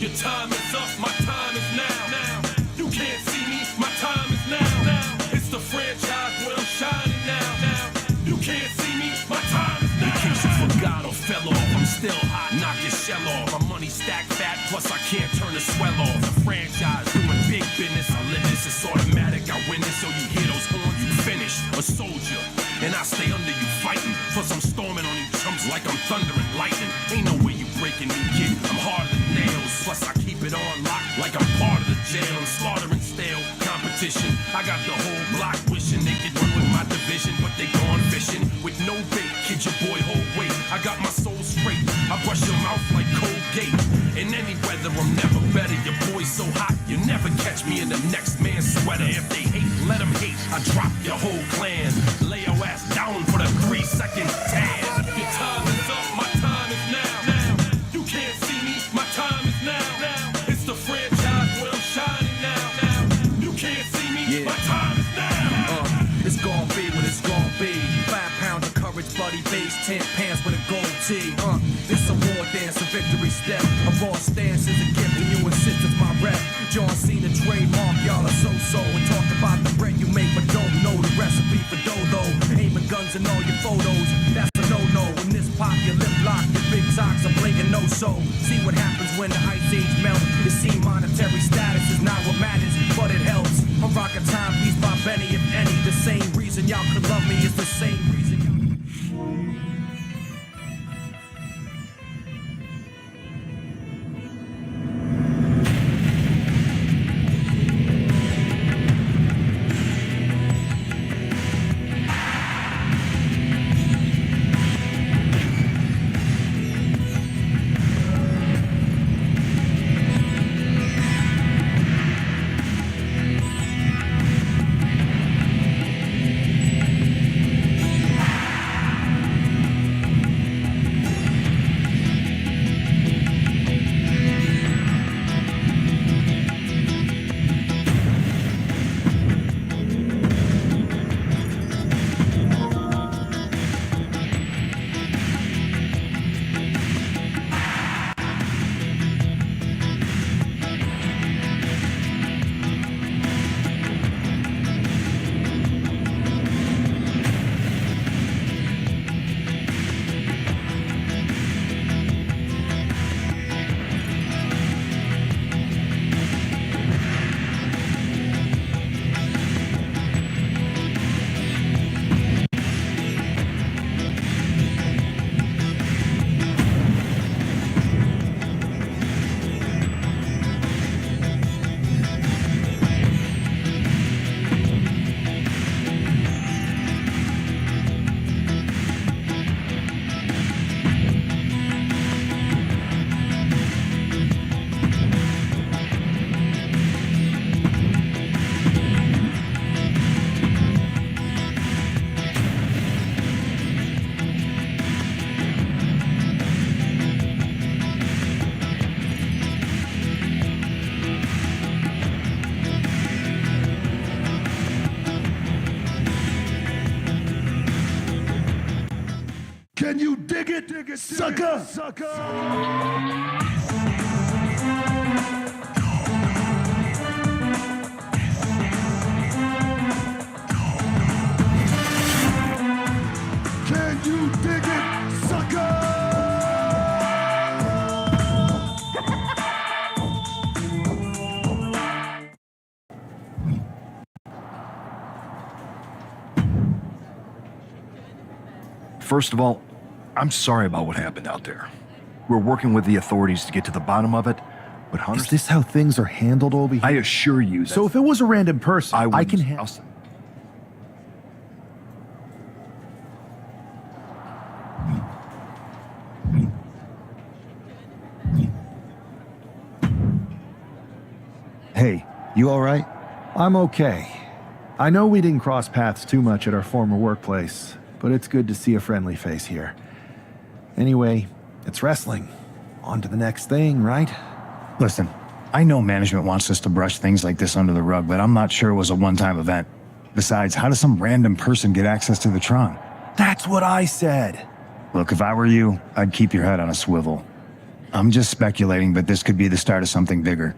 Your time is up, my time is now. You can't see me, my time is now. It's the franchise where I'm shining now. You can't see me, my time is now. In case you forgot or fell off, I'm still hot, knock your shell off. My money stacked fat, plus I can't turn the swell off. The franchise doing big business, I live this, it's automatic. I win this, so you hear those horns, you finish. A soldier, and I stay under you fighting. Plus I'm storming on you chumps like I'm thunder and lightning. Ain't no way you breaking me, kid, I'm harder than nails. Plus I keep it on lock like I'm part of the jail. I'm slaughtering stale competition. I got the whole block wishing they could run with my division, but they gone fishing with no bait. Kid, your boy hold weight. I got my soul straight. I brush your mouth like Colgate. In any weather, I'm never better. Your boy's so hot, you never catch me in the next man's sweater. If they hate, let them hate. I drop your whole clan. Lay your ass down for the 3-second tan. Your time is up, my time is now. You can't see me, my time is now. It's the franchise where I'm shining now. You can't see me, my time is now. It's gon' be what it's gon' be. 5 pounds of courage, bloody base, 10 pants with a gold tee. It's a war dance, a victory step. A raw stance is a gift, and you insist it's my rep. John Cena trademark, y'all are so-so. And talk about the bread you make, but don't know the recipe for dough. Aiming guns in all your photos, that's a no-no. When this pop, your lip lock, your big socks are blinking no-so. See what happens when the ice age melt. You see monetary status is not what matters, but it helps. I'm rocking timepiece by Benny, if any. The same reason y'all could love me is the same reason y'all... Can you dig it, sucker? Can you dig it, sucker? First of all, I'm sorry about what happened out there. We're working with the authorities to get to the bottom of it, but Hunter... Is this how things are handled over here? I assure you that... So if it was a random person, I can... Hey, you all right? I'm okay. I know we didn't cross paths too much at our former workplace, but it's good to see a friendly face here. Anyway, it's wrestling. On to the next thing, right? Listen, I know management wants us to brush things like this under the rug, but I'm not sure it was a one-time event. Besides, how does some random person get access to the Tron? That's what I said. Look, if I were you, I'd keep your head on a swivel. I'm just speculating, but this could be the start of something bigger.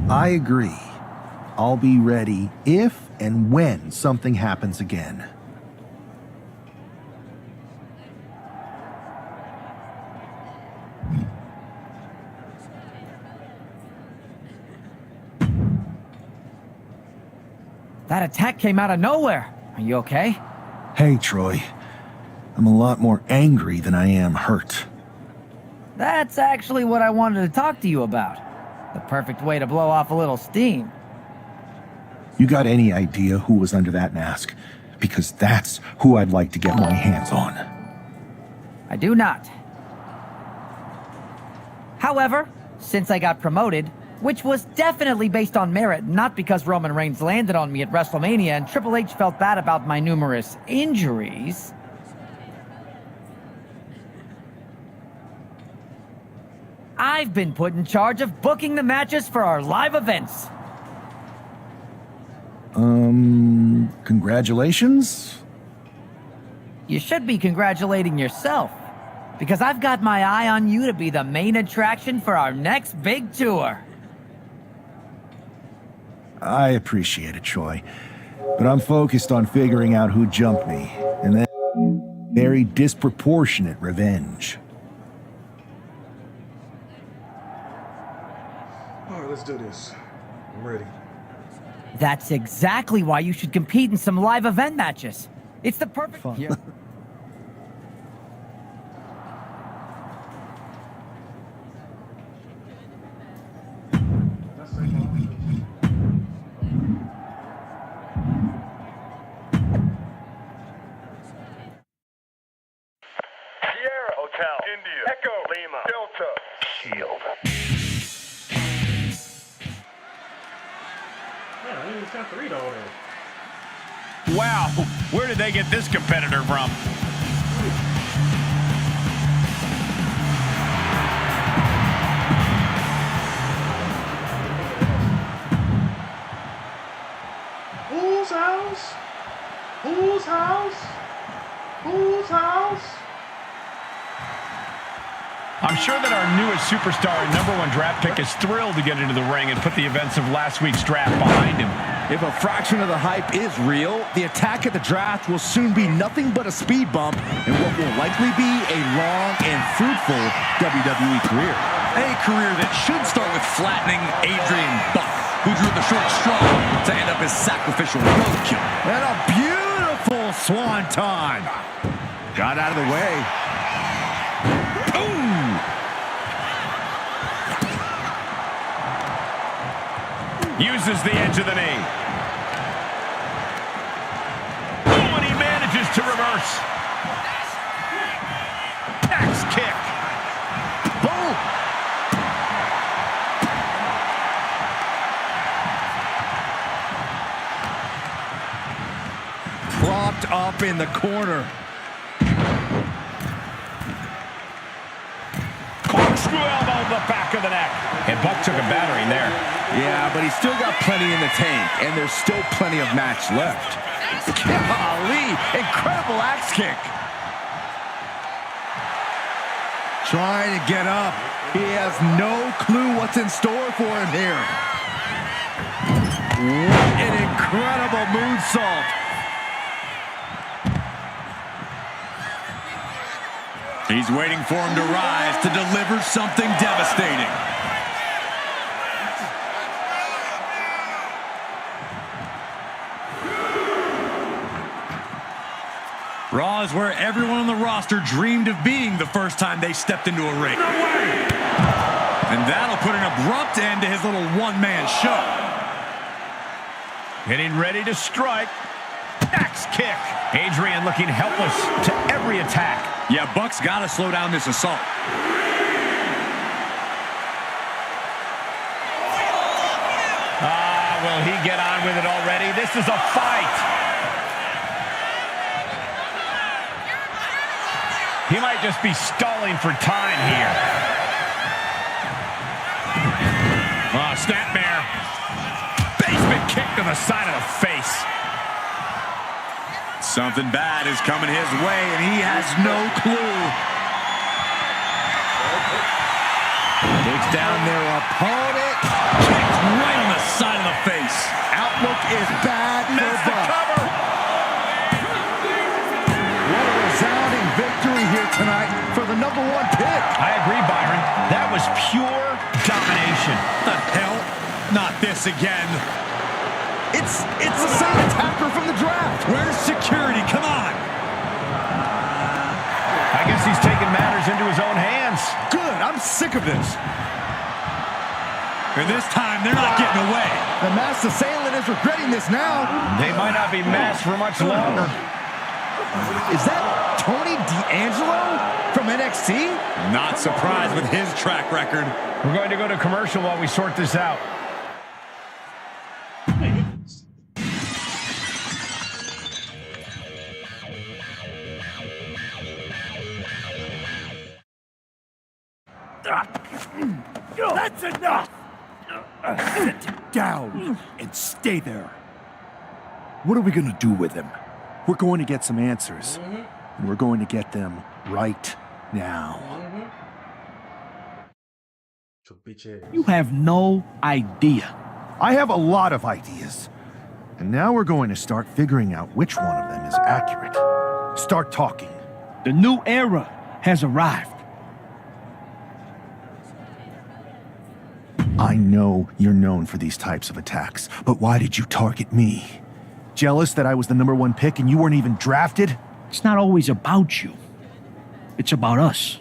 I agree. I'll be ready if and when something happens again. That attack came out of nowhere. Are you okay? Hey, Troy. I'm a lot more angry than I am hurt. That's actually what I wanted to talk to you about. The perfect way to blow off a little steam. You got any idea who was under that mask? Because that's who I'd like to get my hands on. I do not. However, since I got promoted, which was definitely based on merit, not because Roman Reigns landed on me at WrestleMania and Triple H felt bad about my numerous injuries, I've been put in charge of booking the matches for our live events. Congratulations? You should be congratulating yourself, because I've got my eye on you to be the main attraction for our next big tour. I appreciate it, Troy. But I'm focused on figuring out who jumped me, and then very disproportionate revenge. All right, let's do this. I'm ready. That's exactly why you should compete in some live event matches. It's the perfect... Fun. Yeah. Sierra Hotel, India, Echo, Lima, Delta, Shield. Man, I didn't even got to read all that. Wow, where did they get this competitor from? Whose house? Whose house? Whose house? I'm sure that our newest superstar and #1 draft pick is thrilled to get into the ring and put the events of last week's draft behind him. If a fraction of the hype is real, the attack at the draft will soon be nothing but a speed bump in what will likely be a long and fruitful WWE career. A career that should start with flattening Adrian Buck, who drew the short straw to end up as sacrificial roadkill. And a beautiful swanton. Got out of the way. Boom! Uses the edge of the knee. Oh, and he manages to reverse. Axe kick. Boom! Propped up in the corner. Corkscrew elbow to the back of the neck. And Buck took a battering there. Yeah, but he's still got plenty in the tank, and there's still plenty of match left. Golly, incredible axe kick. Trying to get up. He has no clue what's in store for him here. What an incredible moonsault. He's waiting for him to rise to deliver something devastating. Raw is where everyone on the roster dreamed of being the first time they stepped into a ring. No way! And that'll put an abrupt end to his little one-man show. Getting ready to strike. Axe kick. Adrian looking helpless to every attack. Yeah, Buck's got to slow down this assault. Will he get on with it already? This is a fight. He might just be stalling for time here. Snapmare. Basement kick to the side of the face. Something bad is coming his way, and he has no clue. Takes down their opponent. Kicks right on the side of the face. Outlook is bad for Buck. What a resounding victory here tonight for the #1 pick. I agree, Byron. That was pure domination. The hell? Not this again. It's the same attacker from the draft. Where's security? Come on. I guess he's taking matters into his own hands. Good. I'm sick of this. And this time, they're not getting away. The masked assailant is regretting this now. They might not be masked for much longer. Is that Tony D'Angelo from NXT? Not surprised with his track record. We're going to go to commercial while we sort this out. That's enough! Sit down and stay there. What are we going to do with him? We're going to get some answers. And we're going to get them right now. You have no idea. I have a lot of ideas. And now we're going to start figuring out which one of them is accurate. Start talking. The new era has arrived. I know you're known for these types of attacks, but why did you target me? Jealous that I was the #1 pick and you weren't even drafted? It's not always about you. It's about us.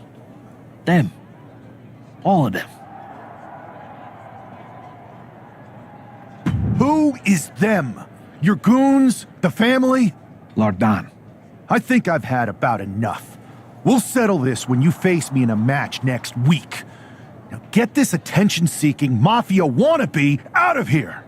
Them. All of them. Who is them? Your goons? The family? Lardan. I think I've had about enough. We'll settle this when you face me in a match next week. Now get this attention-seeking mafia wannabe out of here!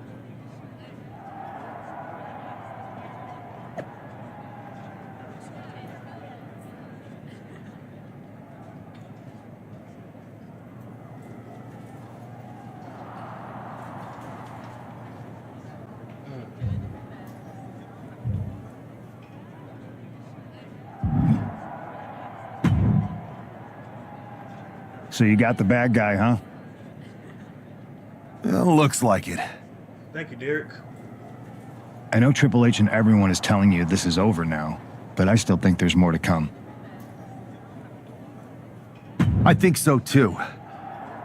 So you got the bad guy, huh? Well, looks like it. Thank you, Derek. I know Triple H and everyone is telling you this is over now, but I still think there's more to come. I think so too.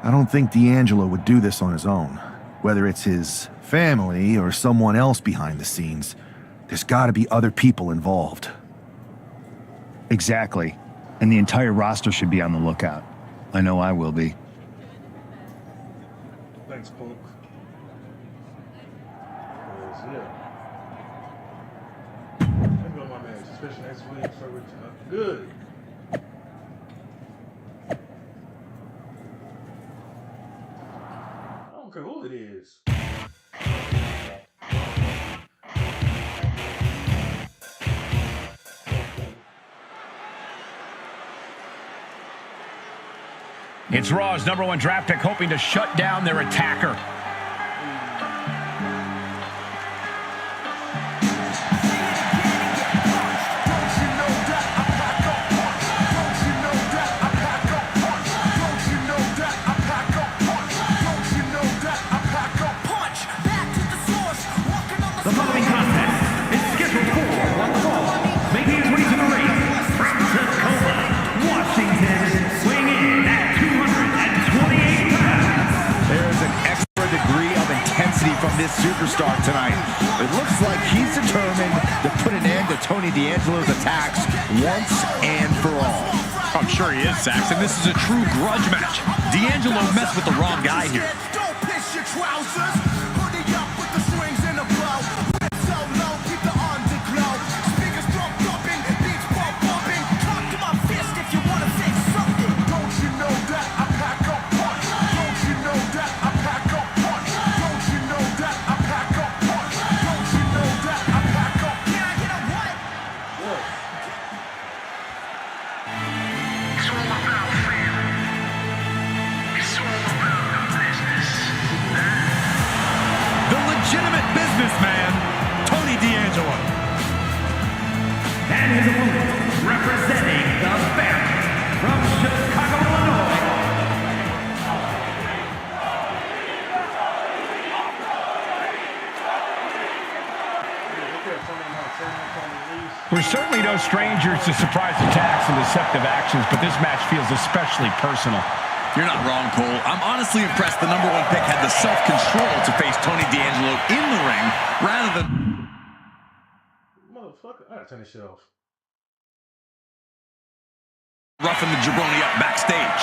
I don't think D'Angelo would do this on his own. Whether it's his family or someone else behind the scenes, there's gotta be other people involved. Exactly. And the entire roster should be on the lookout. I know I will be. Thanks, Punk. Yeah. Let's go, my man. Especially next week. So we're good. I don't care who it is. It's Raw's #1 draft pick hoping to shut down their attacker. The following contest is scheduled for one fall, making his way to the ring from Tacoma, Washington, weighing in at 228 pounds. There's an extra degree of intensity from this superstar tonight. It looks like he's determined to put an end to to Tony D'Angelo's attacks once and for all. I'm sure he is, Saxon. This is a true grudge match. D'Angelo messed with the wrong guy here. Don't piss your trousers. Hoodie up with the strings in a blow. Rip so low, keep the underglow. Speakers drum thumping, beats bump bumping. Talk to my fist if you wanna fix something. Don't you know that I pack up punch? Don't you know that I pack up punch? Don't you know that I pack up punch? Don't you know that I pack up? Can I get a what? It's all about fame. It's all about the business. The legitimate businessman, Tony D'Angelo. And his opponent, representing the family from Chicago, Illinois. We're certainly no strangers to surprise attacks and deceptive actions, but this match feels especially personal. You're not wrong, Cole. I'm honestly impressed the number one pick had the self-control to face Tony D'Angelo in the ring rather than... Motherfucker, I gotta turn this shit off. roughing the jabroni up backstage.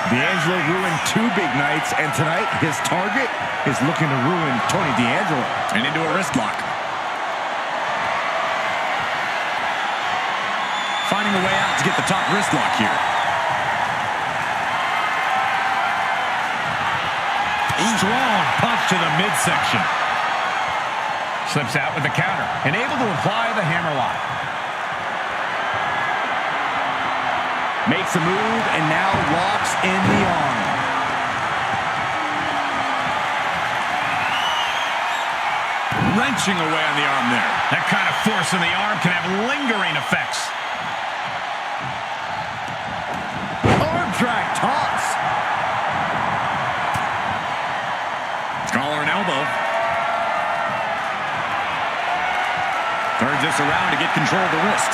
D'Angelo ruined 2 big nights, and tonight his target is looking to ruin Tony D'Angelo. And into a wrist lock. Finding a way out to get the top wrist lock here. Strong punch to the midsection. Slips out with the counter and able to apply the hammerlock. Makes a move and now locks in the arm. Wrenching away on the arm there. That kind of force in the arm can have lingering effects. Arm drag toss. Collar and elbow. Turns this around to get control of the wrist.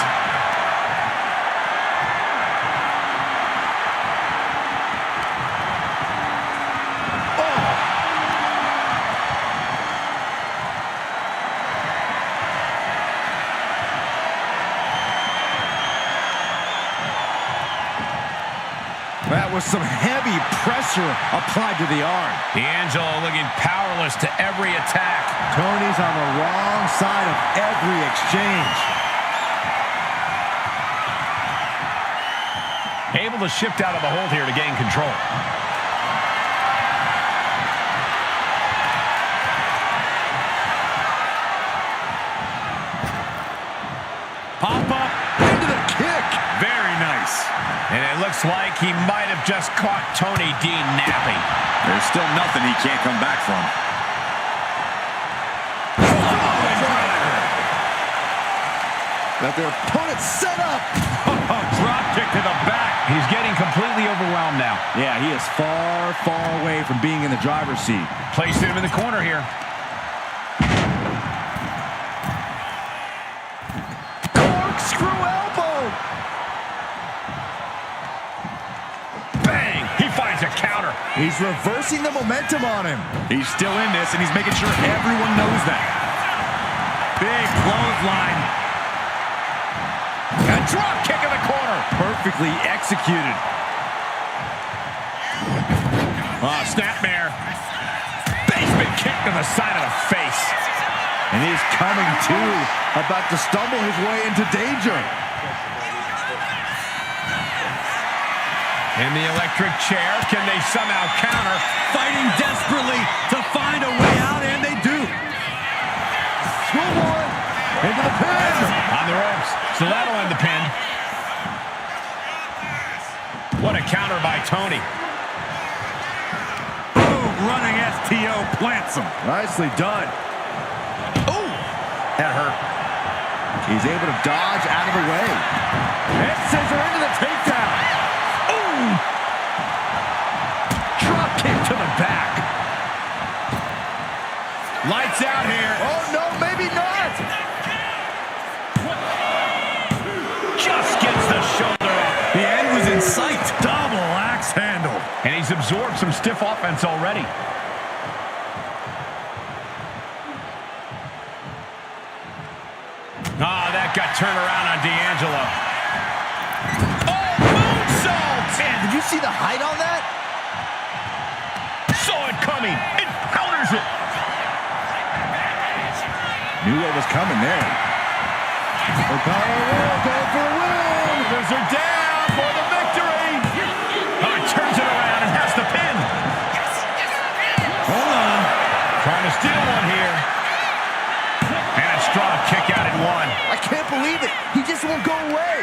That was some heavy pressure applied to the arm. D'Angelo looking powerless to every attack. Tony's on the wrong side of every exchange. Able to shift out of the hold here to gain control. Pop up into the kick. Very nice. And it looks like he might have just caught Tony D napping. There's still nothing he can't come back from. Got their opponent set up. Drop kick to the back. He's getting completely overwhelmed now. Yeah, he is far, far away from being in the driver's seat. Placing him in the corner here. Corkscrew elbow. Bang! He finds a counter. He's reversing the momentum on him. He's still in this, and he's making sure everyone knows that. Big clothesline. A drop kick in the corner. Perfectly executed. Snapmare. Basement kick to the side of the face. And he's coming to, about to stumble his way into danger. In the electric chair, can they somehow counter? Fighting desperately to find a way out, and they do. Schoolboy into the pin. On the ropes, so that'll end the pin. What a counter by Tony. Boom, running STO plants him. Nicely done. Ooh, that hurt. He's able to dodge out of the way. And scissor into the takedown. Ooh. Drop kick to the back. Lights out here. Oh, no, maybe not. Just gets the shoulder up. The end was in sight. Double axe handle. And he's absorbed some stiff offense already. That got turned around on D'Angelo. Oh, moonsault! Man, did you see the height on that? Saw it coming and counters it. Knew what was coming there. O'Connor will go for the win. Shoulders are down for the victory. Oh, turns it around and has the pin. Hold on. Trying to steal one here. And a strong kick out at one. I can't believe it. He just won't go away.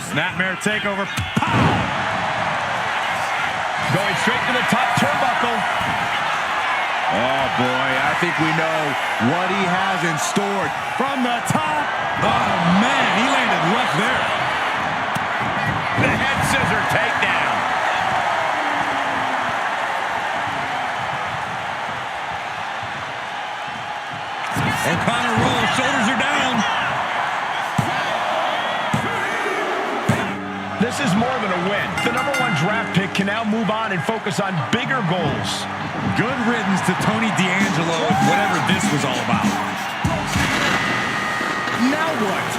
Snapmare takeover. Going straight to the top turnbuckle. Oh, boy, I think we know what he has in store. From the top. Oh, man, he landed left there. The head scissor takedown. O'Connor rolls, shoulders are down. This is more than a win. The #1 draft pick can now move on and focus on bigger goals. Good riddance to Tony D'Angelo and whatever this was all about. Now what?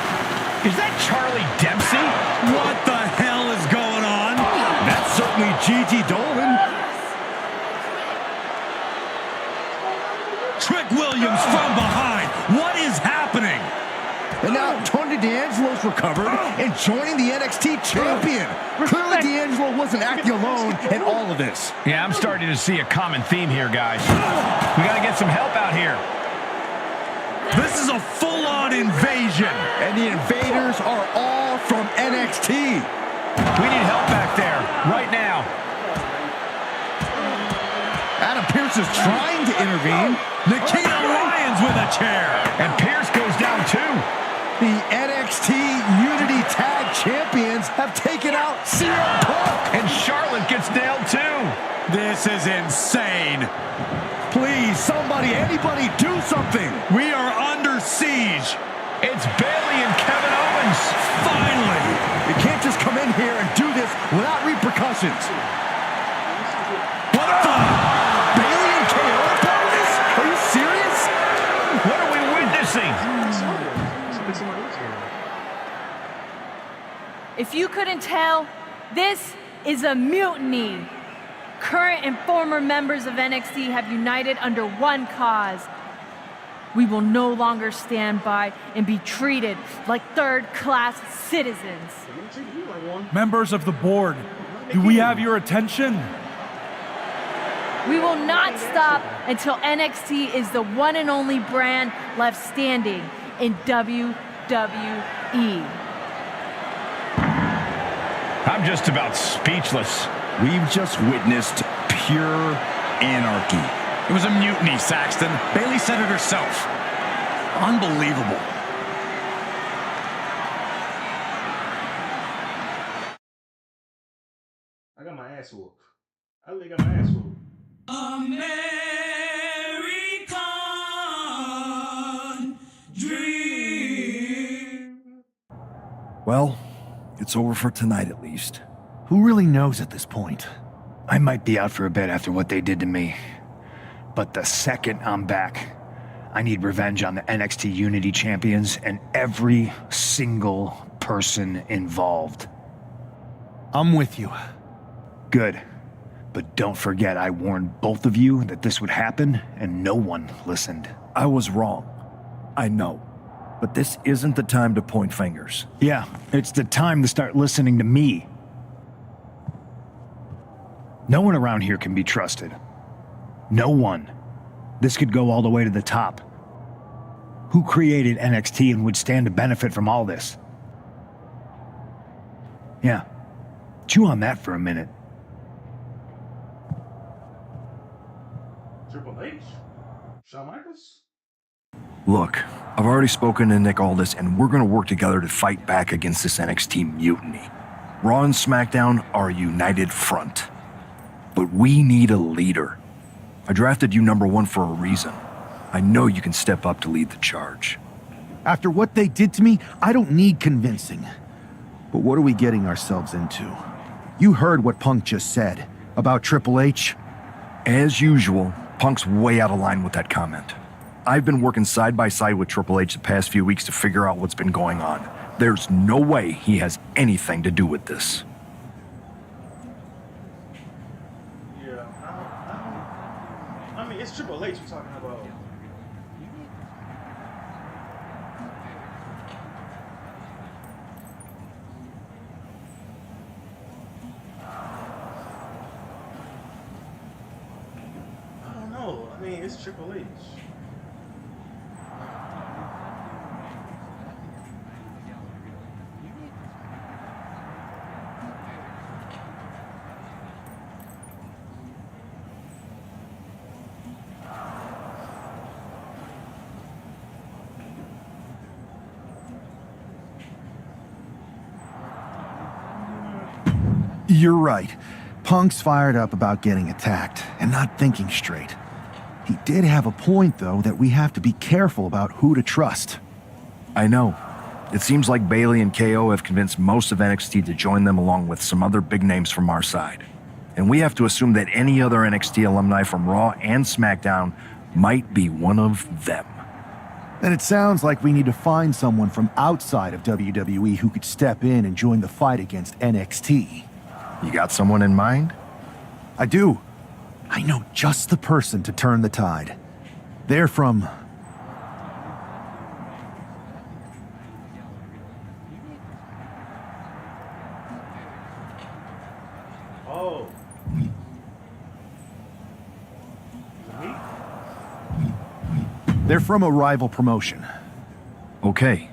Is that Charlie Dempsey? What the hell is going on? That's certainly Gigi Dolan. Trick Williams from behind. What is happening? And now Tony D'Angelo's recovered and joining the NXT champion. Clearly D'Angelo wasn't acting alone in all of this. Yeah, I'm starting to see a common theme here, guys. We got to get some help out here. This is a full-on invasion. And the invaders are all from NXT. We need help back there, right now. Adam Pearce is trying to intervene. Nikita Lyons with a chair. And Pierce goes down too. The NXT Unity Tag Champions have taken out CM Punk. And Charlotte gets nailed too. This is insane. Please, somebody, anybody, do something. We are under siege. It's Bayley and Kevin Owens. Finally. You can't just come in here and do this without repercussions. What the? Bayley and KO are part of this? Are you serious? What are we witnessing? If you couldn't tell, this is a mutiny. Current and former members of NXT have united under one cause. We will no longer stand by and be treated like third-class citizens. Members of the board, do we have your attention? We will not stop until NXT is the one and only brand left standing in WWE. I'm just about speechless. We've just witnessed pure anarchy. It was a mutiny, Saxton. Bayley said it herself. Unbelievable. I got my ass whooped. I really got my ass whooped. American dream. Well, it's over for tonight at least. Who really knows at this point? I might be out for a bit after what they did to me. But the second I'm back, I need revenge on the NXT Unity Champions and every single person involved. I'm with you. Good. But don't forget I warned both of you that this would happen, and no one listened. I was wrong. I know. But this isn't the time to point fingers. Yeah, it's the time to start listening to me. No one around here can be trusted. No one. This could go all the way to the top. Who created NXT and would stand to benefit from all this? Yeah. Chew on that for a minute. Triple H? Shawn Michaels? Look, I've already spoken to Nick Aldis, and we're going to work together to fight back against this NXT mutiny. Raw and SmackDown are a united front. But we need a leader. I drafted you #1 for a reason. I know you can step up to lead the charge. After what they did to me, I don't need convincing. But what are we getting ourselves into? You heard what Punk just said about Triple H. As usual, Punk's way out of line with that comment. I've been working side by side with Triple H the past few weeks to figure out what's been going on. There's no way he has anything to do with this. Yeah, I mean, it's Triple H you're talking about. I don't know. I mean, it's Triple H. You're right. Punk's fired up about getting attacked and not thinking straight. He did have a point, though, that we have to be careful about who to trust. I know. It seems like Bailey and KO have convinced most of NXT to join them along with some other big names from our side. And we have to assume that any other NXT alumni from Raw and SmackDown might be one of them. And it sounds like we need to find someone from outside of WWE who could step in and join the fight against NXT. You got someone in mind? I do. I know just the person to turn the tide. They're from... Oh. Me? They're from a rival promotion. Okay,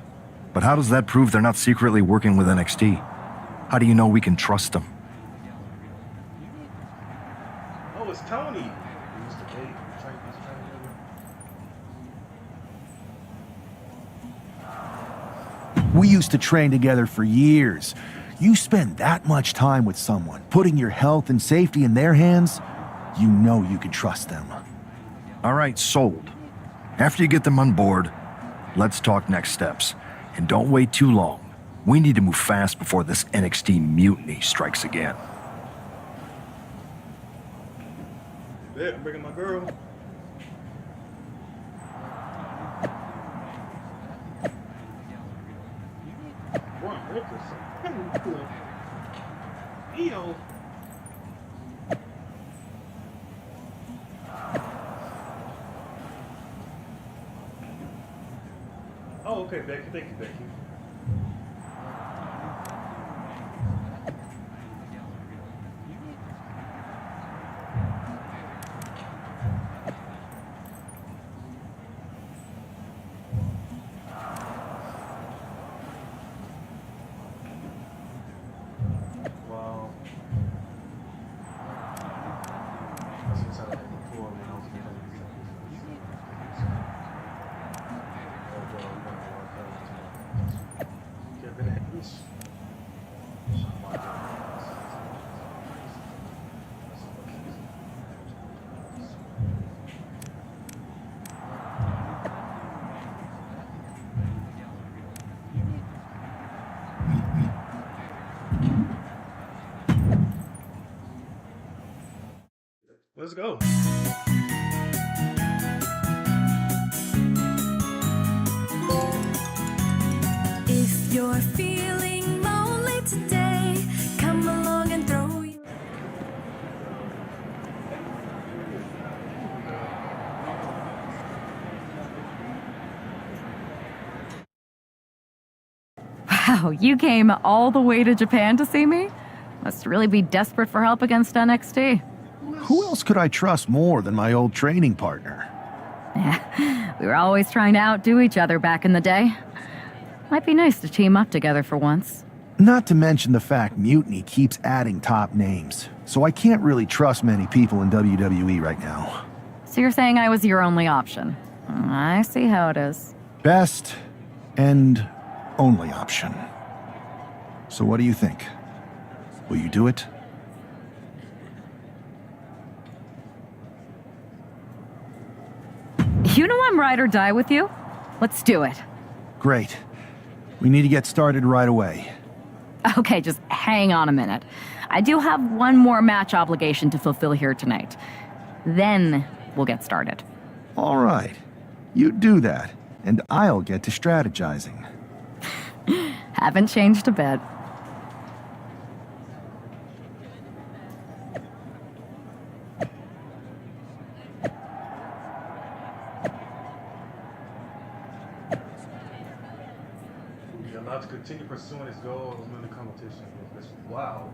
but how does that prove they're not secretly working with NXT? How do you know we can trust them? Oh, it's Tony. We used to date. We trained together. We used to train together for years. You spend that much time with someone, putting your health and safety in their hands, you know you can trust them. All right, sold. After you get them on board, let's talk next steps. And don't wait too long. We need to move fast before this NXT mutiny strikes again. Yeah, I'm bringing my girl. One Wilkerson. Eo. Oh, okay, Becky. Thank you, Becky. Wow. That's what's happening before when I was getting Let's go. If you're feeling lonely today, come along and throw your... Wow, you came all the way to Japan to see me? Must really be desperate for help against NXT. Who else could I trust more than my old training partner? We were always trying to outdo each other back in the day. Might be nice to team up together for once. Not to mention the fact Mutiny keeps adding top names, so I can't really trust many people in WWE right now. So you're saying I was your only option? I see how it is. Best and only option. So what do you think? Will you do it? You know I'm ride or die with you. Let's do it. Great. We need to get started right away. Okay, just hang on a minute. I do have one more match obligation to fulfill here tonight. Then we'll get started. All right. You do that, and I'll get to strategizing. Haven't changed a bit. Be allowed to continue pursuing his goals in the competition. Wow.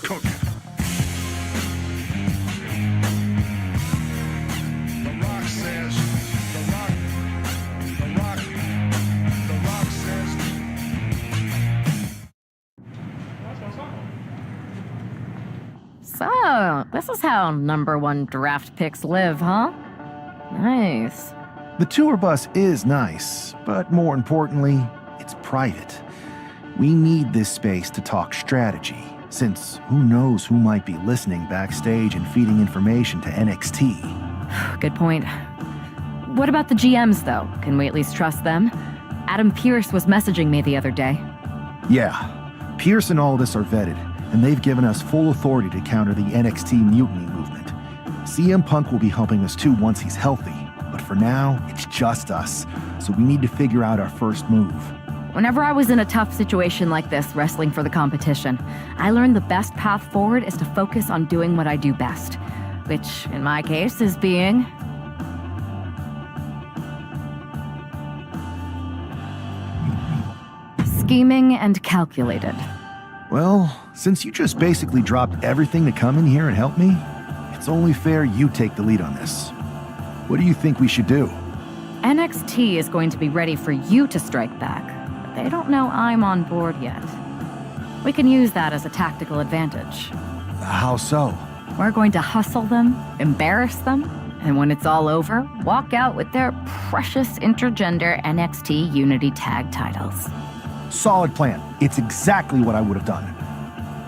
cooking. The Rock says, The Rock says. So, this is how #1 draft picks live, huh? Nice. The tour bus is nice, but more importantly, it's private. We need this space to talk strategy, since who knows who might be listening backstage and feeding information to NXT. Good point. What about the GMs, though? Can we at least trust them? Adam Pearce was messaging me the other day. Yeah, Pierce and Aldis are vetted, and they've given us full authority to counter the NXT mutiny movement. CM Punk will be helping us too once he's healthy, but for now, it's just us, so we need to figure out our first move. Whenever I was in a tough situation like this, wrestling for the competition, I learned the best path forward is to focus on doing what I do best, which, in my case, is being... scheming and calculated. Well, since you just basically dropped everything to come in here and help me, it's only fair you take the lead on this. What do you think we should do? NXT is going to be ready for you to strike back, but they don't know I'm on board yet. We can use that as a tactical advantage. How so? We're going to hustle them, embarrass them, and when it's all over, walk out with their precious intergender NXT Unity Tag titles. Solid plan. It's exactly what I would have done.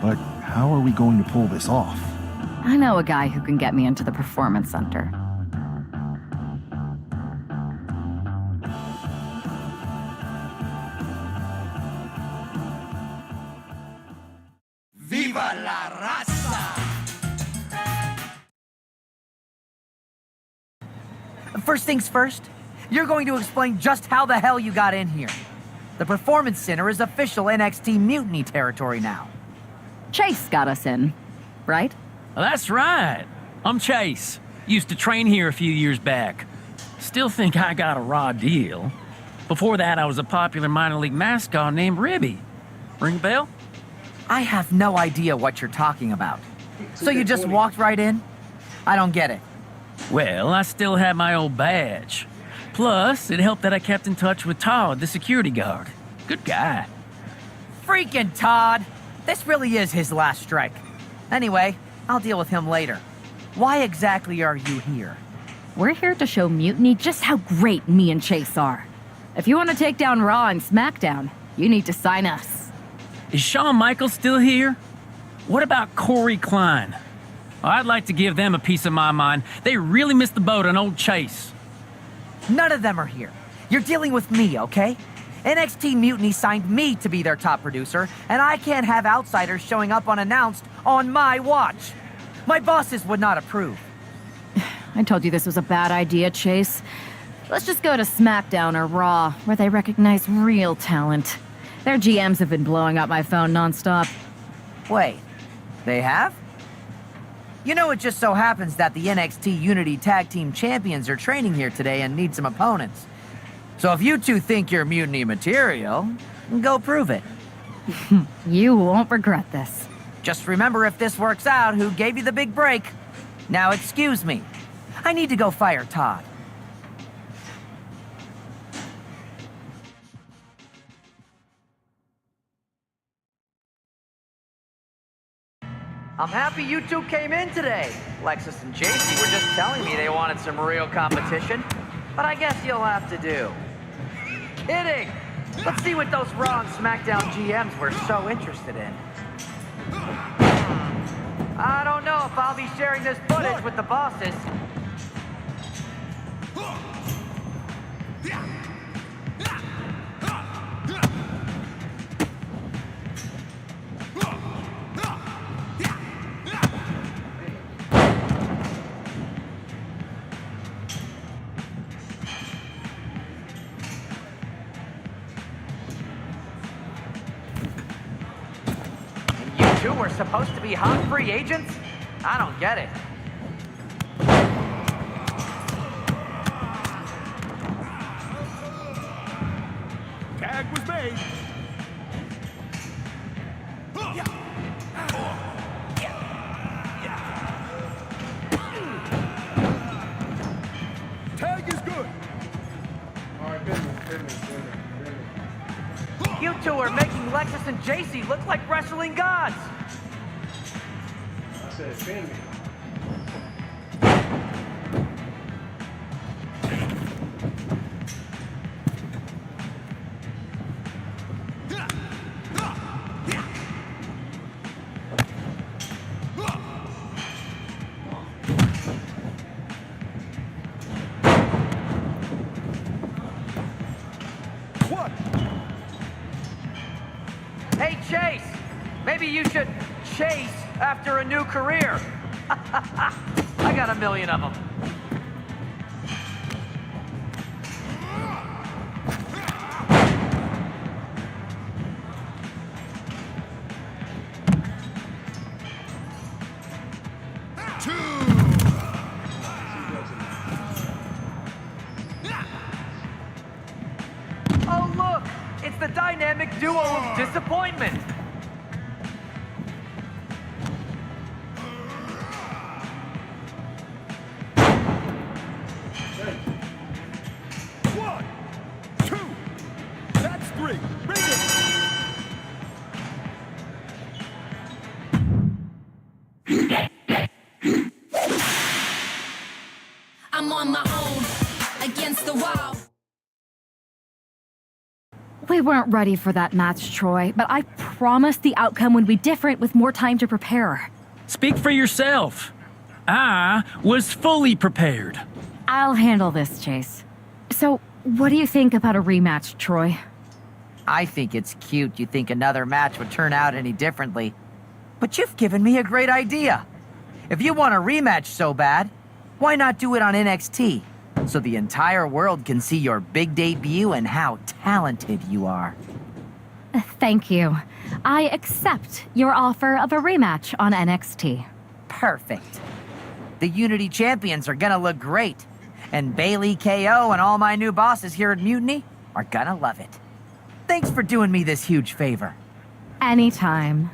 But how are we going to pull this off? I know a guy who can get me into the Performance Center. Viva la raza! First things first, you're going to explain just how the hell you got in here. The Performance Center is official NXT mutiny territory now. Chase got us in, right? That's right. I'm Chase. Used to train here a few years back. Still think I got a raw deal. Before that, I was a popular minor league mascot named Ribby. Ring a bell? I have no idea what you're talking about. So you just walked right in? I don't get it. Well, I still had my old badge. Plus, it helped that I kept in touch with Todd, the security guard. Good guy. Freaking Todd! This really is his last strike. Anyway, I'll deal with him later. Why exactly are you here? We're here to show Mutiny just how great me and Chase are. If you want to take down Raw and SmackDown, you need to sign us. Is Shawn Michaels still here? What about Corey Klein? I'd like to give them a piece of my mind. They really missed the boat on old Chase. None of them are here. You're dealing with me, okay? NXT Mutiny signed me to be their top producer, and I can't have outsiders showing up unannounced on my watch. My bosses would not approve. I told you this was a bad idea, Chase. Let's just go to SmackDown or Raw, where they recognize real talent. Their GMs have been blowing up my phone nonstop. Wait, they have? You know, it just so happens that the NXT Unity Tag Team Champions are training here today and need some opponents. So if you two think you're mutiny material, go prove it. You won't regret this. Just remember, if this works out, who gave you the big break. Now excuse me. I need to go fire Todd. I'm happy you two came in today. Lexus and JC were just telling me they wanted some real competition, but I guess you'll have to do. Kidding! Let's see what those Raw and SmackDown GMs were so interested in. I don't know if I'll be sharing this footage with the bosses. You were supposed to be hot free agents? I don't get it. Tag was made. Alexis and JC look like wrestling gods. I said, pin me. Hey, Chase, maybe you should chase after a new career. I got a million of them. Oh, look, it's the dynamic duo of disappointment. One, two, that's three. Bring it. I'm on my own, against the wall. We weren't ready for that match, Troy, but I promise the outcome would be different with more time to prepare. Speak for yourself. I was fully prepared. I'll handle this, Chase. So, what do you think about a rematch, Troy? I think it's cute you think another match would turn out any differently. But you've given me a great idea. If you want a rematch so bad, why not do it on NXT? So the entire world can see your big debut and how talented you are. Thank you. I accept your offer of a rematch on NXT. Perfect. The Unity champions are gonna look great. And Bailey, KO, and all my new bosses here at Mutiny are gonna love it. Thanks for doing me this huge favor. Anytime.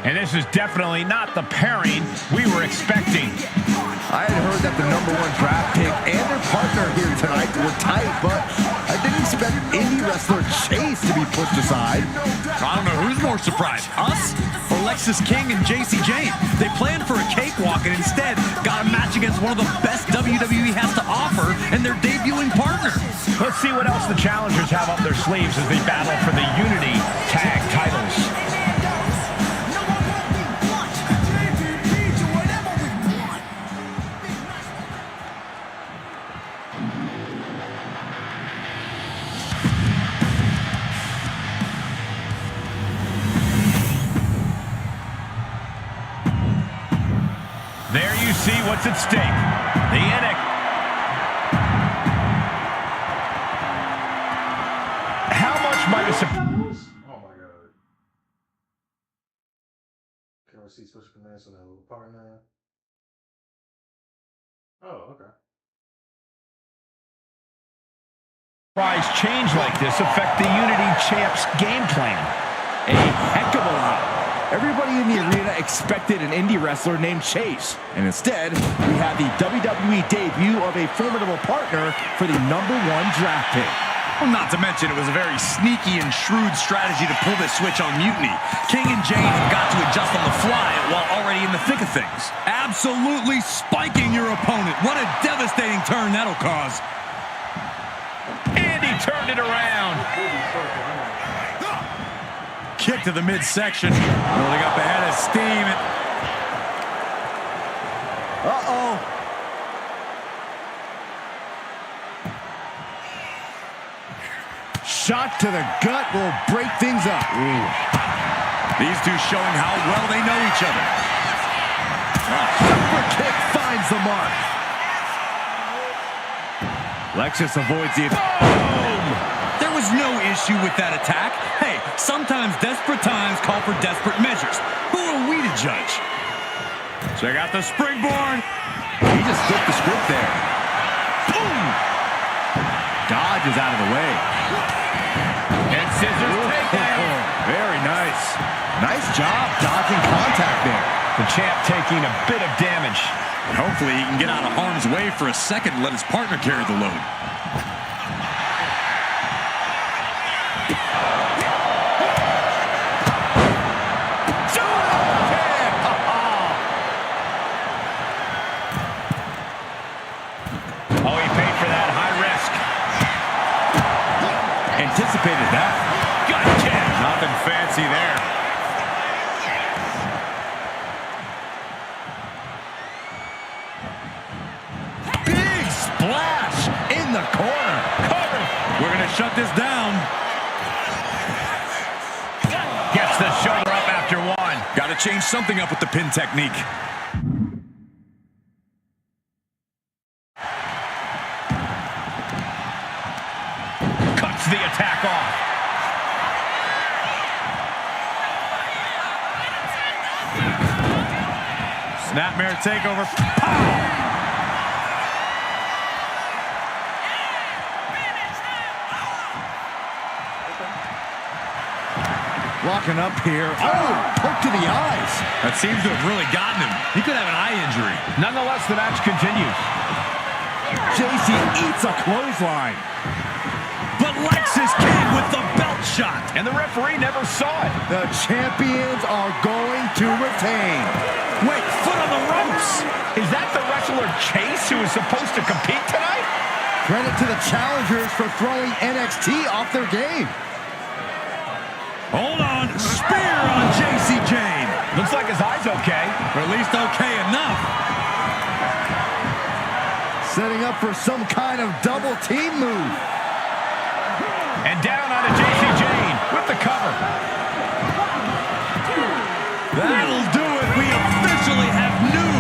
And this is definitely not the pairing we were expecting. I had heard that the #1 draft pick and their partner here tonight were tight, but I didn't expect indie wrestler Chase to be pushed aside. I don't know who's more surprised, us or Lexis King and JC Jane. They planned for a cakewalk and instead got a match against one of the best WWE has to offer and their debuting partner. Let's see what else the challengers have up their sleeves as they battle for the Unity Tag titles. There you see what's at stake. The NXT. How much might a surprise? Oh my god. Can we see special commands on that little partner? Oh, okay. Surprise change like this affect the Unity Champs game plan? A heck of a lot. Everybody in the arena expected an indie wrestler named Chase. And instead, we have the WWE debut of a formidable partner for the #1 draft pick. Well, not to mention, it was a very sneaky and shrewd strategy to pull this switch on Mutiny. King and Jane have got to adjust on the fly while already in the thick of things. Absolutely spiking your opponent. What a devastating turn that'll cause. And he turned it around. Kick to the midsection. Building up a head of steam. Uh-oh. shot to the gut will break things up. Ooh. These two showing how well they know each other. Super kick finds the mark. Lexus avoids the... Boom! There was no issue with that attack. Hey, sometimes desperate times call for desperate measures. Who are we to judge? Check out the springboard. He just flipped the script there. Boom! Dodge is out of the way. And scissors takedown. Very nice. Nice job dodging contact there. The champ taking a bit of damage. And hopefully he can get out of harm's way for a second and let his partner carry the load. Oh, he paid for that. High risk. Anticipated that. Gotcha. Nothing fancy there. Big splash in the corner. Cover. We're going to shut this down. Gets the shoulder up after one. Got to change something up with the pin technique. Cuts the attack off. Snapmare takeover. Pow! Locking up here. Oh, poke to the eyes. That seems to have really gotten him. He could have an eye injury. Nonetheless, the match continues. JC eats a clothesline. But Lexus came with the belt shot. And the referee never saw it. The champions are going to retain. Wait, foot on the ropes. Is that the wrestler Chase who is supposed to compete tonight? Credit to the challengers for throwing NXT off their game. Hold on. Spear on JC Jane. Looks like his eye's okay. Or at least okay enough. Setting up for some kind of double team move. And down onto JC Jane with the cover. That'll do it. We officially have new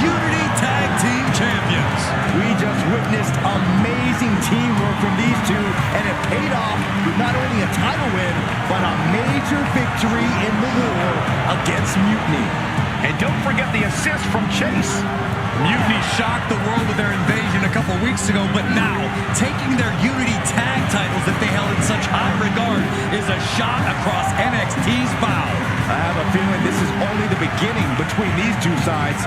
Unity Tag Team Champions. We just witnessed amazing teamwork from these two, and it paid off with not only a title win, but a major victory in the war against Mutiny. And don't forget the assist from Chase. Mutiny shocked the world with their invasion a couple weeks ago, but now taking their Unity Tag titles that they held in such high regard is a shot across NXT's bow. I have a feeling this is only the beginning between these two sides.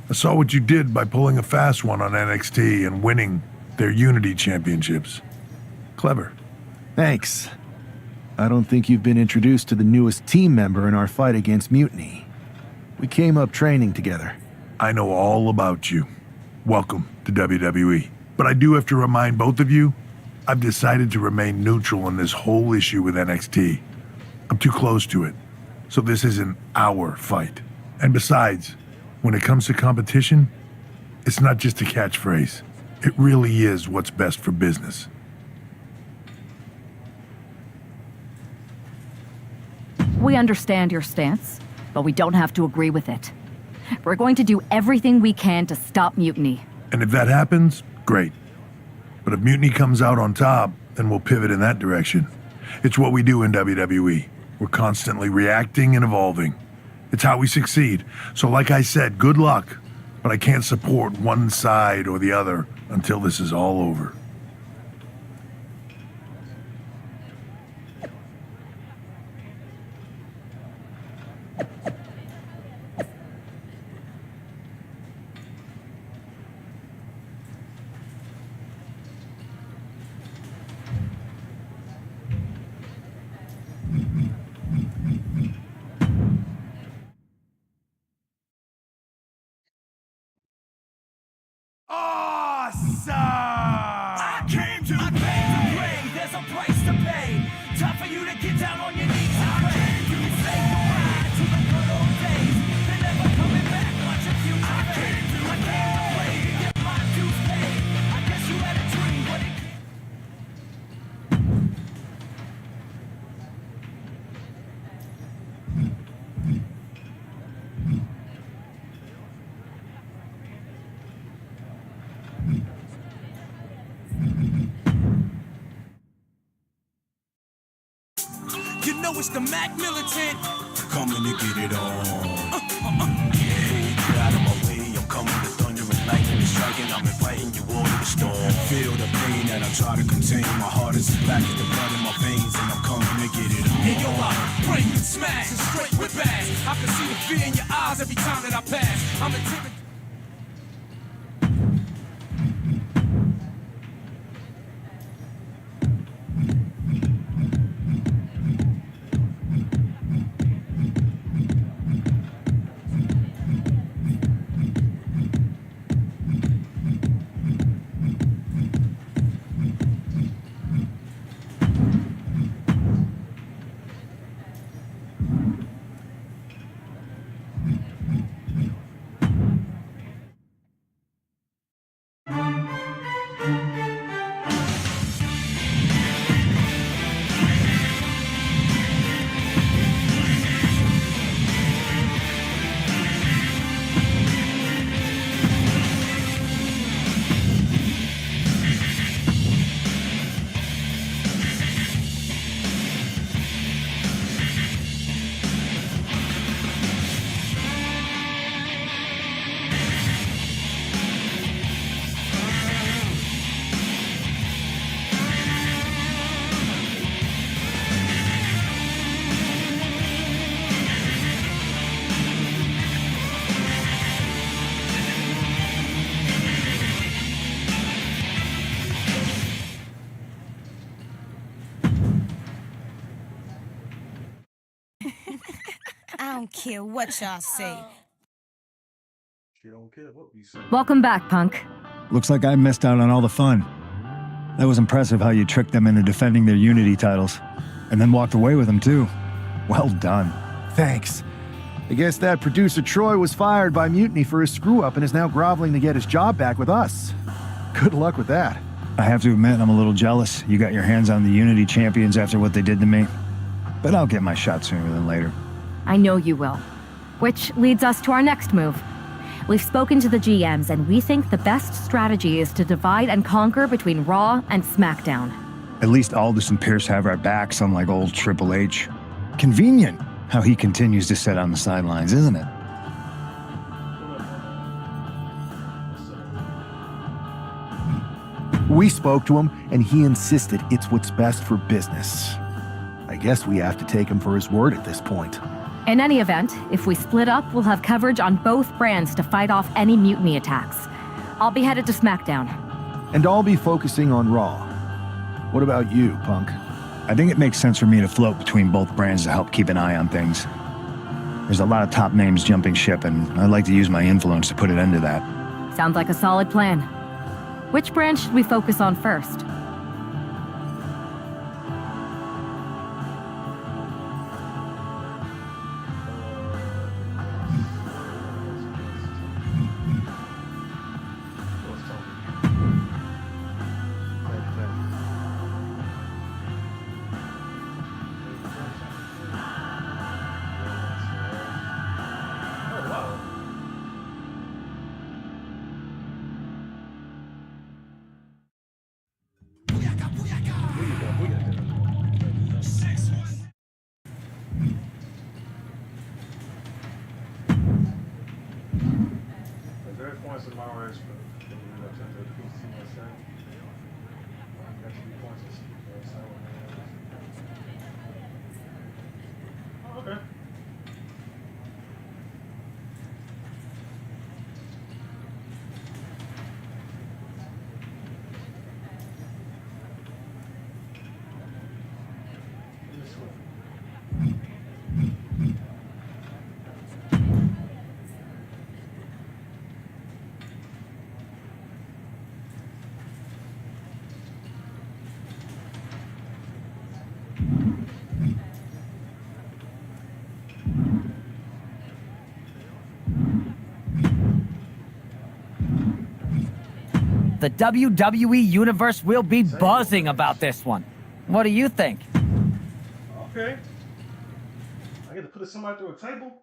I saw what you did by pulling a fast one on NXT and winning their Unity Championships. Clever. Thanks. I don't think you've been introduced to the newest team member in our fight against Mutiny. We came up training together. I know all about you. Welcome to WWE. But I do have to remind both of you, I've decided to remain neutral in this whole issue with NXT. I'm too close to it, so this isn't our fight. And besides, when it comes to competition, it's not just a catchphrase. It really is what's best for business. We understand your stance, but we don't have to agree with it. We're going to do everything we can to stop Mutiny. And if that happens, great. But if Mutiny comes out on top, then we'll pivot in that direction. It's what we do in WWE. We're constantly reacting and evolving. It's how we succeed. So like I said, good luck. But I can't support one side or the other until this is all over. Awesome! know it's the Mac Militant. Coming to get it on. Get out of my way, I'm coming to thunder and lightning is striking. I'm inviting you all to the storm. Feel the pain that I try to contain. My heart is as black as the blood in my veins, and I'm coming to get it on. Hey yo, I break and smash and straight whip ass. I can see the fear in your eyes every time that I pass. I'm intimidated. I don't care what y'all say. She don't care what we say. Welcome back, Punk. Looks like I missed out on all the fun. That was impressive how you tricked them into defending their Unity titles. And then walked away with them, too. Well done. Thanks. I guess that producer Troy was fired by Mutiny for his screw-up and is now groveling to get his job back with us. Good luck with that. I have to admit, I'm a little jealous. You got your hands on the Unity champions after what they did to me. But I'll get my shot sooner than later. I know you will. Which leads us to our next move. We've spoken to the GMs, and we think the best strategy is to divide and conquer between Raw and SmackDown. At least Aldous and Pierce have our backs, unlike old Triple H. Convenient how he continues to sit on the sidelines, isn't it? We spoke to him, and he insisted it's what's best for business. I guess we have to take him for his word at this point. In any event, if we split up, we'll have coverage on both brands to fight off any mutiny attacks. I'll be headed to SmackDown. And I'll be focusing on Raw. What about you, Punk? I think it makes sense for me to float between both brands to help keep an eye on things. There's a lot of top names jumping ship, and I'd like to use my influence to put an end to that. Sounds like a solid plan. Which brand should we focus on first? Points in my race, but I tend to see myself. I got 3 points. Oh, okay. The WWE Universe will be buzzing about this one. What do you think? Okay. I get to put somebody through a table?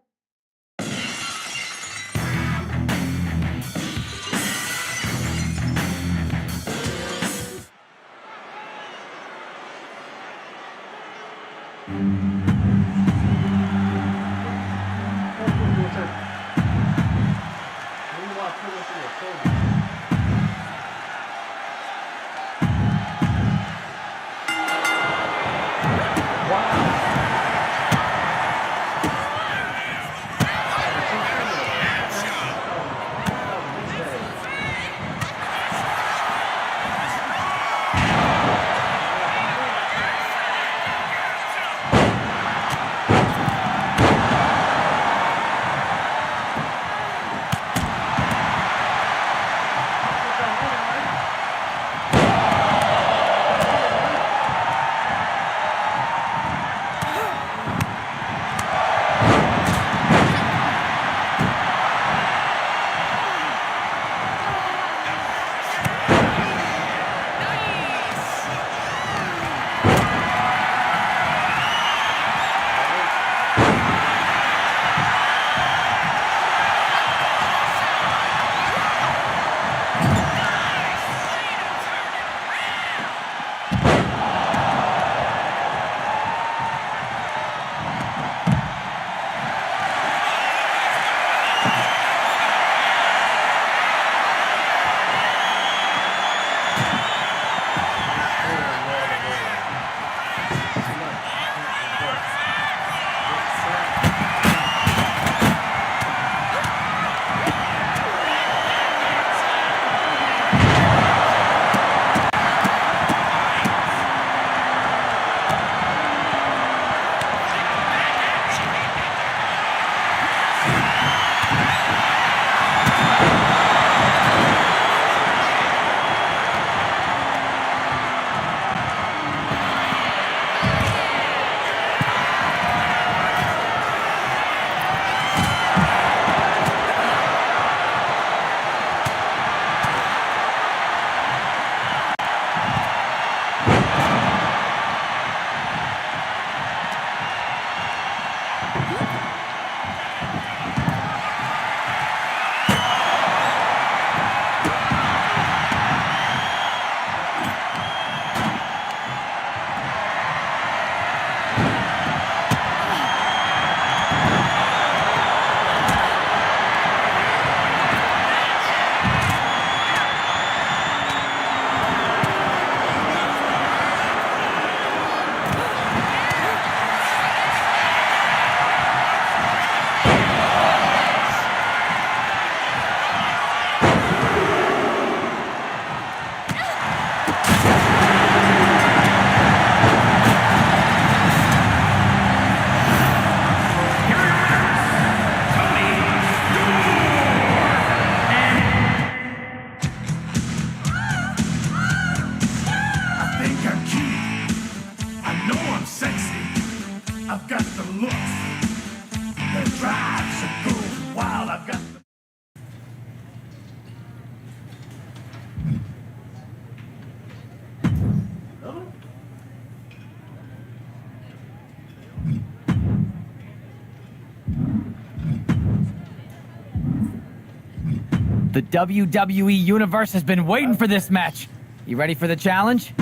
The WWE Universe has been waiting for this match. You ready for the challenge?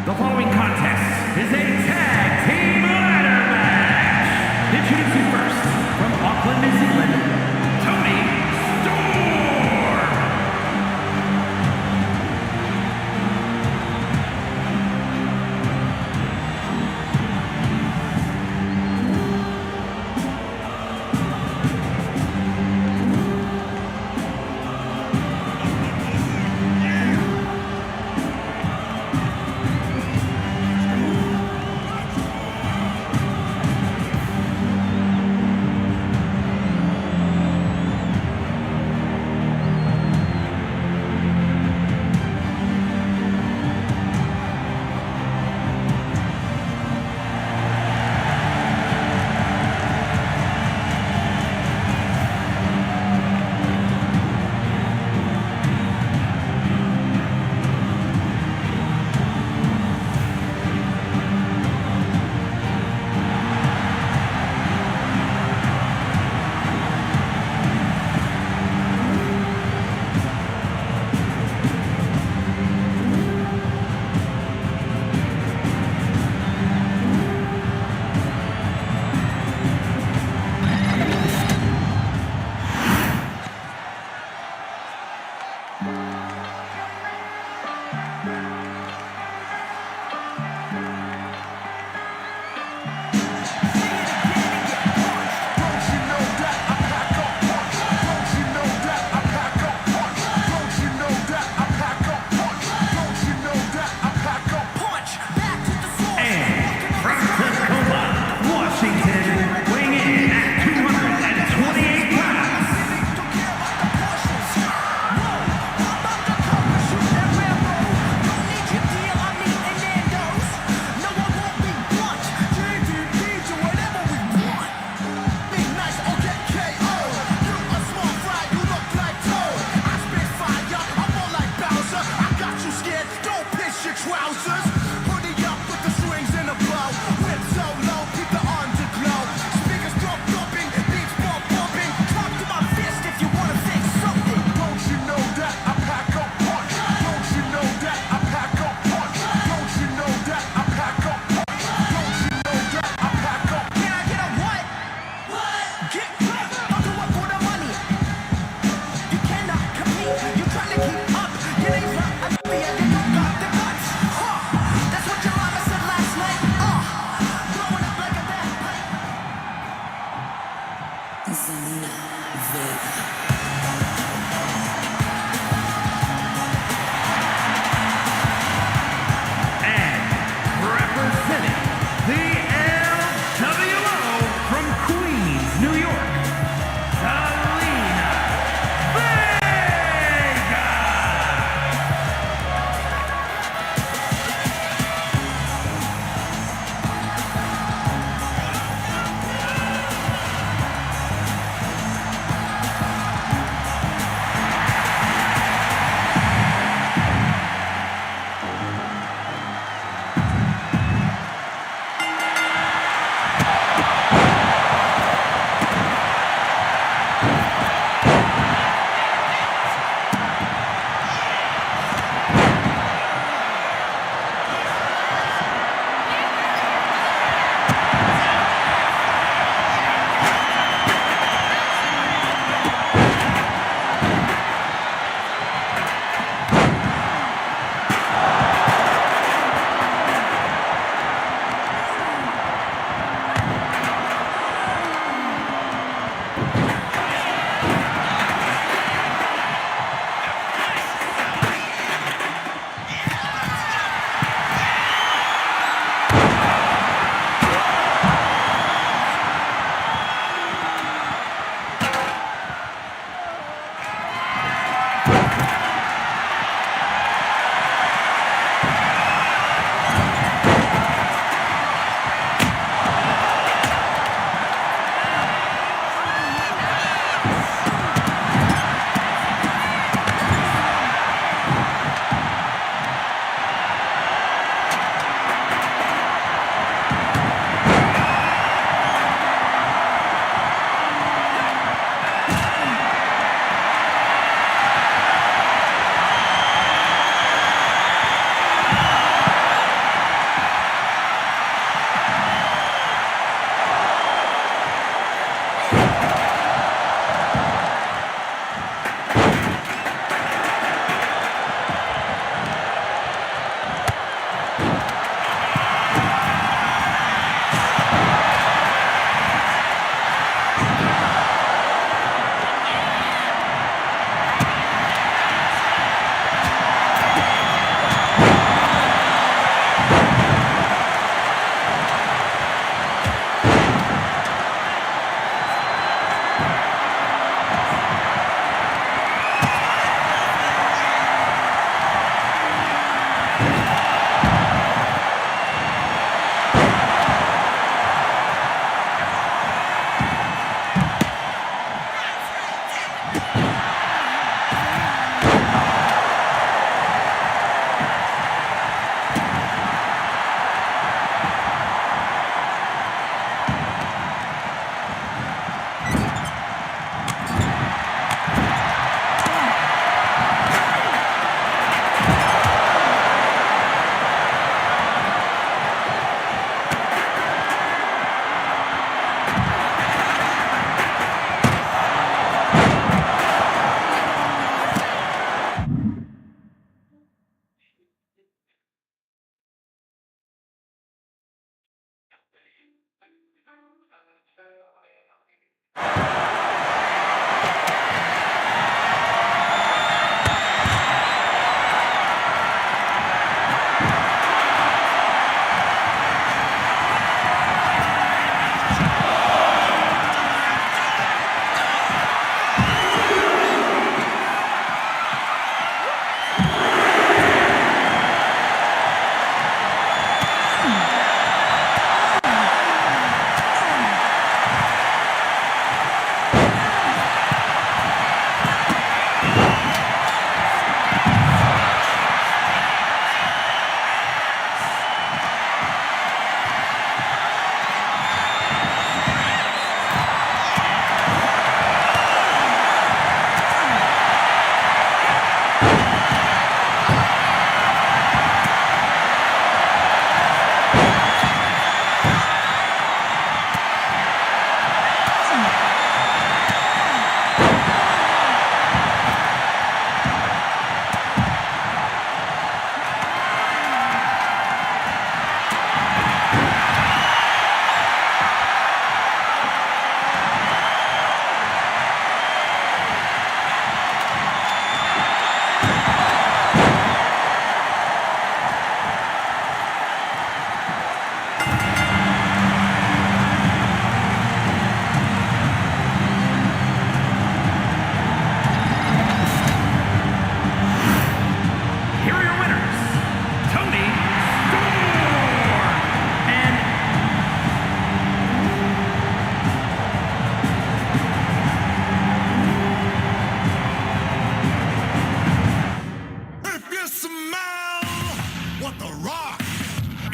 The following contest is a tag team ladder match. Introducing first, from Auckland, New Zealand, Tony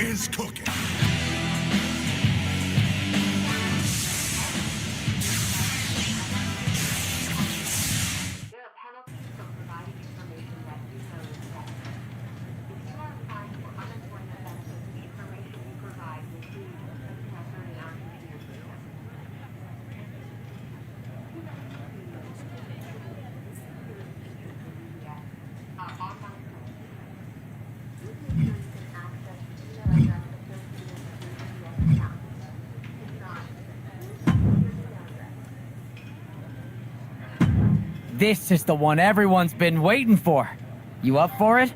is cooking. This is the one everyone's been waiting for. You up for it?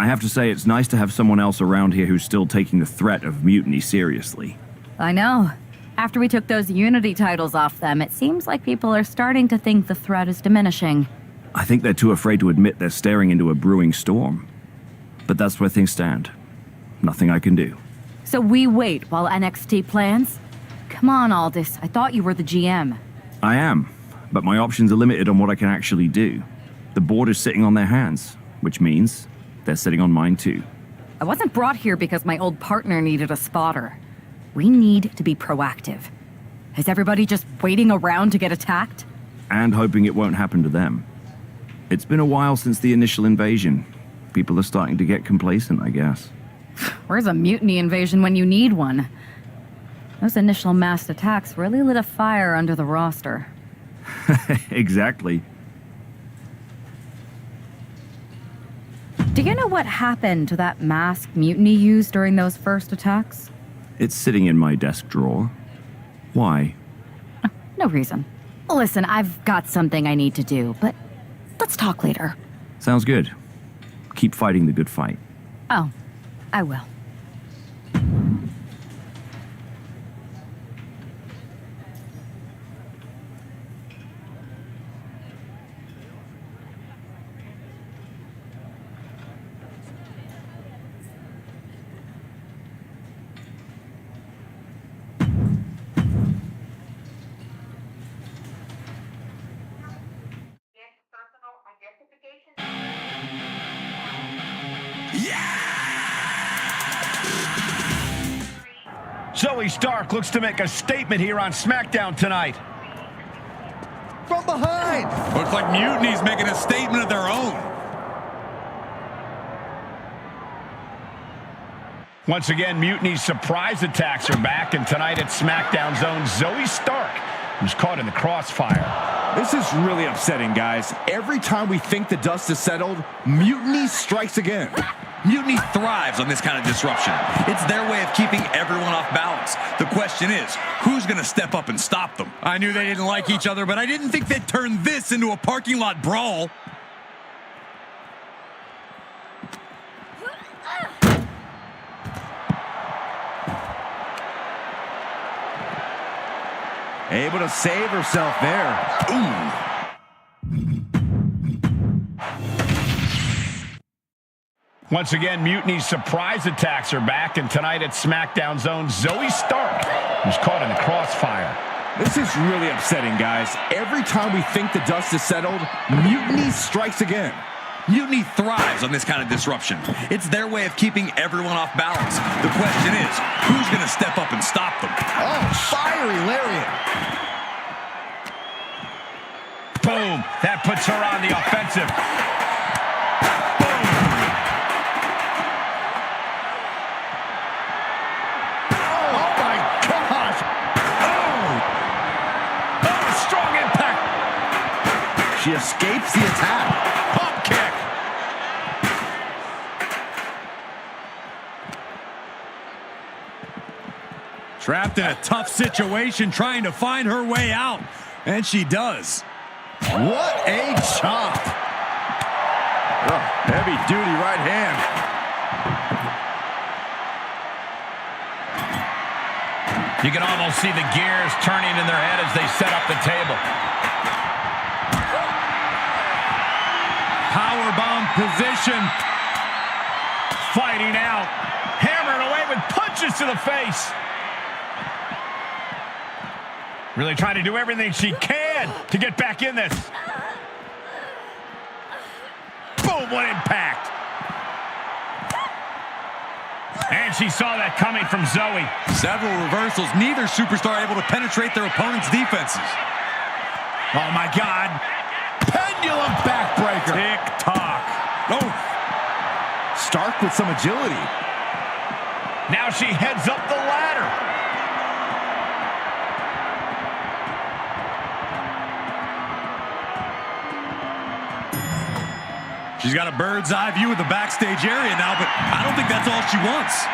I have to say it's nice to have someone else around here who's still taking the threat of mutiny seriously. I know. After we took those Unity titles off them, it seems like people are starting to think the threat is diminishing. I think they're too afraid to admit they're staring into a brewing storm. But that's where things stand. Nothing I can do. So we wait while NXT plans? Come on, Aldous. I thought you were the GM. I am, but my options are limited on what I can actually do. The board is sitting on their hands, which means they're sitting on mine too. I wasn't brought here because my old partner needed a spotter. We need to be proactive. Is everybody just waiting around to get attacked? And hoping it won't happen to them. It's been a while since the initial invasion. People are starting to get complacent, I guess. Where's a mutiny invasion when you need one? Those initial mass attacks really lit a fire under the roster. Exactly. Do you know what happened to that masked mutiny used during those first attacks? It's sitting in my desk drawer. Why? No reason. Listen, I've got something I need to do, but let's talk later. Sounds good. Keep fighting the good fight. Oh, I will. Zoe Stark looks to make a statement here on SmackDown tonight. From behind! Looks like Mutiny's making a statement of their own. Once again, Mutiny's surprise attacks are back, and tonight at SmackDown's own Zoe Stark, who's caught in the crossfire. This is really upsetting, guys. Every time we think the dust is settled, Mutiny strikes again. Mutiny thrives on this kind of disruption. It's their way of keeping everyone off balance. The question is, who's going to step up and stop them? I knew they didn't like each other, but I didn't think they'd turn this into a parking lot brawl. Able to save herself there. Ooh. Once again, Mutiny's surprise attacks are back, and tonight at SmackDown's own Zoe Stark, who's caught in the crossfire. This is really upsetting, guys. Every time we think the dust is settled, Mutiny strikes again. Mutiny thrives on this kind of disruption. It's their way of keeping everyone off balance. The question is, who's going to step up and stop them? Oh, fiery lariat. Boom! That puts her on the offensive. She escapes the attack. Pump kick. Trapped in a tough situation, trying to find her way out. And she does. What a chop. Oh, heavy duty right hand. You can almost see the gears turning in their head as they set up the table. Powerbomb position. Fighting out. Hammering away with punches to the face. Really trying to do everything she can to get back in this. Boom, what impact. And she saw that coming from Zoe. Several reversals, neither superstar able to penetrate their opponent's defenses. Oh my God. Pendulum backbreaker. Tick-tock. Oh. Stark with some agility. Now she heads up the ladder. She's got a bird's eye view of the backstage area now, but I don't think that's all she wants.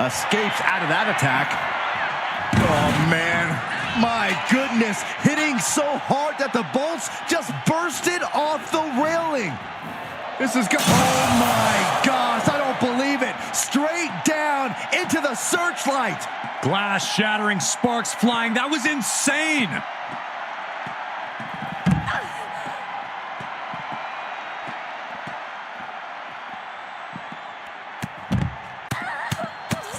escapes out of that attack. Oh, man. My goodness. Hitting so hard that the bolts just bursted off the railing. This is good. Oh, my gosh. I don't believe it. Straight down into the searchlight. Glass shattering, sparks flying. That was insane.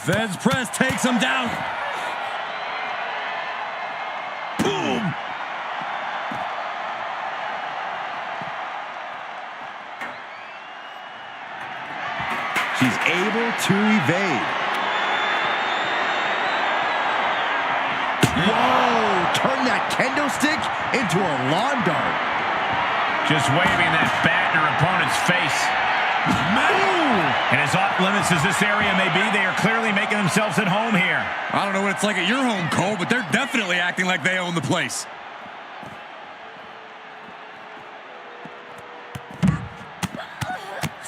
Feds press takes him down. Boom. She's able to evade. Whoa! Turn that kendo stick into a lawn dart. Just waving that bat in her opponent's face. And as off limits as this area may be, they are clearly making themselves at home here. I don't know what it's like at your home, Cole, but they're definitely acting like they own the place.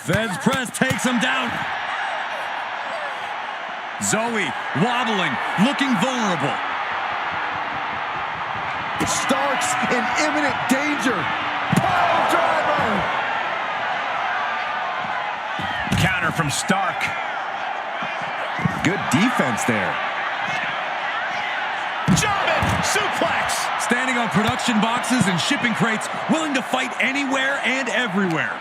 Feds press takes him down. Zoe wobbling, looking vulnerable. Stark's in imminent danger. Pile driver. Counter from Stark. Good defense there. German suplex. Standing on production boxes and shipping crates, willing to fight anywhere and everywhere.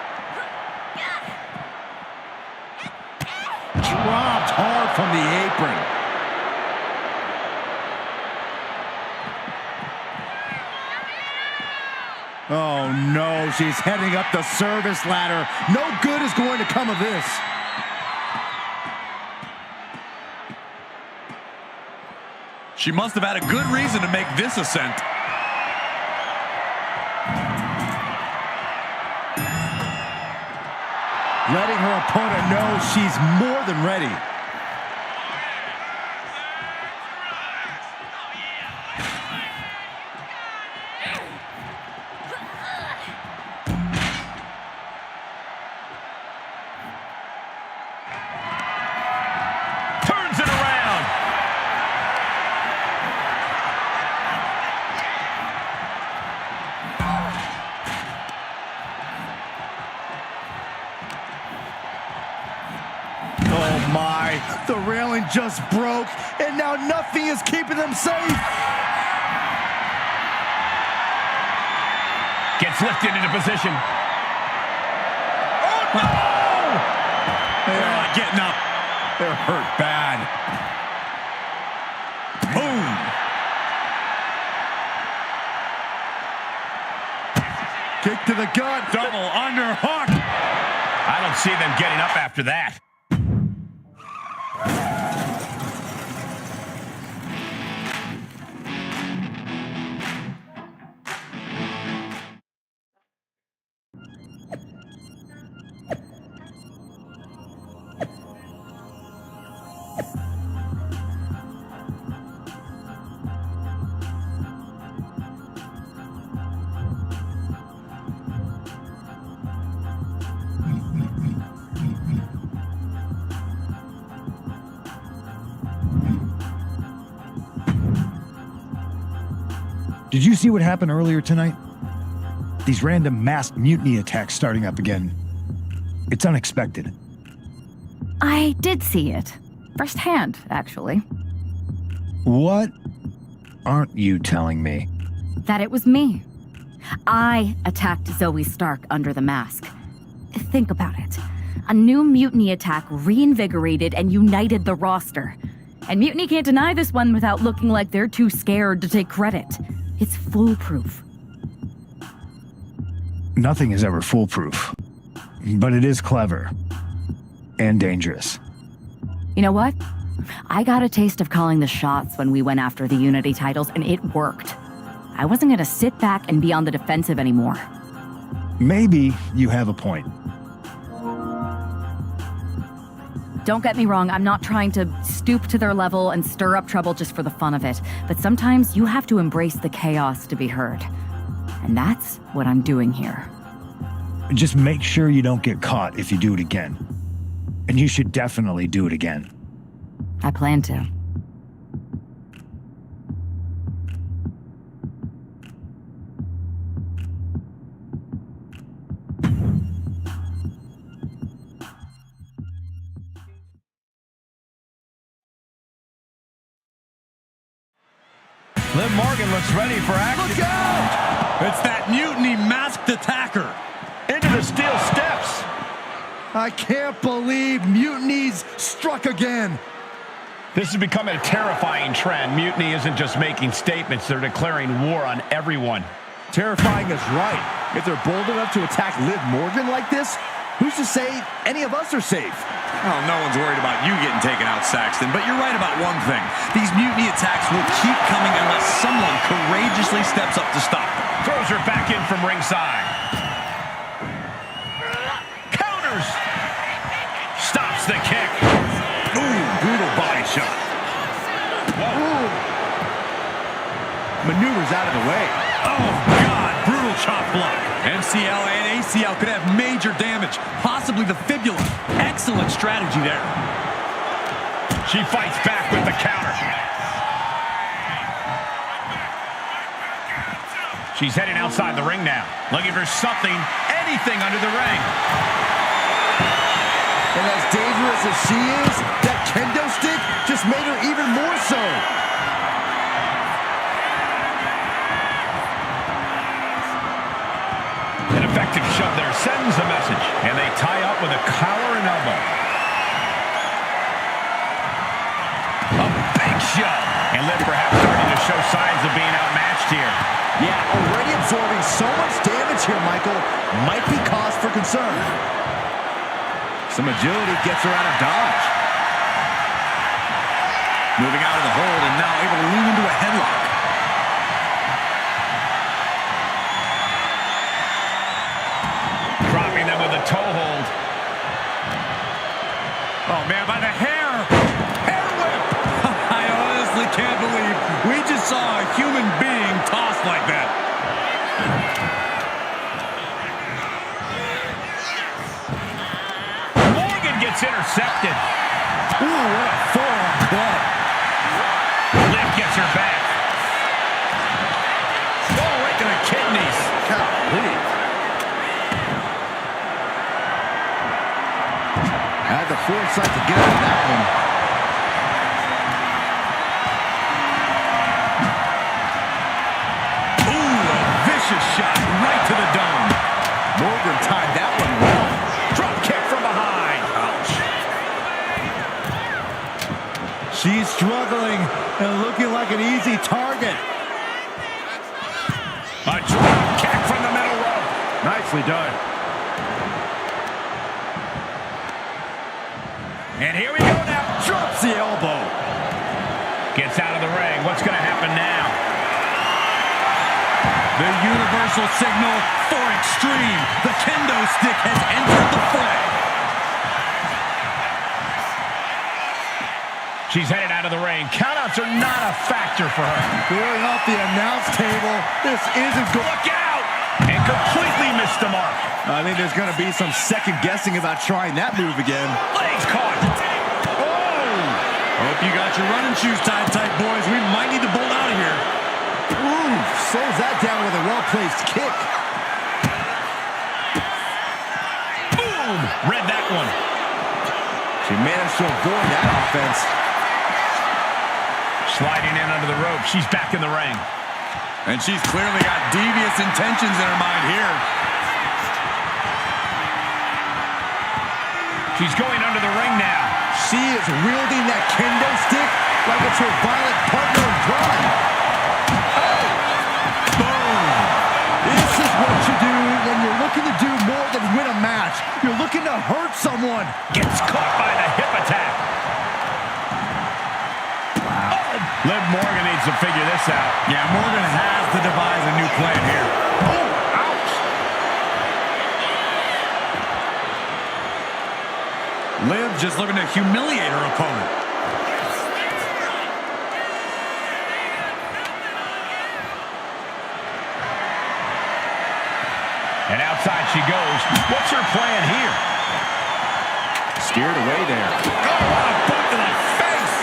Dropped hard from the apron. Oh no, she's heading up the service ladder. No good is going to come of this. She must have had a good reason to make this ascent. Letting her opponent know she's more than ready. Turns it around. Oh my, the railing just broke, and now nothing is keeping them safe. Gets lifted into position. Oh no! They're not getting up. They're hurt bad. Boom! Kick to the gut. Double underhook. I don't see them getting up after that. Did you see what happened earlier tonight? These random mass mutiny attacks starting up again. It's unexpected. I did see it. Firsthand, actually. What aren't you telling me? That it was me. I attacked Zoe Stark under the mask. Think about it. A new mutiny attack reinvigorated and united the roster. And Mutiny can't deny this one without looking like they're too scared to take credit. It's foolproof. Nothing is ever foolproof. But it is clever. And dangerous. You know what? I got a taste of calling the shots when we went after the Unity titles, and it worked. I wasn't gonna sit back and be on the defensive anymore. Maybe you have a point. Don't get me wrong, I'm not trying to stoop to their level and stir up trouble just for the fun of it, but sometimes you have to embrace the chaos to be heard. And that's what I'm doing here. Just make sure you don't get caught if you do it again. And you should definitely do it again. I plan to. Liv Morgan looks ready for action. Look out! It's that Mutiny masked attacker. Into the steel steps. I can't believe Mutiny's struck again. This is becoming a terrifying trend. Mutiny isn't just making statements, they're declaring war on everyone. Terrifying is right. If they're bold enough to attack Liv Morgan like this, who's to say any of us are safe? Well, no one's worried about you getting taken out, Saxton, but you're right about one thing. These mutiny attacks will keep coming unless someone courageously steps up to stop them. Throws her back in from ringside. Counters. Stops the kick. Ooh, brutal body shot. Ooh. Maneuvers out of the way. Oh, God, brutal chop block. MCL and ACL could have major damage, possibly the fibula. Excellent strategy there. She fights back with the counter. She's heading outside the ring now, looking for something, anything under the ring. And as dangerous as she is, that kendo stick just made her even more so. An effective shove there sends a message, and they tie up with a collar and elbow. A big shove, and Liv perhaps starting to show signs of being outmatched here. Yeah, already absorbing so much damage here, Michael. Might be cause for concern. Some agility gets her out of dodge. Moving out of the hold and now able to lean into a headlock. Dropping them with a toe hold. Oh, man, by the hair. Hair whip. I honestly can't believe we just saw a human being tossed like that. Morgan gets intercepted. Ooh, what a forearm club. Liv gets her back. Oh, right to the kidneys. Golly. Had the foresight to get out of that one. Ooh, a vicious shot right to the dome. Morgan timed that one well. Drop kick from behind. Ouch. She's struggling and looking like an easy target. A drop kick from the middle rope. Nicely done. And here we go now. Drops the elbow. Gets out of the ring. What's going to happen now? The universal signal for extreme. The kendo stick has entered the fray. She's headed out of the ring. Countouts are not a factor for her. Clearing off the announce table. This isn't good. Look out! And completely missed the mark. I think there's going to be some second guessing about trying that move again. Legs caught. Oh! Hope you got your running shoes tied tight, boys. We might need to bolt out of here. Ooh, slows that down with a well-placed kick. Boom! Read that one. She managed to avoid that offense. Sliding in under the rope. She's back in the ring. And she's clearly got devious intentions in her mind here. She's going under the ring now. She is wielding that kendo stick like it's her violent partner in crime. Oh! Boom! This is what you do when you're looking to do more than win a match. You're looking to hurt someone. Gets caught by the hip attack. Wow. Oh, Liv Morgan needs to figure this out. Yeah, Morgan has to devise a new plan here. Oh, ouch. Liv just looking to humiliate her opponent. And outside she goes. What's her plan here? Steered away there. Oh, what a boot to the face.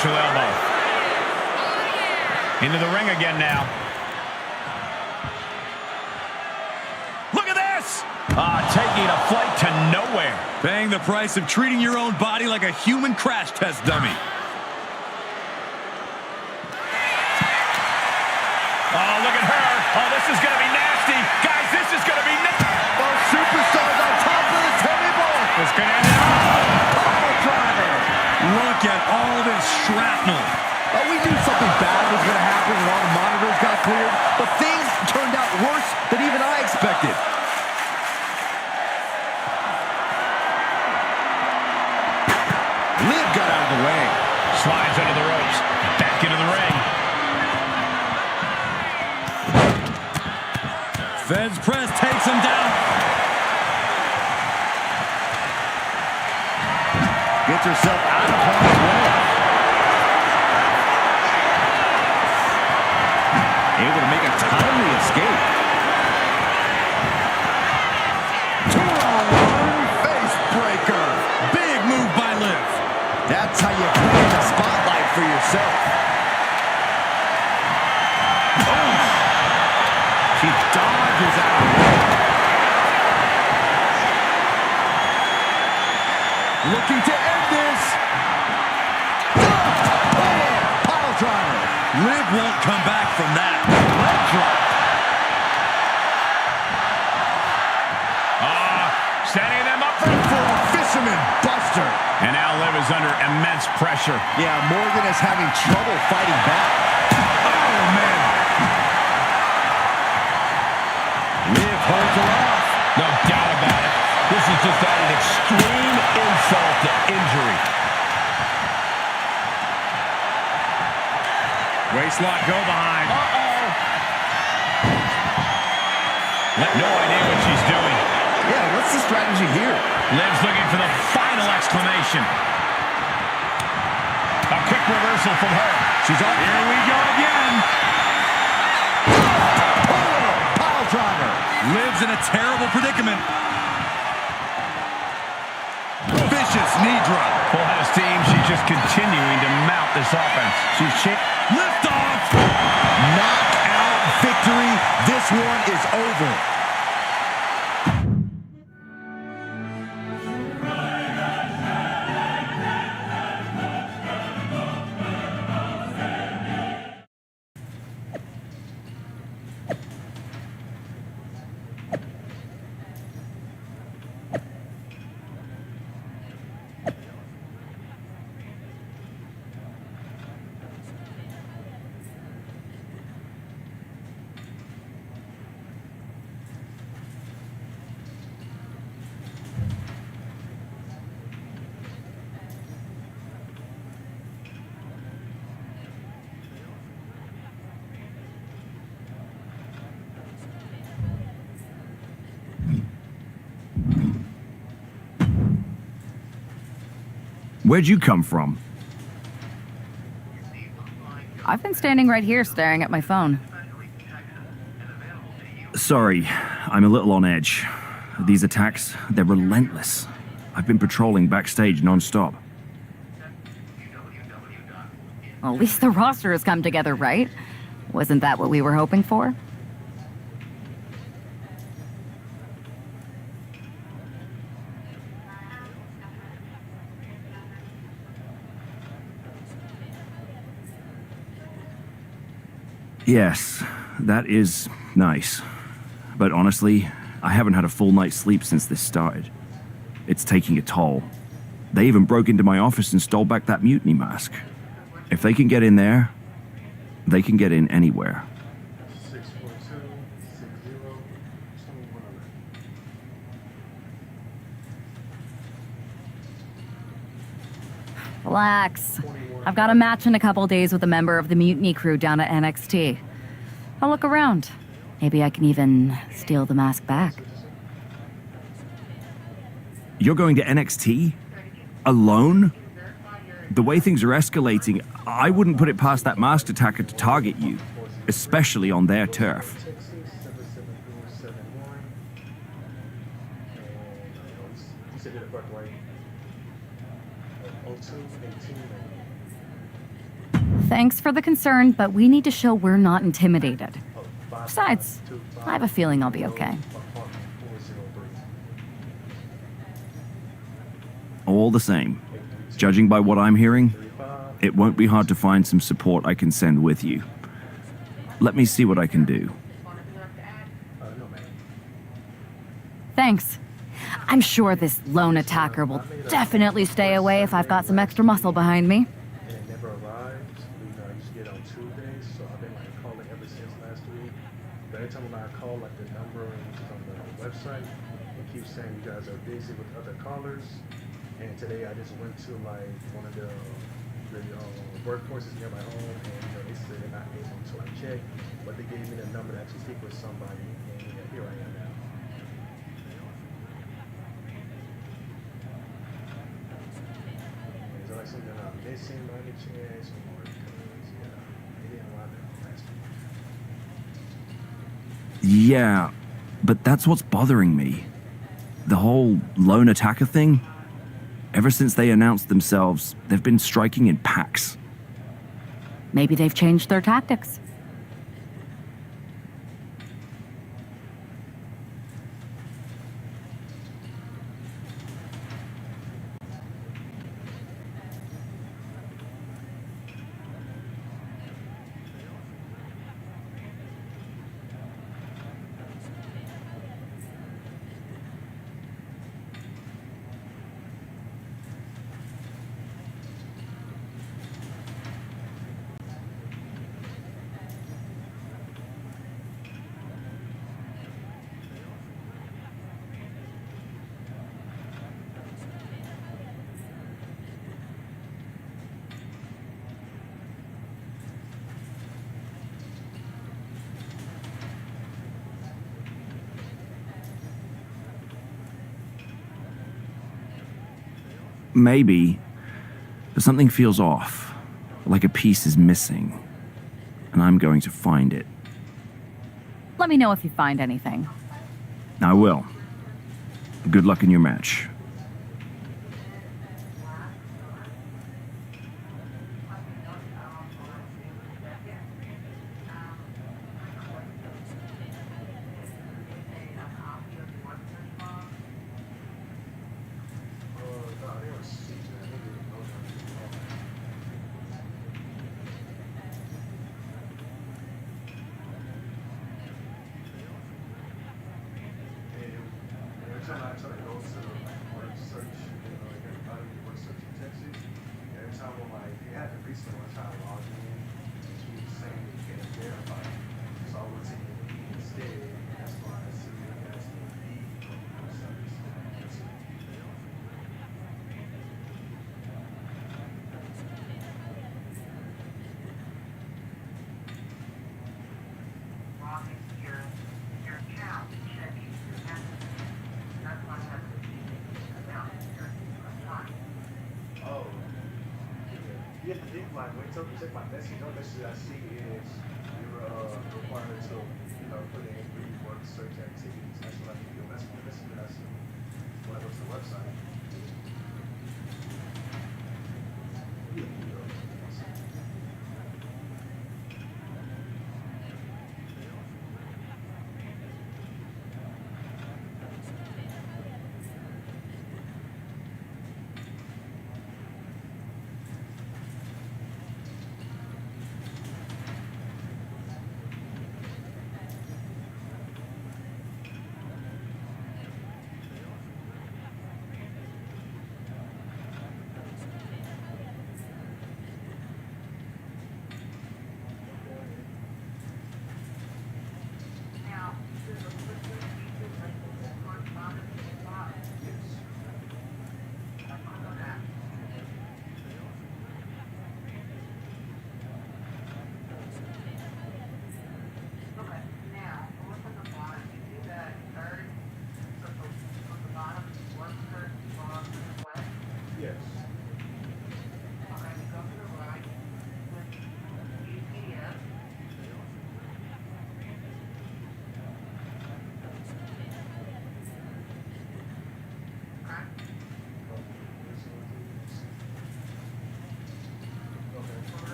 artificial elbow. Into the ring again now. Look at this! Taking a flight to nowhere. Paying the price of treating your own body like a human crash test dummy. Oh, look at her. Oh, this is going to be nasty. Guys, this is going to be nasty. Both superstars on top of the table. It's going to end it. Power driver. Look at all this shrapnel. We knew something bad was going to happen when all the monitors got cleared, but things turned out worse than even I expected. Liv got out of the way. Slides under the ropes. Back into the ring. Fed's press takes him down. Gets herself out of harm's way. Able to make a timely escape. 2-on-1 face breaker. Big move by Liv. That's how you claim the spotlight for yourself. She dodges out of the way. Looking to end this. Pile driver. Liv won't come back from that. Leg drop. Setting them up For a fisherman buster. And now Liv is under immense pressure. Yeah, Morgan is having trouble fighting back. Oh, man. Liv holds her off. No doubt about it. This is just adding extreme insult to injury. Waistlock go behind. No idea what she's doing. Yeah, what's the strategy here? Liv's looking for the final exclamation. A quick reversal from her. She's up. Here we go again. Pile driver. Liv's in a terrible predicament. Vicious knee drop. Full house team, she's just continuing to mount this offense. Lift off. Knockout victory. This one is over. Where'd you come from? I've been standing right here staring at my phone. Sorry, I'm a little on edge. These attacks, they're relentless. I've been patrolling backstage non-stop. Well, at least the roster has come together, right? Wasn't that what we were hoping for? Yes, that is nice. But honestly, I haven't had a full night's sleep since this started. It's taking a toll. They even broke into my office and stole back that mutiny mask. If they can get in there, they can get in anywhere. 642-60-21. Relax. I've got a match in a couple days with a member of the mutiny crew down at NXT. I'll look around. Maybe I can even steal the mask back. You're going to NXT? Alone? The way things are escalating, I wouldn't put it past that masked attacker to target you, especially on their turf. Texas 77471. You said that correct, right? 02-18. Thanks for the concern, but we need to show we're not intimidated. Besides, I have a feeling I'll be okay. All the same, judging by what I'm hearing, it won't be hard to find some support I can send with you. Let me see what I can do. Thanks. I'm sure this lone attacker will definitely stay away if I've got some extra muscle behind me. And it never arrives. I used to get on Tuesdays, so I've been like calling ever since last week. But every time when I call, like the number which is on the website, it keeps saying you guys are busy with other callers. And today I just went to like one of the workforces near my home, and they said they're not able to like check, but they gave me the number to actually speak with somebody, and here I am now. Is there like something I'm missing by any chance, or because they didn't allow that last week? Yeah, but that's what's bothering me. The whole lone attacker thing. Ever since they announced themselves, they've been striking in packs. Maybe they've changed their tactics. Maybe, but something feels off, like a piece is missing, and I'm going to find it. Let me know if you find anything. I will. Good luck in your match. You have to think like when you check my message, no message I see is you're required to, put in brief work search activities. That's what I can do. That's the message that I see when I go to the website.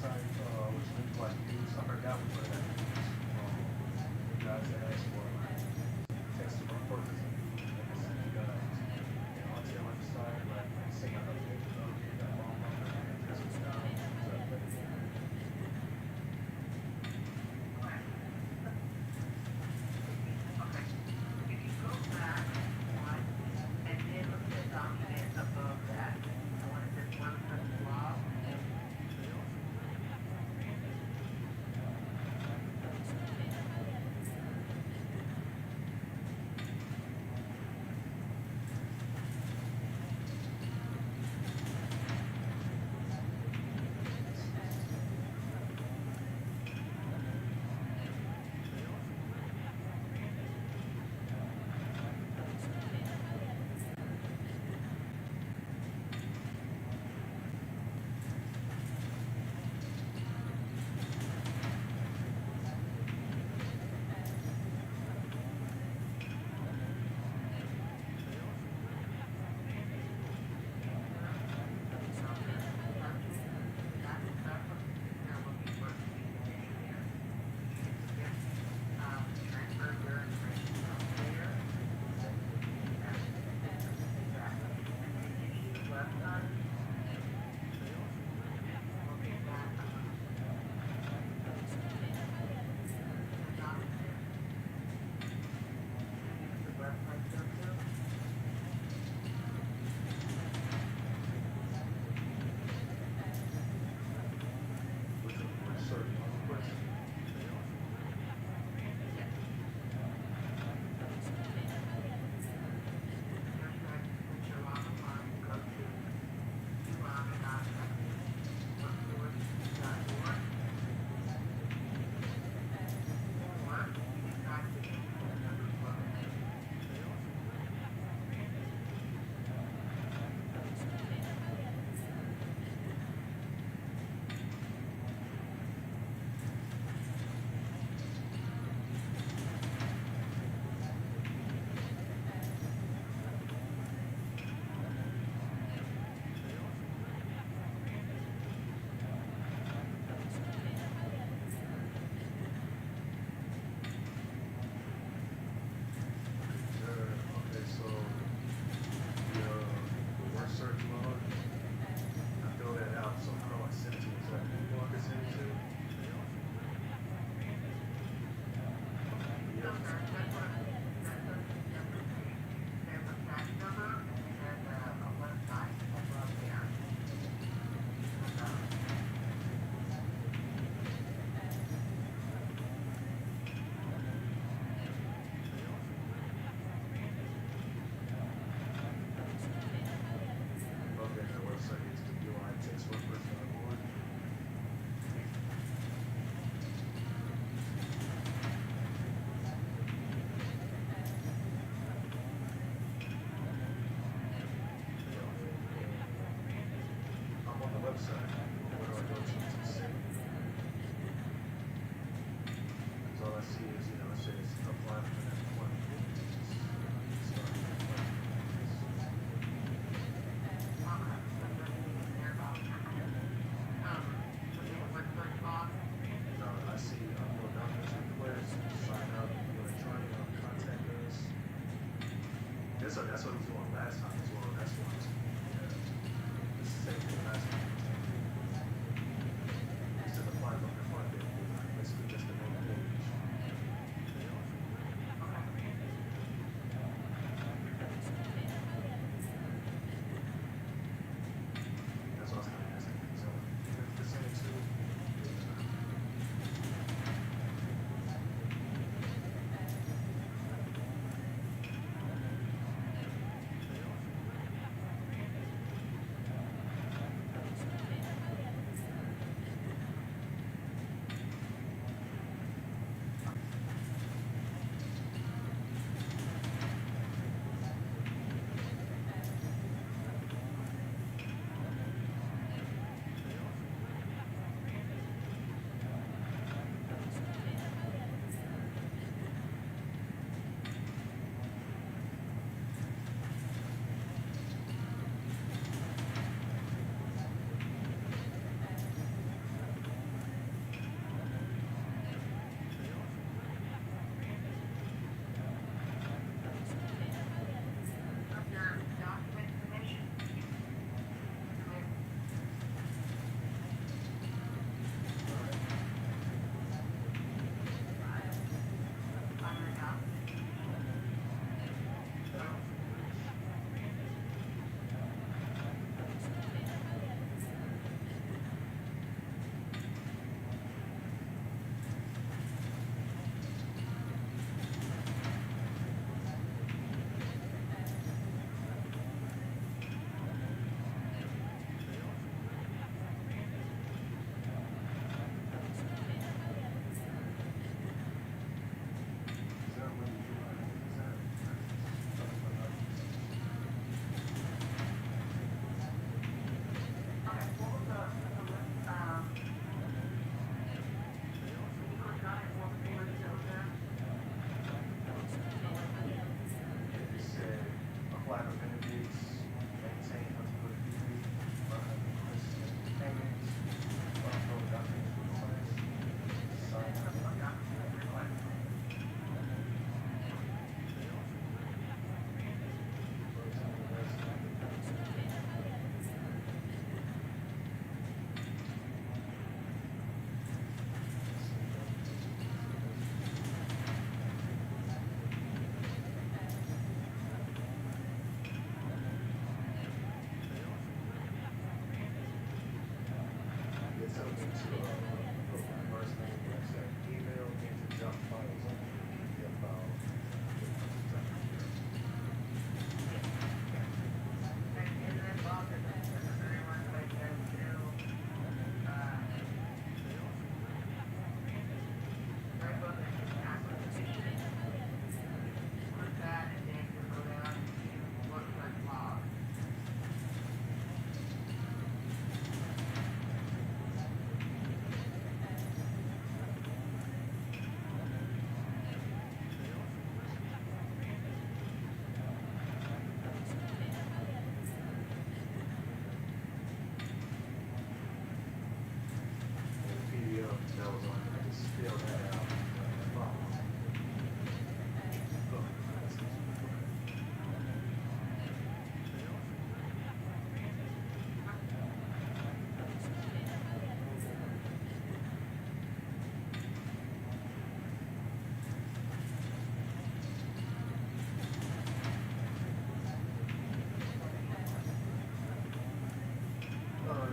website, which looked like news. I forgot what it was. You guys asked for testimony purposes. Onto your website, like say I don't need to know that long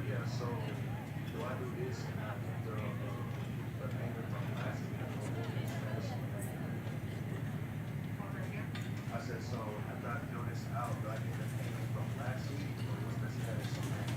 yeah, so do I do this and I get the payment from last week or what is this? I said, so after I fill this out, do I get the payment from last week or what's the status on that?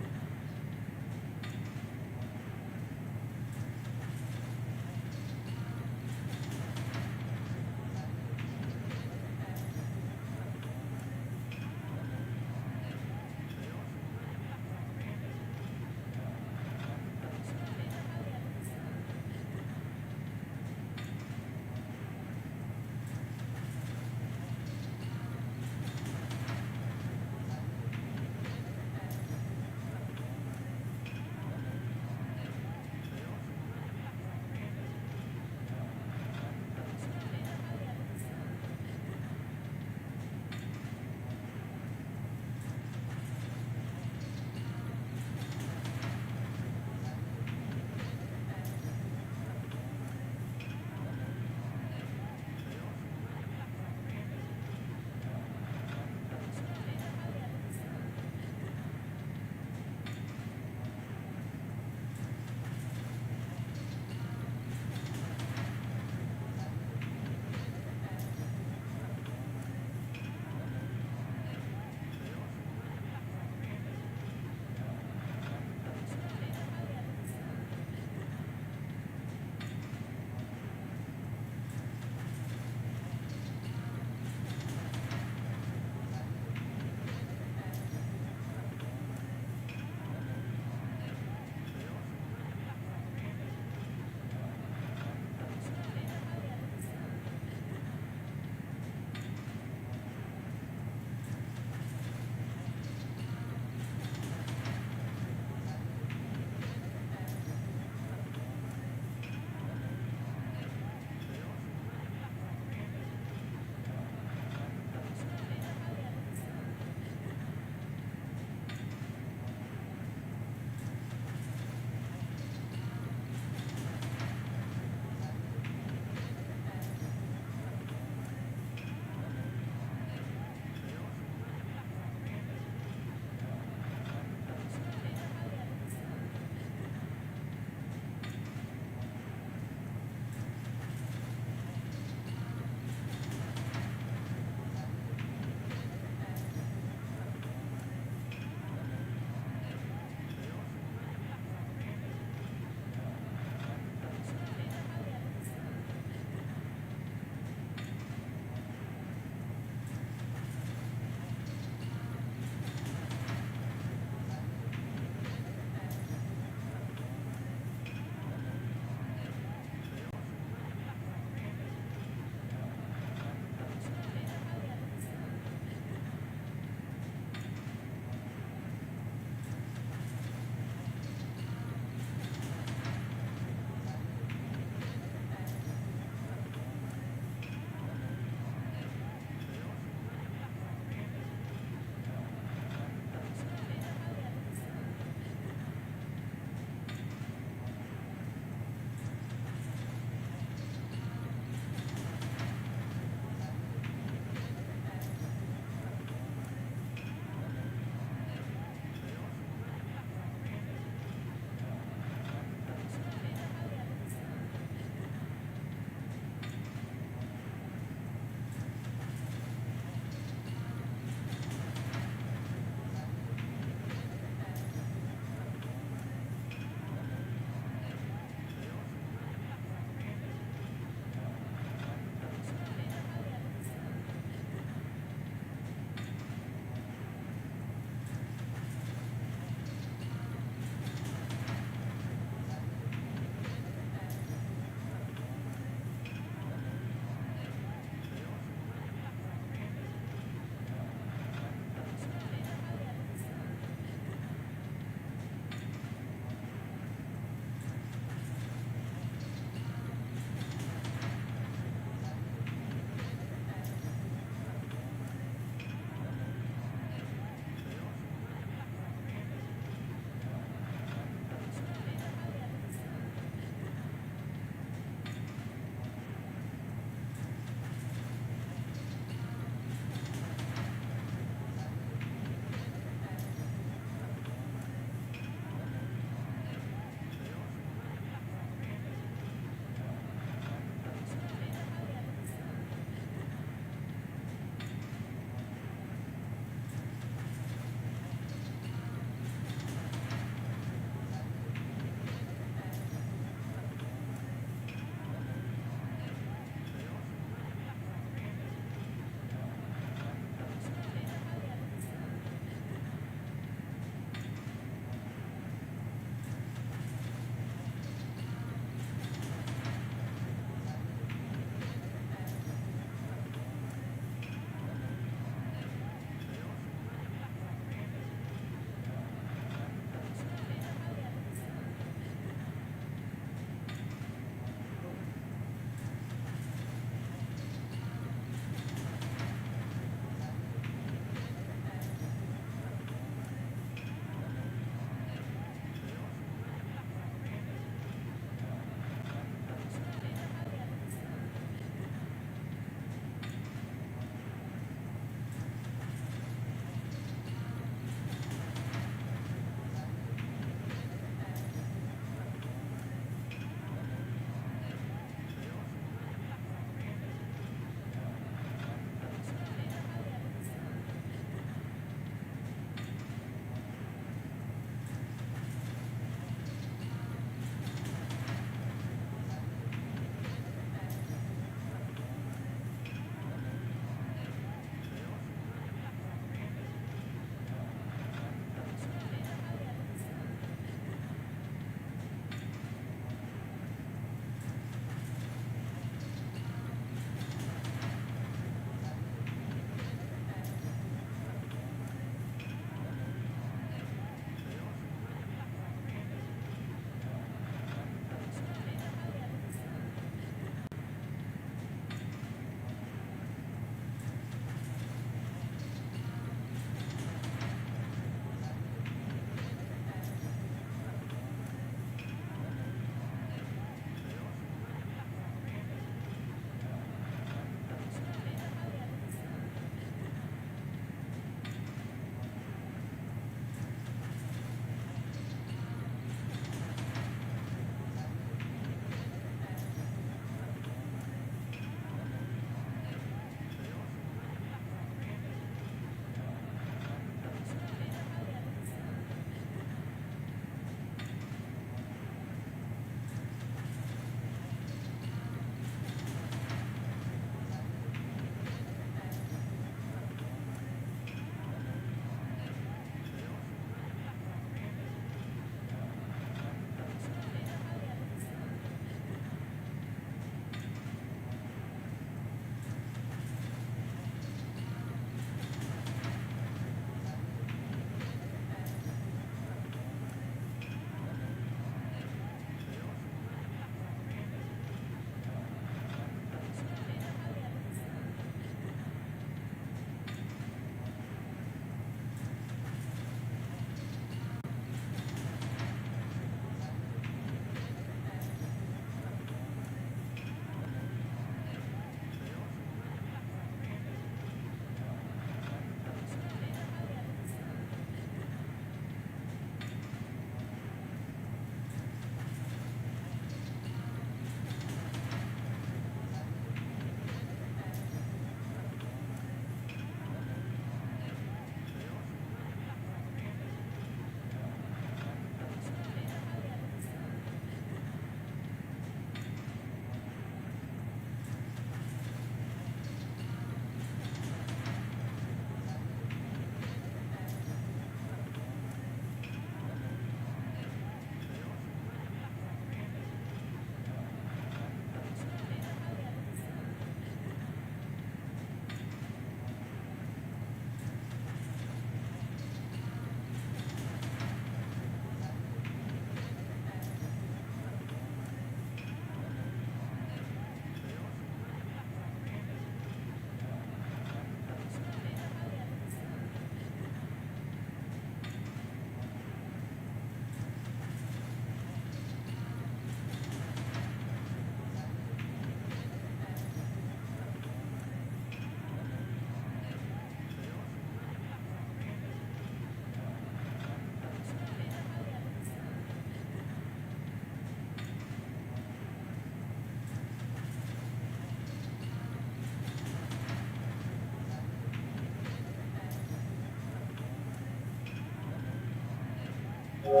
Yeah,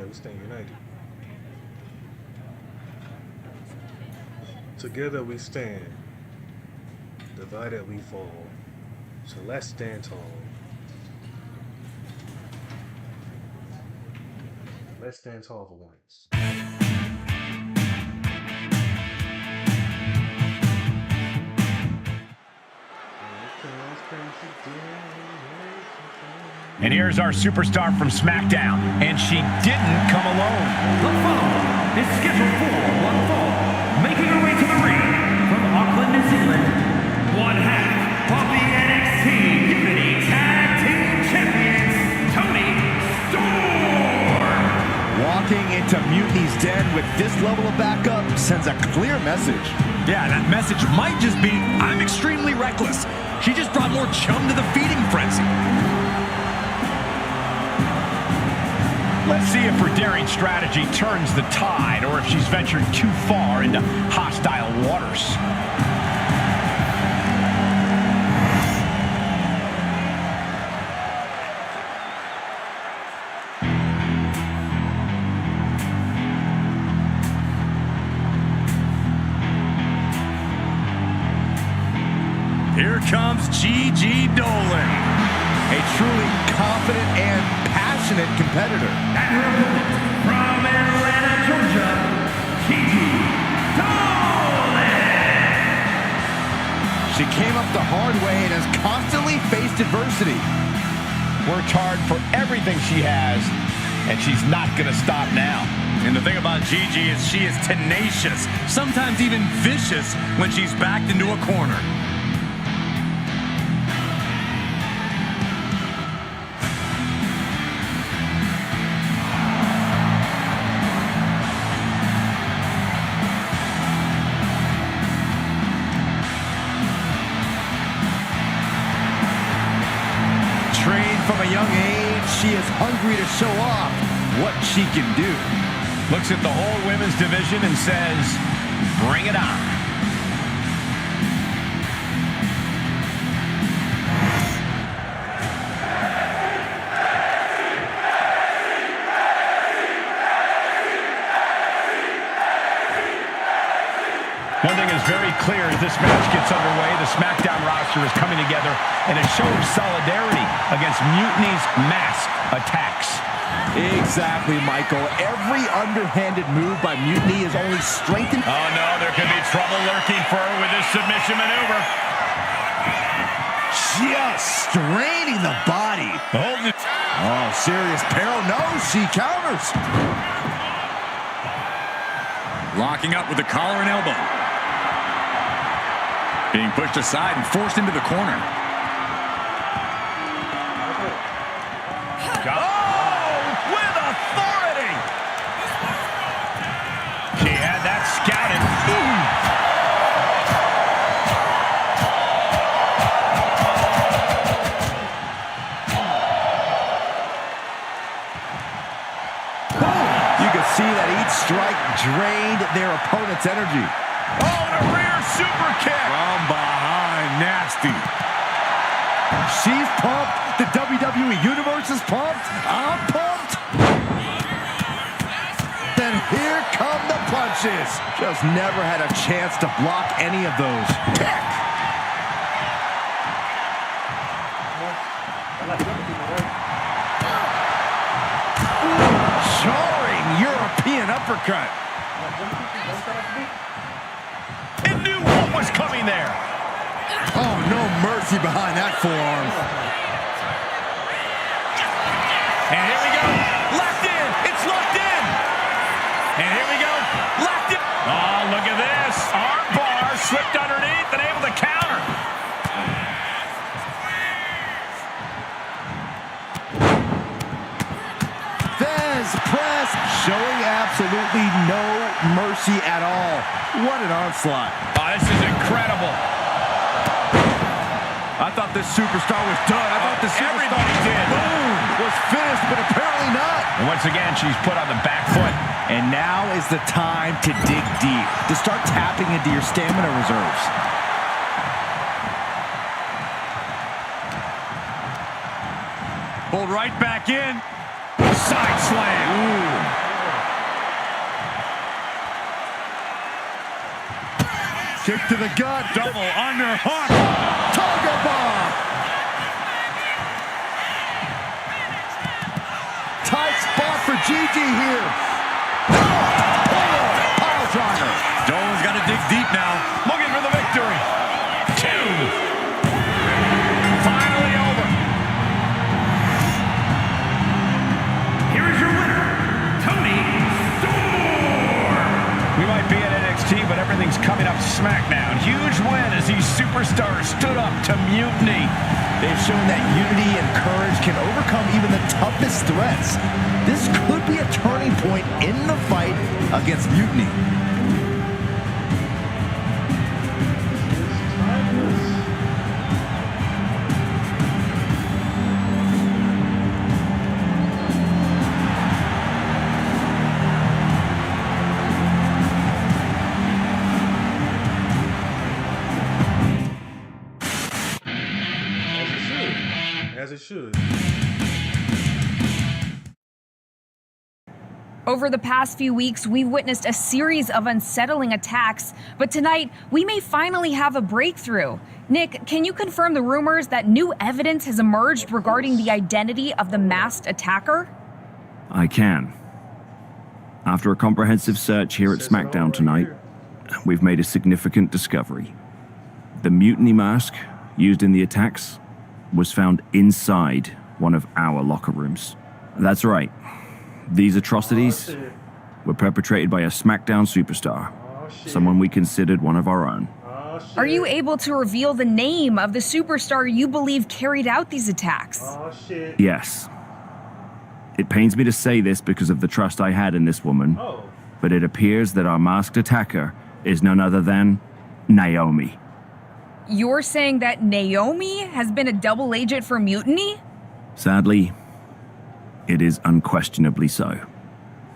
we stand united. Together we stand. Divided we fall. So let's stand tall. Let's stand tall for once. And here's our superstar from SmackDown, and she didn't come alone. The following is scheduled for one fall, making her way to the ring from Auckland, New Zealand, one half of the NXT Unity Tag Team Champions, Tony Storm. Walking into Mutiny's den with this level of backup sends a clear message. Yeah, that message might just be, I'm extremely reckless. She just brought more chum to the feeding frenzy. Let's see if her daring strategy turns the tide or if she's ventured too far into hostile waters. Here comes Gigi Dolan. A truly confident and passionate competitor. And her opponent from Atlanta, Georgia, Gigi Dolan. She came up the hard way and has constantly faced adversity. Worked hard for everything she has, and she's not going to stop now. And the thing about Gigi is she is tenacious, sometimes even vicious when she's backed into a corner. From a young age, she is hungry to show off what she can do. Looks at the whole women's division and says, bring it on. One thing is very clear as this match gets underway, the SmackDown roster is coming together in a show of solidarity against Mutiny's mass attacks. Exactly, Michael. Every underhanded move by Mutiny is only strengthened. Oh no, there could be trouble lurking for her with this submission maneuver. Just straining the body. Oh, serious peril. No, she counters. Locking up with the collar and elbow. Being pushed aside and forced into the corner. Oh, with authority! She had that scouted. You can see that each strike drained their opponent's energy. Oh, the rear super kick! From behind, nasty. She's pumped. The WWE Universe is pumped. I'm pumped. Then here come the punches. Just never had a chance to block any of those. Kick. Jarring European uppercut. It knew what was coming there. Oh, no mercy behind that forearm. And here we go. Locked in. It's locked in. And here we go. Locked in. Oh, look at this. Arm bar slipped underneath and able to counter. Fez press showing absolutely no mercy at all. What an onslaught. Oh, this is incredible. A thought this superstar was done. I thought the superstar was finished, but apparently not. And once again, she's put on the back foot. And now is the time to dig deep, to start tapping into your stamina reserves. Pulled right back in. Side slam. Ooh. Kick to the gut. Double underhook. Tiger bomb. Tight spot for Gigi here. Pile driver. Dolan's got to dig deep now. Looking for the victory. 2. Finally over. Here is your winner, Tony Storm. We might be at NXT, but everything's coming up SmackDown. Huge win as these superstars stood up to Mutiny. They've shown that unity and courage can overcome even the toughest threats. This could be a turning point in the fight against Mutiny. As it should. Over the past few weeks, we've witnessed a series of unsettling attacks, but tonight, we may finally have a breakthrough. Nick, can you confirm the rumors that new evidence has emerged regarding the identity of the masked attacker? I can. After a comprehensive search here at SmackDown tonight, we've made a significant discovery. The mutiny mask used in the attacks was found inside one of our locker rooms. That's right. These atrocities were perpetrated by a SmackDown superstar, someone we considered one of our own. Are you able to reveal the name of the superstar you believe carried out these attacks? Yes. It pains me to say this because of the trust I had in this woman, but it appears that our masked attacker is none other than Naomi. You're saying that Naomi has been a double agent for Mutiny? Sadly, it is unquestionably so.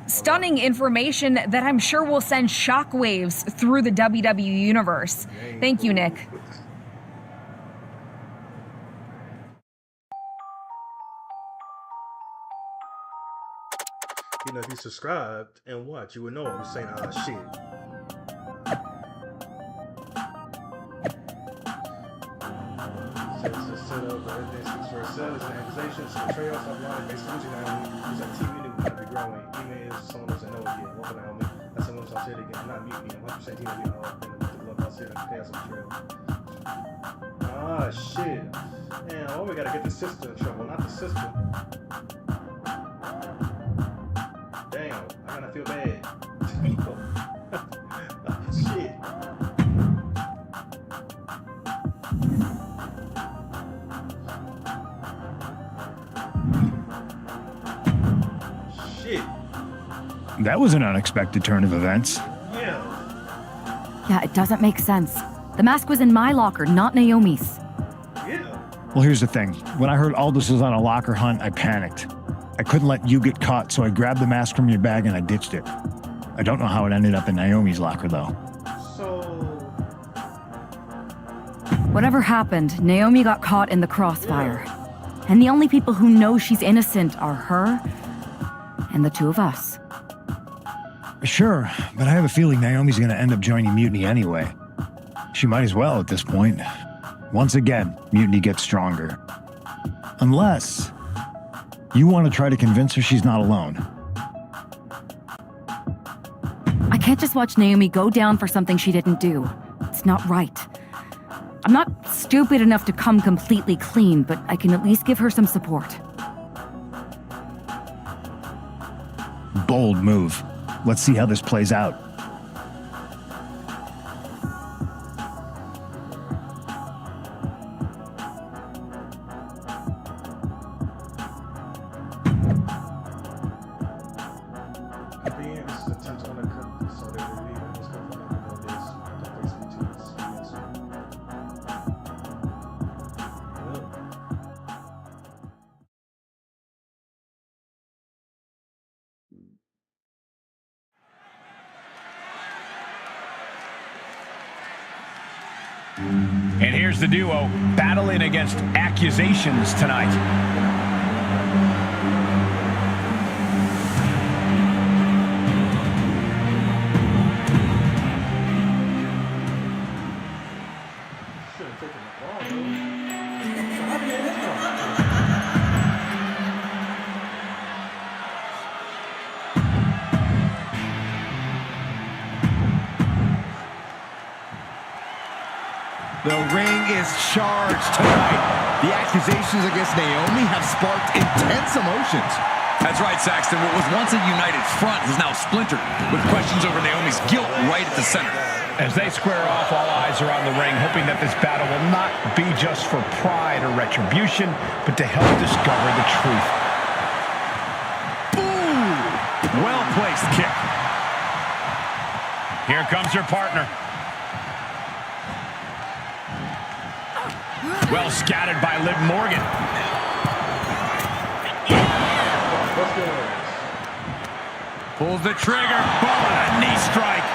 Stunning information that I'm sure will send shockwaves through the WWE universe. Thank you, Nick. You know, if you subscribed and watch, you would know I'm saying shit. Set up, everything speaks for itself. It's an accusation, it's a betrayal, it's a lie, based on Naomi. It's a TV that we have to be growing. Even if someone doesn't know it yet. Welcome, Naomi. That's someone I'll say it again. Not Mutiny. I'm 100% TV that we all been with the love I'll say it in chaos and betrayal. Ah, shit. Man, oh, we gotta get the sister in trouble, not the sister. Damn, I kinda feel bad. Shit. That was an unexpected turn of events. Yeah, it doesn't make sense. The mask was in my locker, not Naomi's. Well, here's the thing. When I heard Aldous was on a locker hunt, I panicked. I couldn't let you get caught, so I grabbed the mask from your bag and I ditched it. I don't know how it ended up in Naomi's locker, though. Whatever happened, Naomi got caught in the crossfire. And the only people who know she's innocent are her and the two of us. Sure, but I have a feeling Naomi's going to end up joining Mutiny anyway. She might as well at this point. Once again, Mutiny gets stronger. Unless you want to try to convince her she's not alone. I can't just watch Naomi go down for something she didn't do. It's not right. I'm not stupid enough to come completely clean, but I can at least give her some support. Bold move. Let's see how this plays out. And here's the duo battling against accusations tonight. The ring is charged tonight. The accusations against Naomi have sparked intense emotions. That's right, Saxton. What was once a united front is now splintered, with questions over Naomi's guilt right at the center. As they square off, all eyes are on the ring, hoping that this battle will not be just for pride or retribution, but to help discover the truth. Ooh! Well-placed kick. Here comes her partner. Well scattered by Liv Morgan. Pulls the trigger. Boom! A knee strike.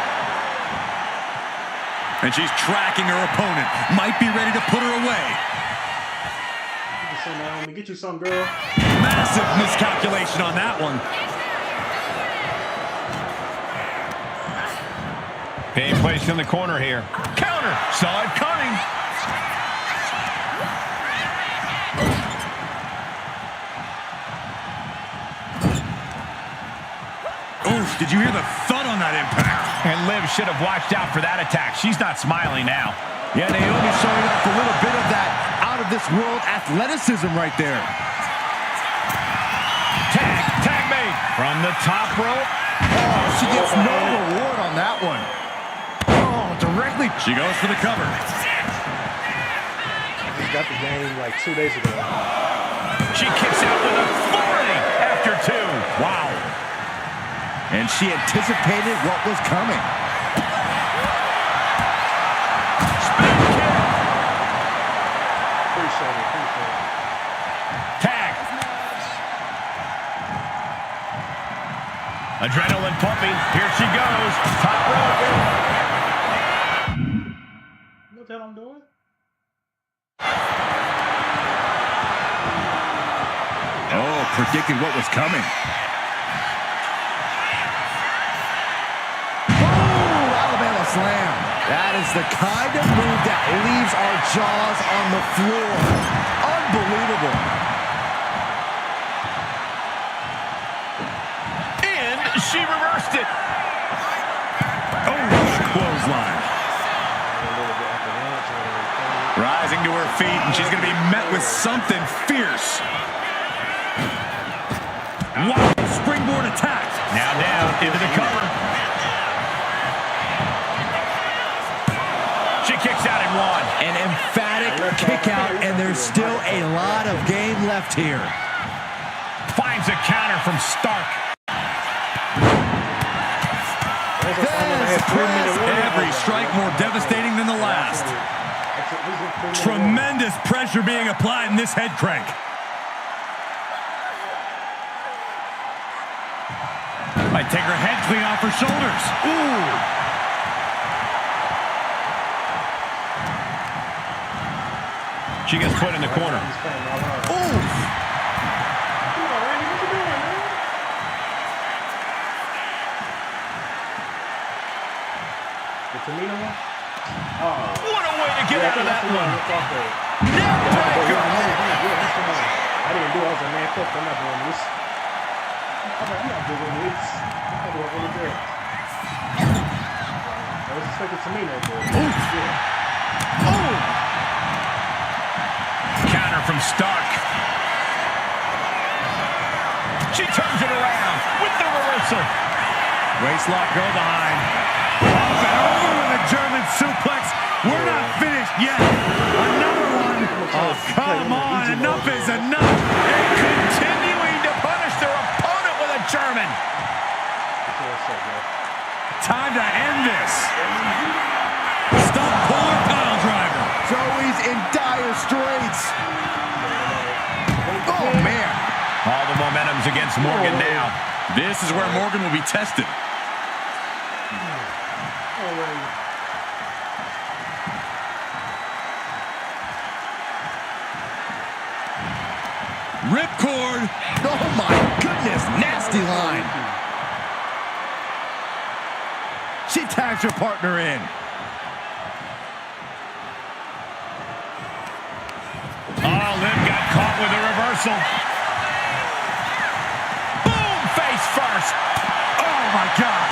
And she's tracking her opponent. Might be ready to put her away. Get you some, Naomi. Get you some, girl. Massive miscalculation on that one. Being placed in the corner here. Counter. Saw it coming. Oof, did you hear the thud on that impact? And Liv should have watched out for that attack. She's not smiling now. Yeah, Naomi showing off a little bit of that out-of-this-world athleticism right there. Tag made from the top rope. Oh, she gets no reward on that one. Oh, directly. She goes for the cover. Just got the game like 2 days ago. She kicks out with authority after 2. Wow. And she anticipated what was coming. Spin kick. Appreciate it. Tag. Adrenaline pumping. Here she goes. Top rope. You know what the hell I'm doing? Oh, predicted what was coming. Slam. That is the kind of move that leaves our jaws on the floor. Unbelievable. And she reversed it. Oh, clothesline. Rising to her feet, and she's going to be met with something fierce. Wow, springboard attack. Now down into the cover. She kicks out in 1. An emphatic kick out, and there's still a lot of game left here. Finds a counter from Stark. Every strike more devastating than the last. Tremendous pressure being applied in this head crank. Might take her head clean off her shoulders. Ooh. She gets put in the corner. Oof. The Tamina one? What a way to get out of that one. I didn't do it. I was a man cook. I'm not doing this. I'm not doing this. I'm doing really good. I was expecting Tamina to do it. Oh. Counter from Stark. She turns it around with the reversal. Waistlock go behind. Up and over with a German suplex. We're not finished yet. Another one. Oh, come on. Enough is enough. And continuing to punish their opponent with a German. Time to end this. Stop puller pile driver. Zoe's in dire straits. Oh, man. All the momentum's against Morgan now. This is where Morgan will be tested. Ripcord. Oh my goodness, nasty line. She tags her partner in. Oh, Liv got caught with a reversal. Boom, face first. Oh my God.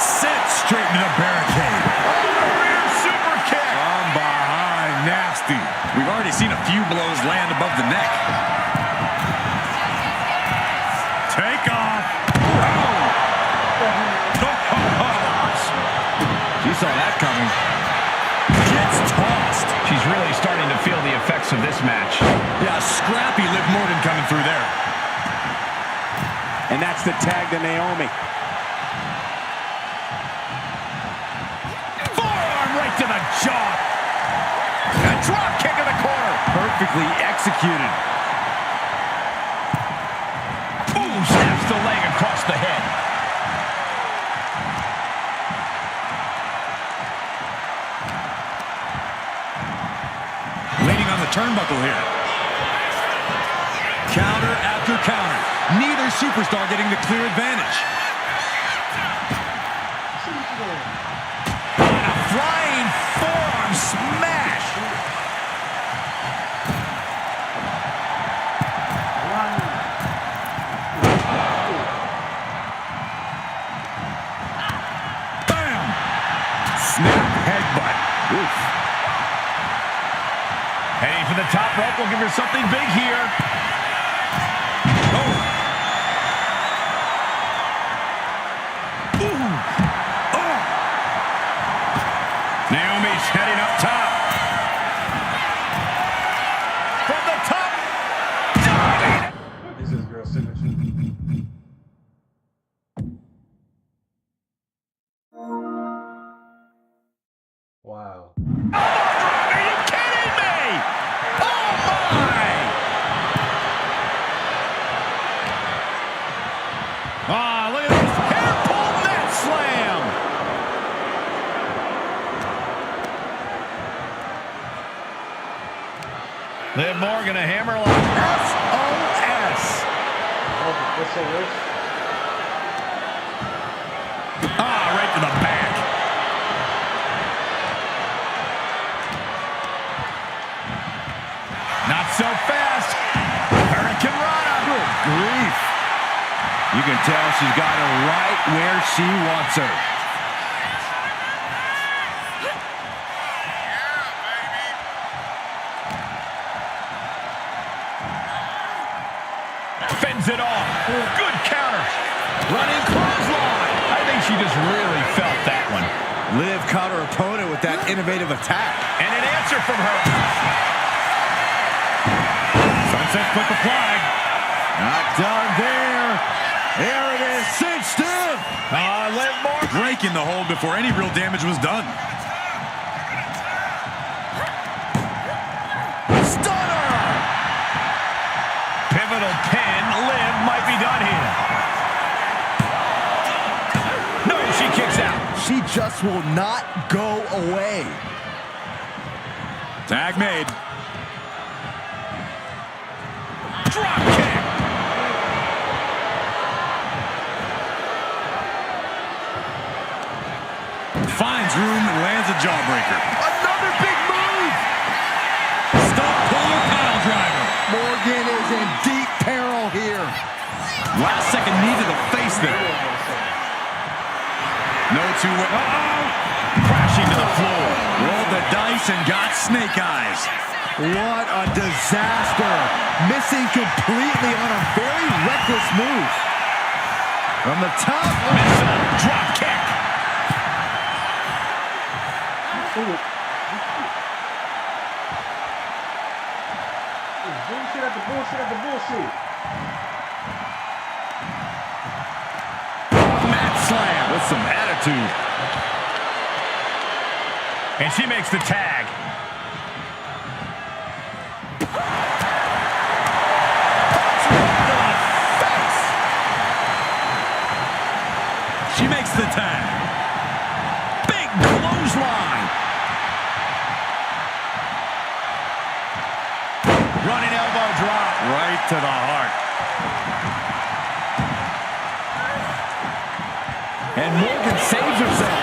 Sent straight into the barricade. Oh, the rear super kick. From behind, nasty. We've already seen a few blows land above the neck. Take off. She saw that coming. Gets tossed. She's really starting to feel the effects of this match. Yeah, scrappy Liv Morgan coming through there. And that's the tag to Naomi. Forearm right to the jaw. A drop kick in the corner. Perfectly executed. Ooh, snaps the leg across the head. Waiting on the turnbuckle here. Counter after counter. Neither superstar getting the clear advantage. On a flying forearm smash. Bam! Snap headbutt. Oof. Heading for the top rope. We'll give her something big here. Oh. Ooh. Oh. Naomi's heading up top. From the top. Dominated. This is girl signature. Wow. Are you kidding me? Oh my! Ah, look at this. Hair pull net slam. Liv Morgan, a hammerlock. SOS. Oh, what's so worse? Ah, right to the back. Not so fast. Hurricane Rana. Good grief. You can tell she's got her right where she wants her. Fends it off. Good counter. Running clothesline. I think she just really felt that one. Liv caught her opponent with that innovative attack. And an answer from her. Sunset flip applied. Not done there. There it is, cinched in. Liv Morgan. Breaking the hold before any real damage was done. Stunner. Pivotal pin. Liv might be done here. No, she kicks out. She just will not go away. Tag made. Drop kick. Finds room and lands a jawbreaker. Another big move. Stump puller pile driver. Morgan is in deep peril here. Last second knee to the face there. No two-way. Uh-oh! Crashing to the floor. Rolled the dice and got snake eyes. What a disaster. Missing completely on a very reckless move. From the top. Missile. Drop kick. Bullshit at the bullshit at the bullshit. Mat slam with some attitude. And she makes the tag. She makes the tag. Big clothesline. Running elbow drop. Right to the heart. And Morgan saves herself.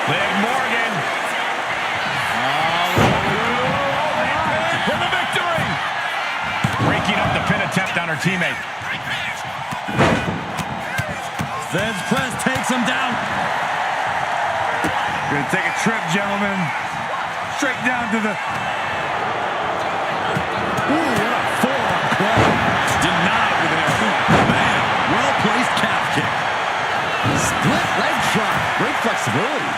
Big Morgan. For the victory. Breaking up the pin attempt on her teammate. Feds press takes him down. Gonna take a trip, gentlemen. Straight down to the... Ooh, what a forearm club. Denied with an elbow. Man, well-placed calf kick. Split leg shot. Great flexibility.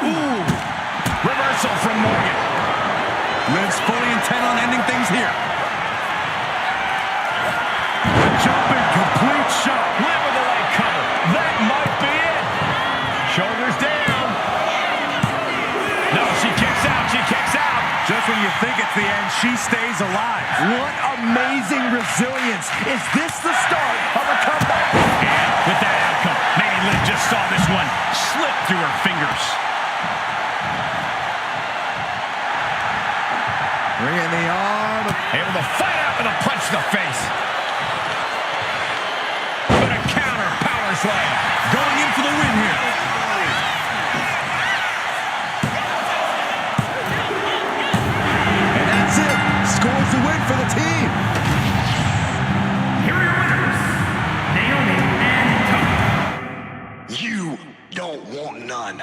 Ooh, reversal from Morgan. Liv's fully intent on ending things here. Jumping complete shot. Liv with the leg cover. That might be it. Shoulders down. No, she kicks out. She kicks out. Just when you think it's the end, she stays alive. What amazing resilience. Is this the start of a comeback? And with that outcome, maybe Liv just saw this one slip through her fingers. Bringing the arm. Able to fight out with a punch to the face. But a counter power slam. Going in for the win here. And that's it. Scores the win for the team. Here are your winners, Naomi and Tony. You don't want none.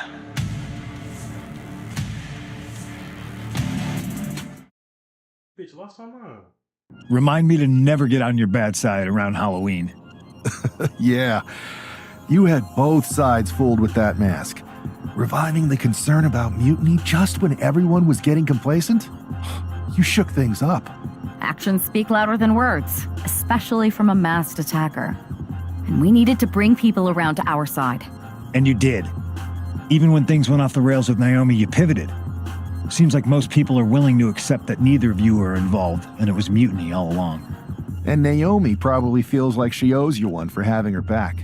Bitch, lost my mind. Remind me to never get on your bad side around Halloween. Yeah, you had both sides fooled with that mask. Reviving the concern about mutiny just when everyone was getting complacent? You shook things up. Actions speak louder than words, especially from a masked attacker. And we needed to bring people around to our side. And you did. Even when things went off the rails with Naomi, you pivoted. Seems like most people are willing to accept that neither of you are involved, and it was mutiny all along. And Naomi probably feels like she owes you one for having her back.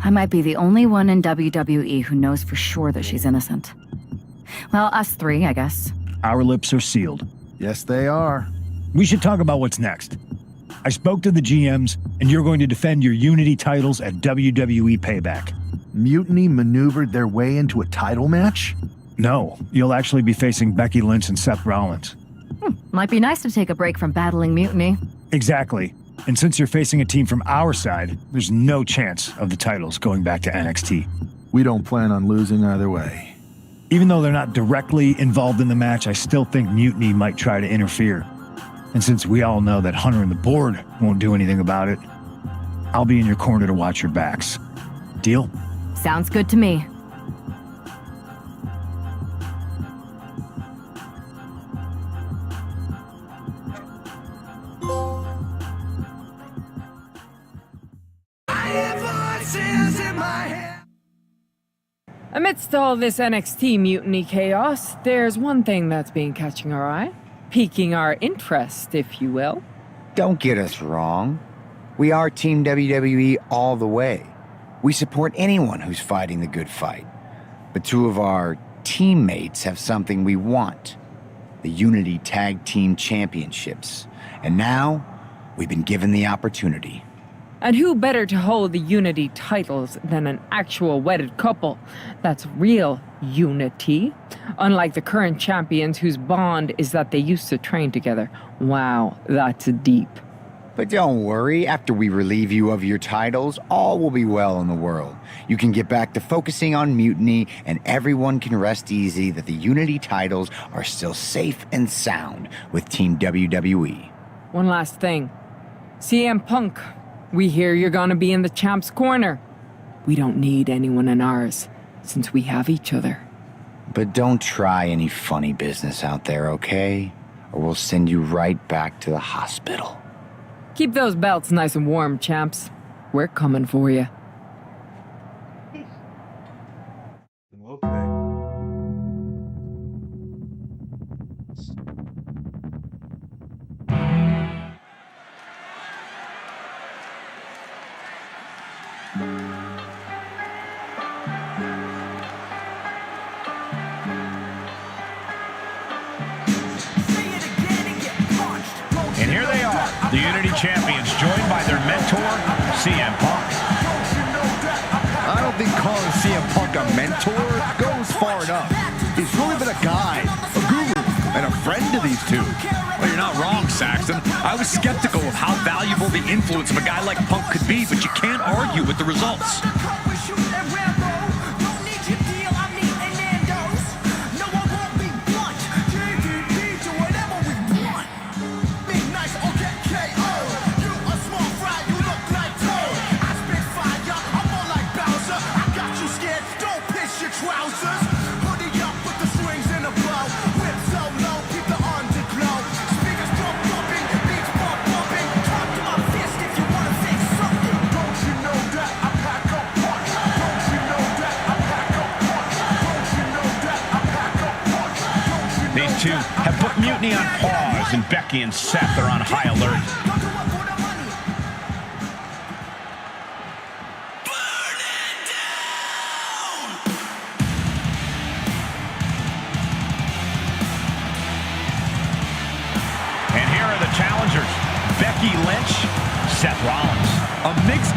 I might be the only one in WWE who knows for sure that she's innocent. Well, us three, I guess. Our lips are sealed. Yes, they are. We should talk about what's next. I spoke to the GMs, and you're going to defend your Unity titles at WWE Payback. Mutiny maneuvered their way into a title match? No, you'll actually be facing Becky Lynch and Seth Rollins. Might be nice to take a break from battling mutiny. Exactly. And since you're facing a team from our side, there's no chance of the titles going back to NXT. We don't plan on losing either way. Even though they're not directly involved in the match, I still think Mutiny might try to interfere. And since we all know that Hunter and the board won't do anything about it, I'll be in your corner to watch your backs. Deal? Sounds good to me. Amidst all this NXT mutiny chaos, there's one thing that's been catching our eye, piquing our interest, if you will. Don't get us wrong. We are Team WWE all the way. We support anyone who's fighting the good fight. But two of our teammates have something we want. The Unity Tag Team Championships. And now, we've been given the opportunity. And who better to hold the Unity titles than an actual wedded couple? That's real unity. Unlike the current champions whose bond is that they used to train together. Wow, that's deep. But don't worry, after we relieve you of your titles, all will be well in the world. You can get back to focusing on mutiny, and everyone can rest easy that the Unity titles are still safe and sound with Team WWE. One last thing. CM Punk, we hear you're gonna be in the champ's corner. We don't need anyone in ours, since we have each other. But don't try any funny business out there, okay? Or we'll send you right back to the hospital. Keep those belts nice and warm, champs. We're coming for you. Okay. mentor, CM Punk. I don't think calling CM Punk a mentor goes far enough. He's really been a guide, a guru, and a friend to these two. Well, you're not wrong, Saxton. I was skeptical of how valuable the influence of a guy like Punk could be, but you can't argue with the results. These two have put Mutiny on pause, and Becky and Seth are on high alert. And here are the challengers: Becky Lynch, Seth Rollins. A mixed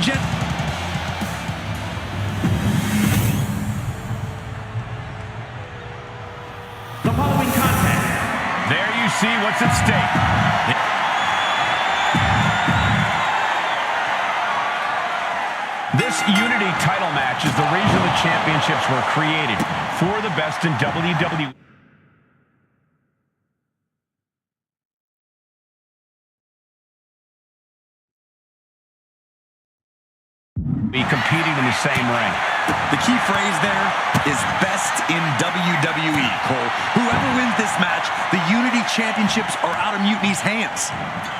There you see what's at stake. This Unity title match is the reason the championships were created, for the best in WWE. Be competing in the same ring. The key phrase there is best in WWE, Cole. Whoever wins this match, the Unity Championships are out of Mutiny's hands.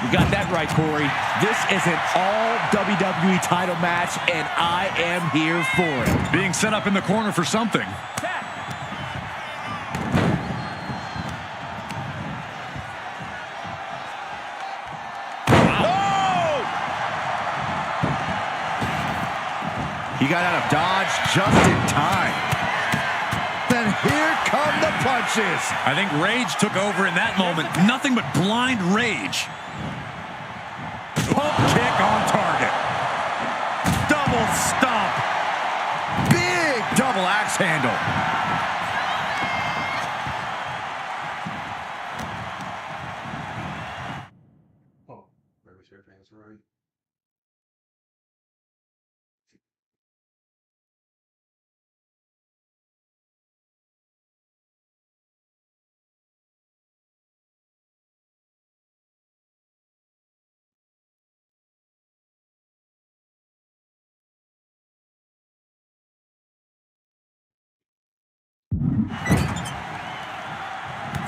You got that right, Corey. This is an all WWE title match, and I am here for it. Being set up in the corner for something. He got out of dodge just in time. Then here come the punches. I think rage took over in that moment. Nothing but blind rage. Pump kick on target. Double stomp. Big double axe handle. Oh, maybe everything's right.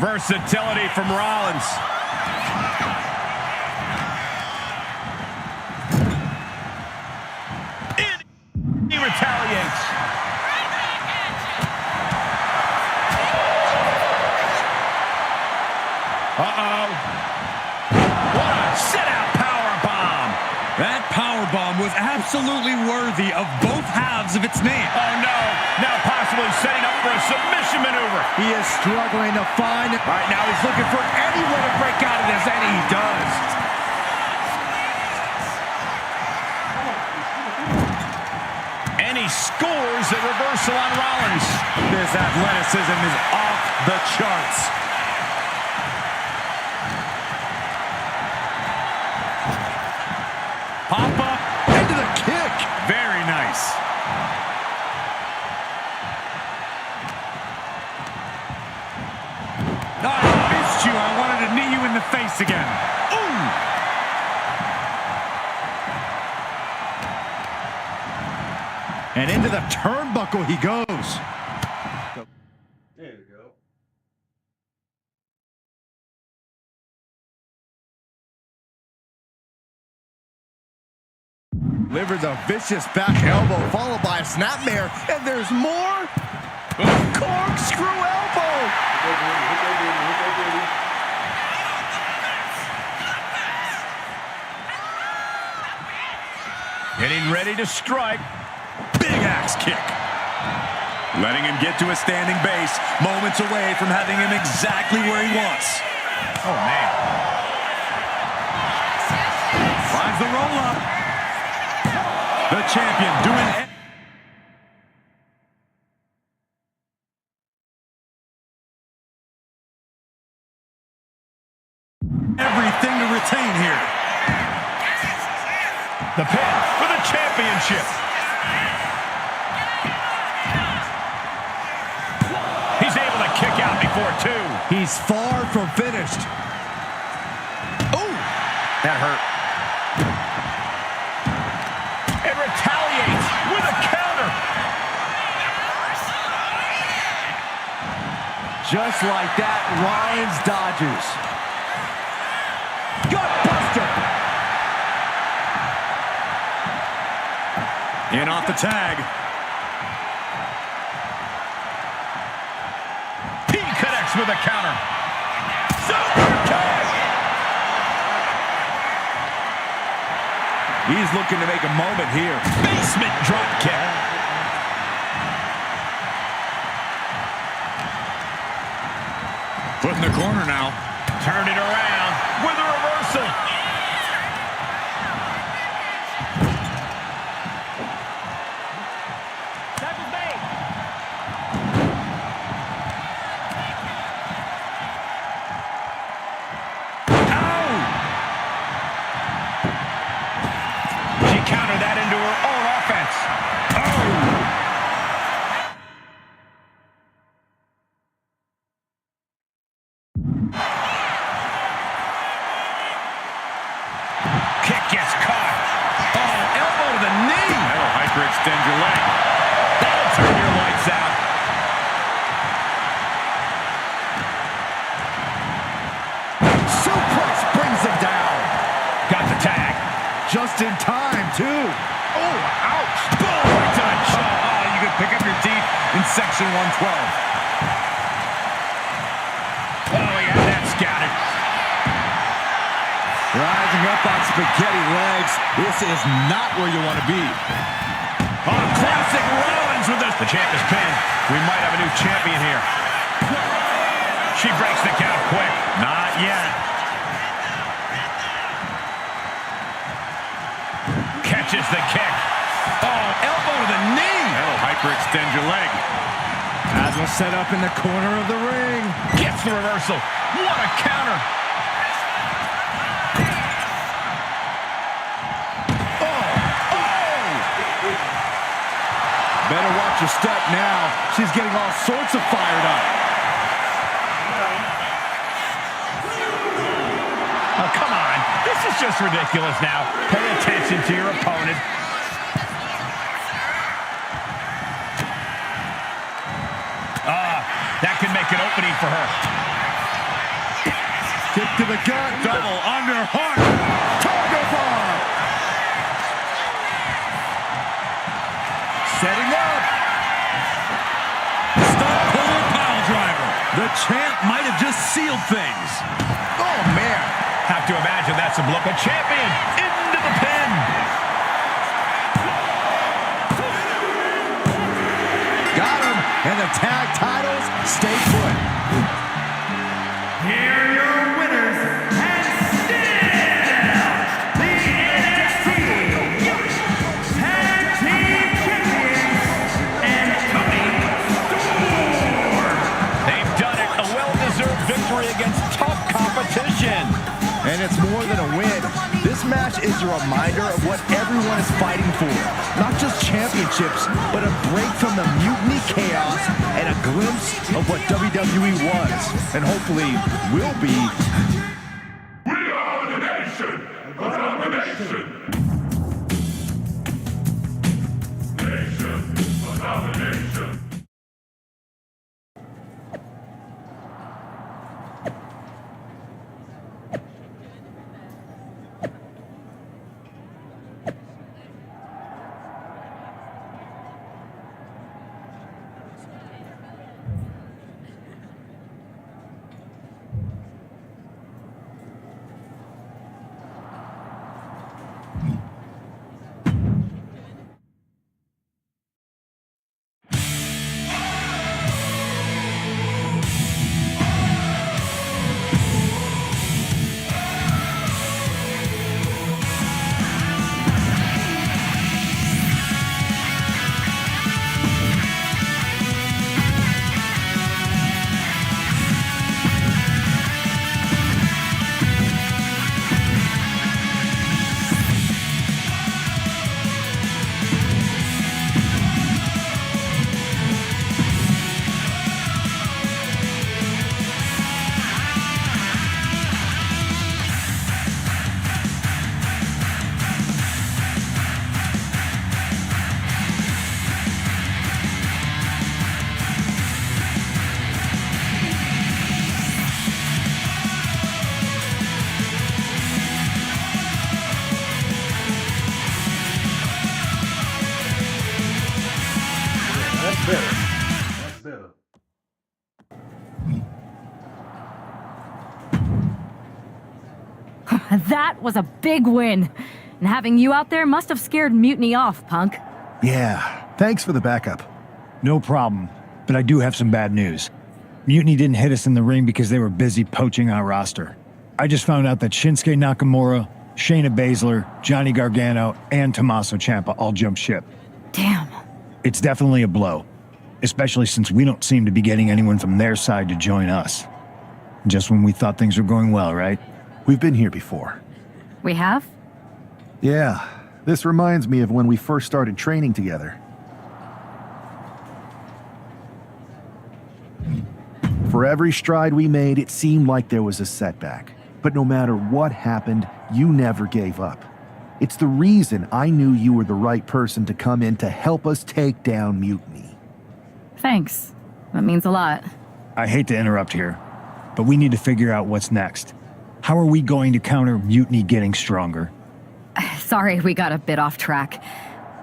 Versatility from Rollins. He retaliates. Uh-oh. What a sit-out powerbomb. That powerbomb was absolutely worthy of both halves of its name. Oh, no. Now possibly setting up for a submission maneuver. He is struggling to find it. Right now he's looking for any way to break out of this, and he does. And he scores a reversal on Rollins. This athleticism is off the charts. Pop up. Into the kick. Very nice. I missed you. I wanted to knee you in the face again. Ooh! And into the turnbuckle he goes. There you go. Delivers a vicious back elbow followed by a snapmare. And there's more. Corkscrew elbow. Getting ready to strike. Big axe kick. Letting him get to a standing base, moments away from having him exactly where he wants. Oh, man. Finds the roll-up. The champion doing everything to retain here. The pin for the championship. He's able to kick out before two. He's far from finished. Oh, that hurt. And retaliates with a counter. Just like that, Rollins dodges. Gutbuster! In off the tag. He connects with a counter. Super kick! He's looking to make a moment here. Basement drop kick. Foot in the corner now. Turn it around with a reversal. She countered that into her own offense. Kick gets caught. Oh, elbow to the knee. That'll hyperextend your leg. That'll turn your lights out. Suplex brings him down. Got the tag. Just in time, too. Oh, ouch. Boom, right to the jaw. Oh, you can pick up your teeth in section 112. Oh, he had that scouted. Rising up on spaghetti legs. This is not where you want to be. Oh, classic Rollins with this. The champ is pinned. We might have a new champion here. She breaks the count quick. Not yet. Catches the kick. Oh, elbow to the knee. That'll hyperextend your leg. As will set up in the corner of the ring. Gets the reversal. What a counter. Better watch your step now. She's getting all sorts of fired up. Oh, come on. This is just ridiculous now. Pay attention to your opponent. That could make an opening for her. Kick to the gut. Double underhook. Tiger bomb. Setting up. Stop puller pile driver. The champ might have just sealed things. Oh, man. Have to imagine that's a blow. The champion into the pin. Got him. And the tag titles stay put. Here are your winners, and still the NXT Tag Team Champions, and Tony Storm. They've done it. A well-deserved victory against tough competition. And it's more than a win. This match is a reminder of what everyone is fighting for. Not just championships, but a break from the mutiny chaos and a glimpse of what WWE was, and hopefully will be. We are the nation of domination. Nation of domination. better. That's better. That was a big win. And having you out there must have scared Mutiny off, punk. Yeah, thanks for the backup. No problem, but I do have some bad news. Mutiny didn't hit us in the ring because they were busy poaching our roster. I just found out that Shinsuke Nakamura, Shayna Baszler, Johnny Gargano, and Tommaso Ciampa all jumped ship. Damn. It's definitely a blow, especially since we don't seem to be getting anyone from their side to join us. Just when we thought things were going well, right? We've been here before. We have? Yeah, this reminds me of when we first started training together. For every stride we made, it seemed like there was a setback. But no matter what happened, you never gave up. It's the reason I knew you were the right person to come in to help us take down Mutiny. Thanks. That means a lot. I hate to interrupt here, but we need to figure out what's next. How are we going to counter Mutiny getting stronger? Sorry, we got a bit off track.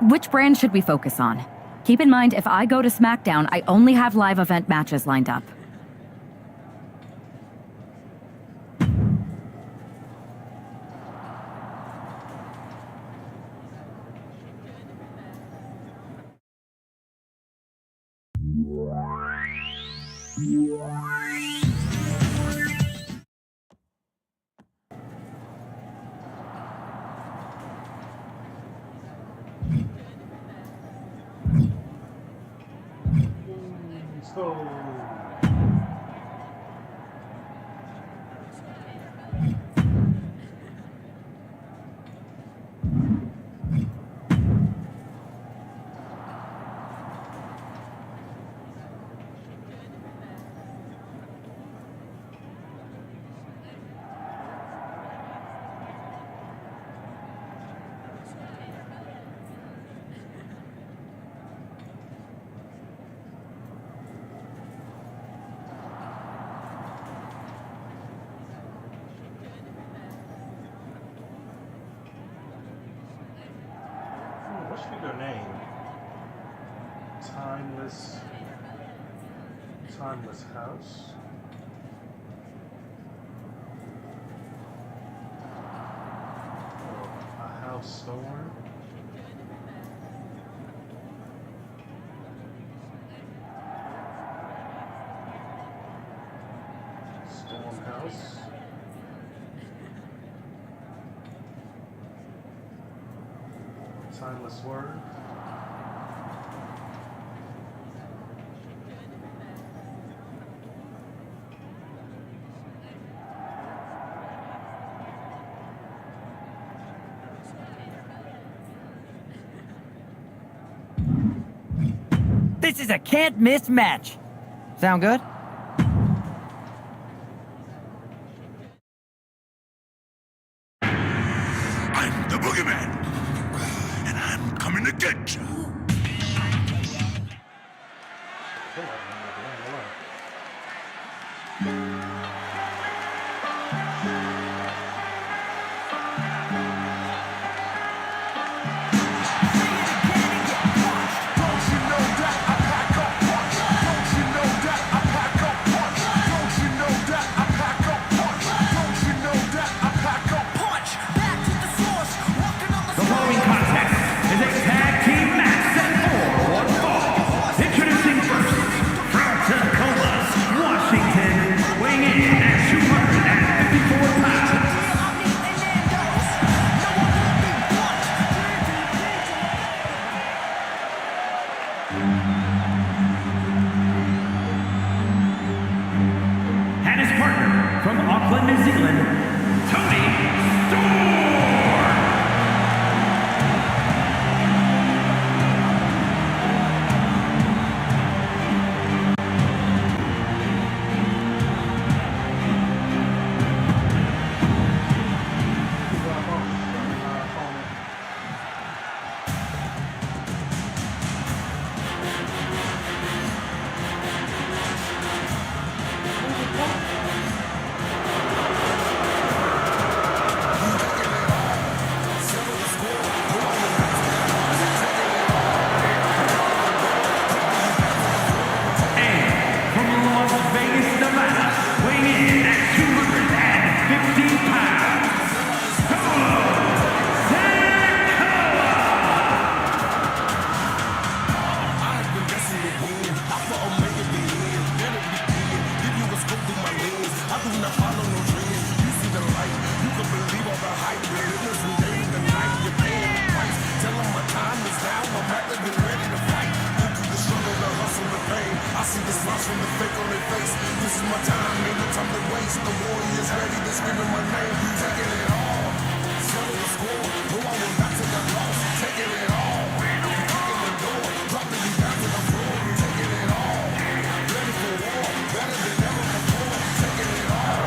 Which brand should we focus on? Keep in mind, if I go to SmackDown, I only have live event matches lined up. So, what should be their name? Timeless House? Or a House Storm? Storm House? Timeless Word? This is a can't-miss match. Sound good? I'm the boogeyman, and I'm coming to get you. The following contest is a tag team match set for one fall. Introducing first, from Tacoma, Washington, weighing in at 254 pounds. And his partner from Auckland, New Zealand, Tony Storm. my time, ain't no time to waste. The warriors ready, they're screaming my name. Taking it all. Settle the score. No, I will not take a loss. Taking it all. Kicking the door. Dropping you down to the floor. Taking it all. Ready for war. Better than ever before. Taking it all.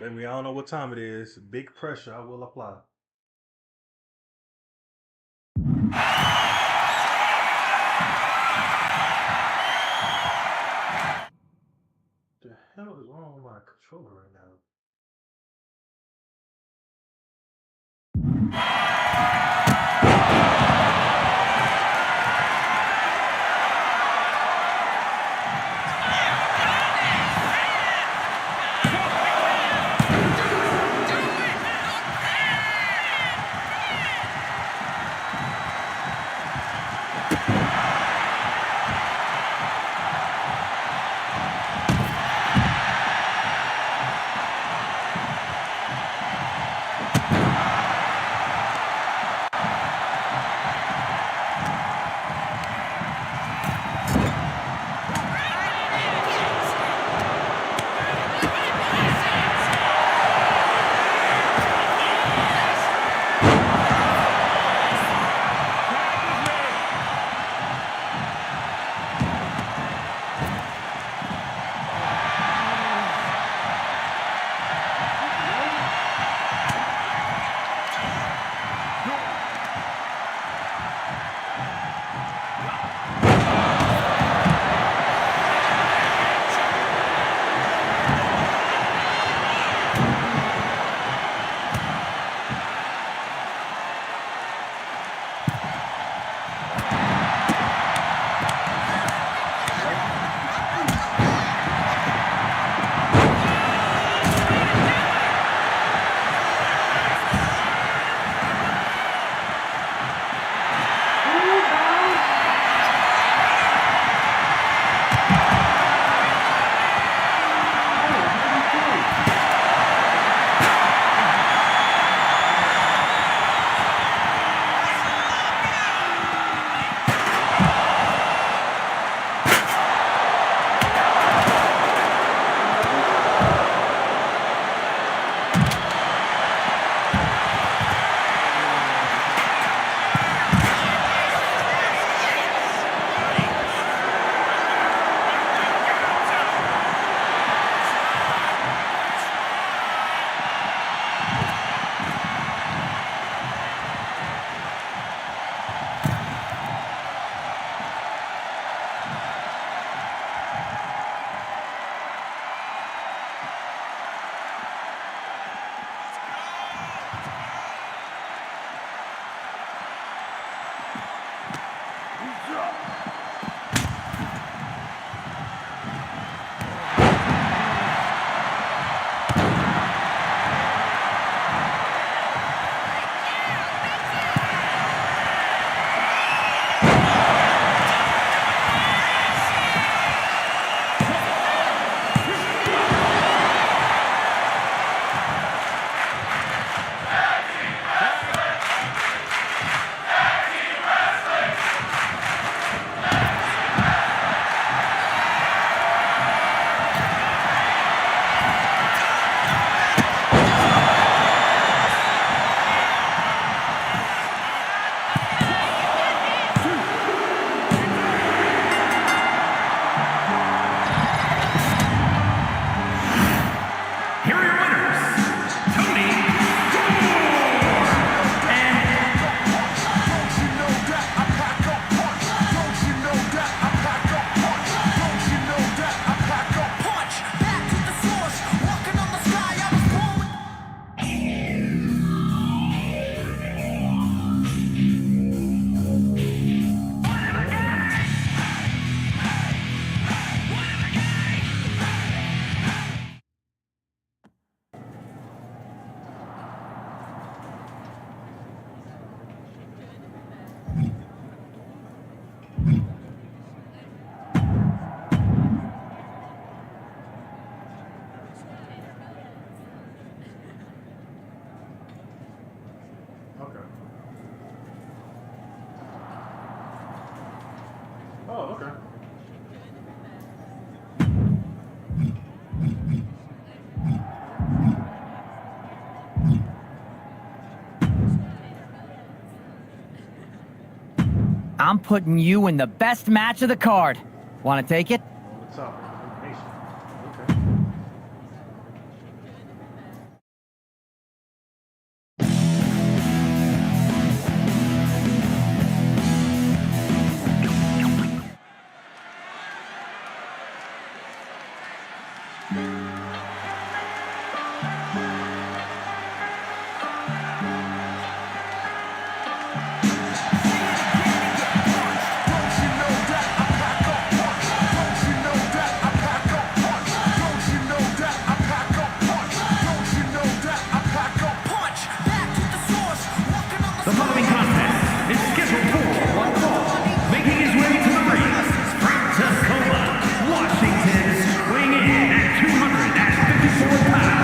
Baby, I don't know what time it is. Big pressure, I will apply. The hell is wrong with my controller right now? Oh, okay. I'm putting you in the best match of the card. Want to take it? On the top. Elimination. Okay. The following contest is scheduled for one fall. Making his way to the ring from Tacoma, Washington, weighing in at 254 pounds.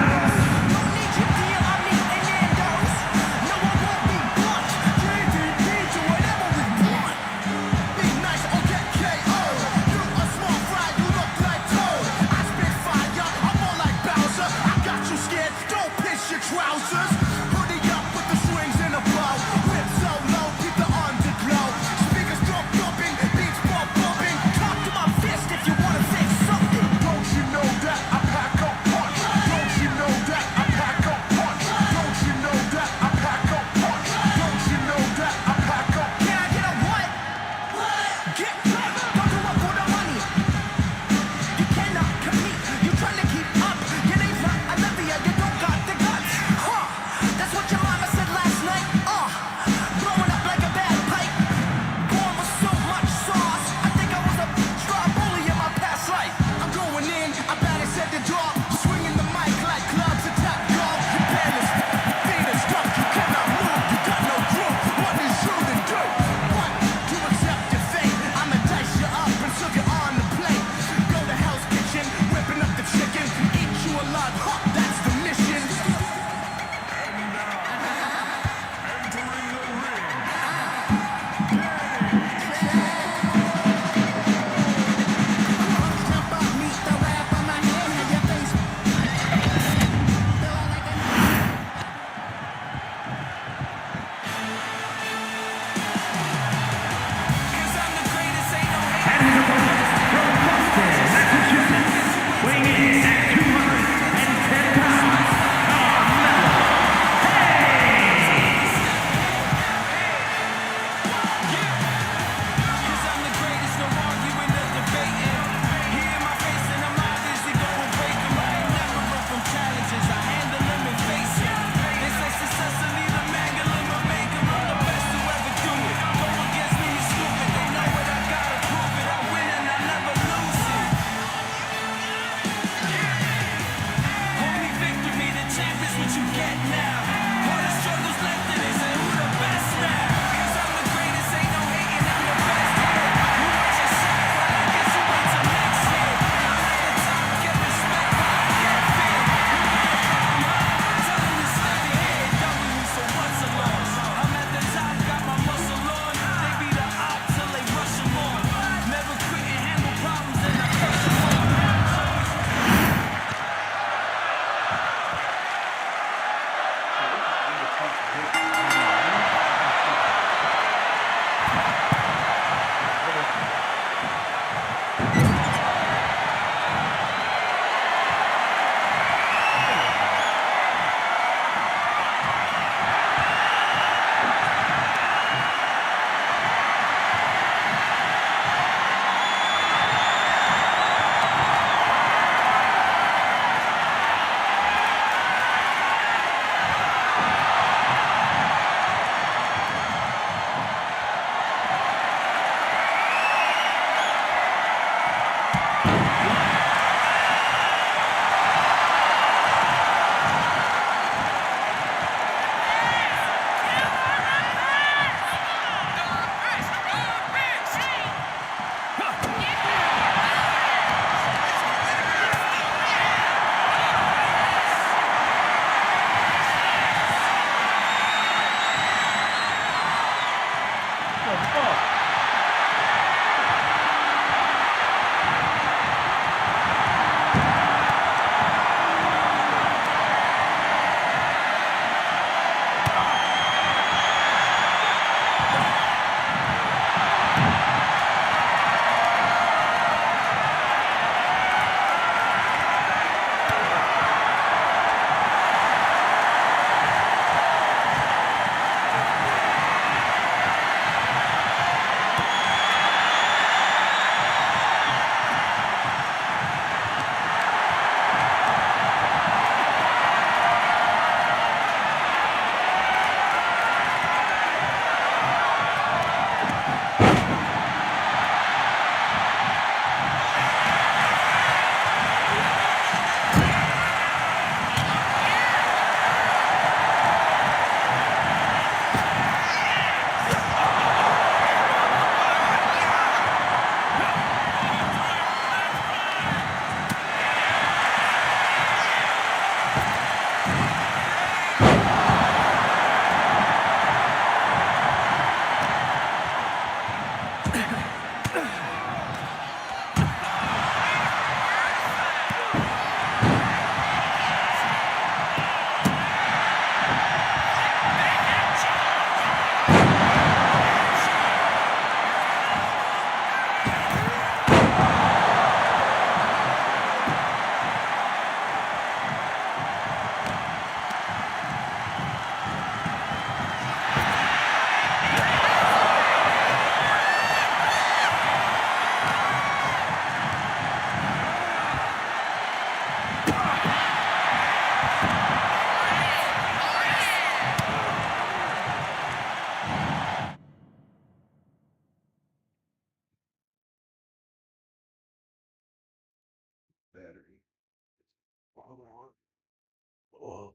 Oh,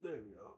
there we go.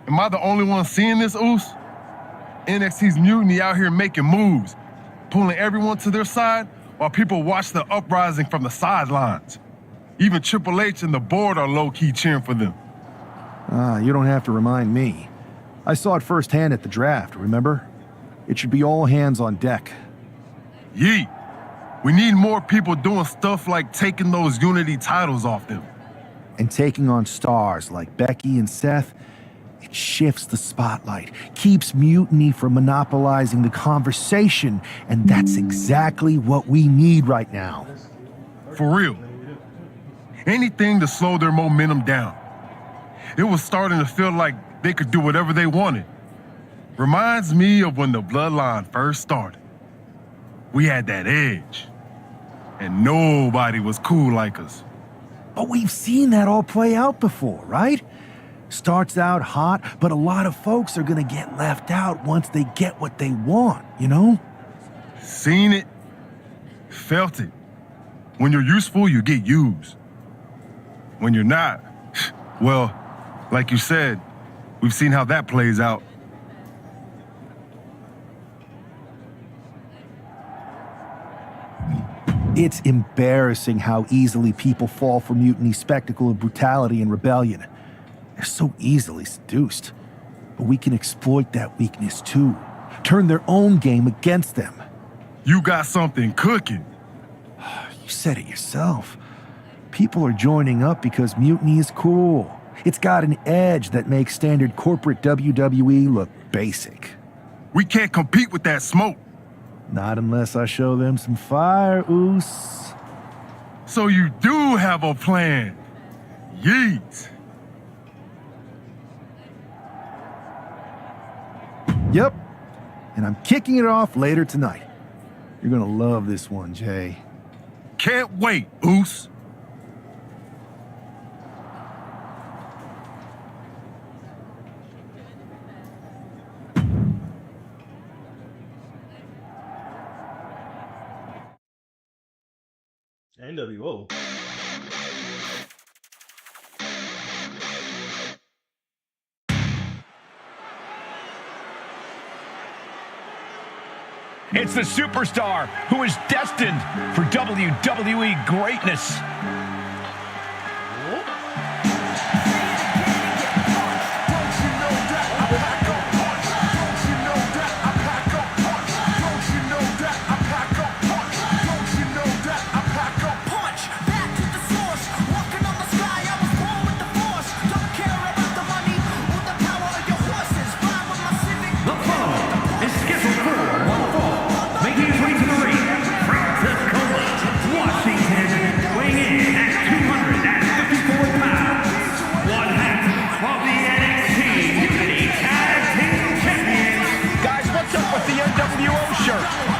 Am I the only one seeing this, Oos? NXT's mutiny out here making moves, pulling everyone to their side while people watch the uprising from the sidelines. Even Triple H and the board are low-key cheering for them. You don't have to remind me. I saw it firsthand at the draft, remember? It should be all hands on deck. Yeet. We need more people doing stuff like taking those Unity titles off them. And taking on stars like Becky and Seth, it shifts the spotlight, keeps Mutiny from monopolizing the conversation, and that's exactly what we need right now. For real. Anything to slow their momentum down. It was starting to feel like they could do whatever they wanted. Reminds me of when the bloodline first started. We had that edge, and nobody was cool like us. But we've seen that all play out before, right? Starts out hot, but a lot of folks are gonna get left out once they get what they want, you know? Seen it, felt it. When you're useful, you get used. When you're not, well, like you said, we've seen how that plays out. It's embarrassing how easily people fall for Mutiny's spectacle of brutality and rebellion. They're so easily seduced. But we can exploit that weakness too. Turn their own game against them. You got something cooking. You said it yourself. People are joining up because Mutiny is cool. It's got an edge that makes standard corporate WWE look basic. We can't compete with that smoke. Not unless I show them some fire, Oos. So you do have a plan. Yeet. Yep. And I'm kicking it off later tonight. You're gonna love this one, Jay. Can't wait, Oos. NWO. It's the superstar who is destined for WWE greatness.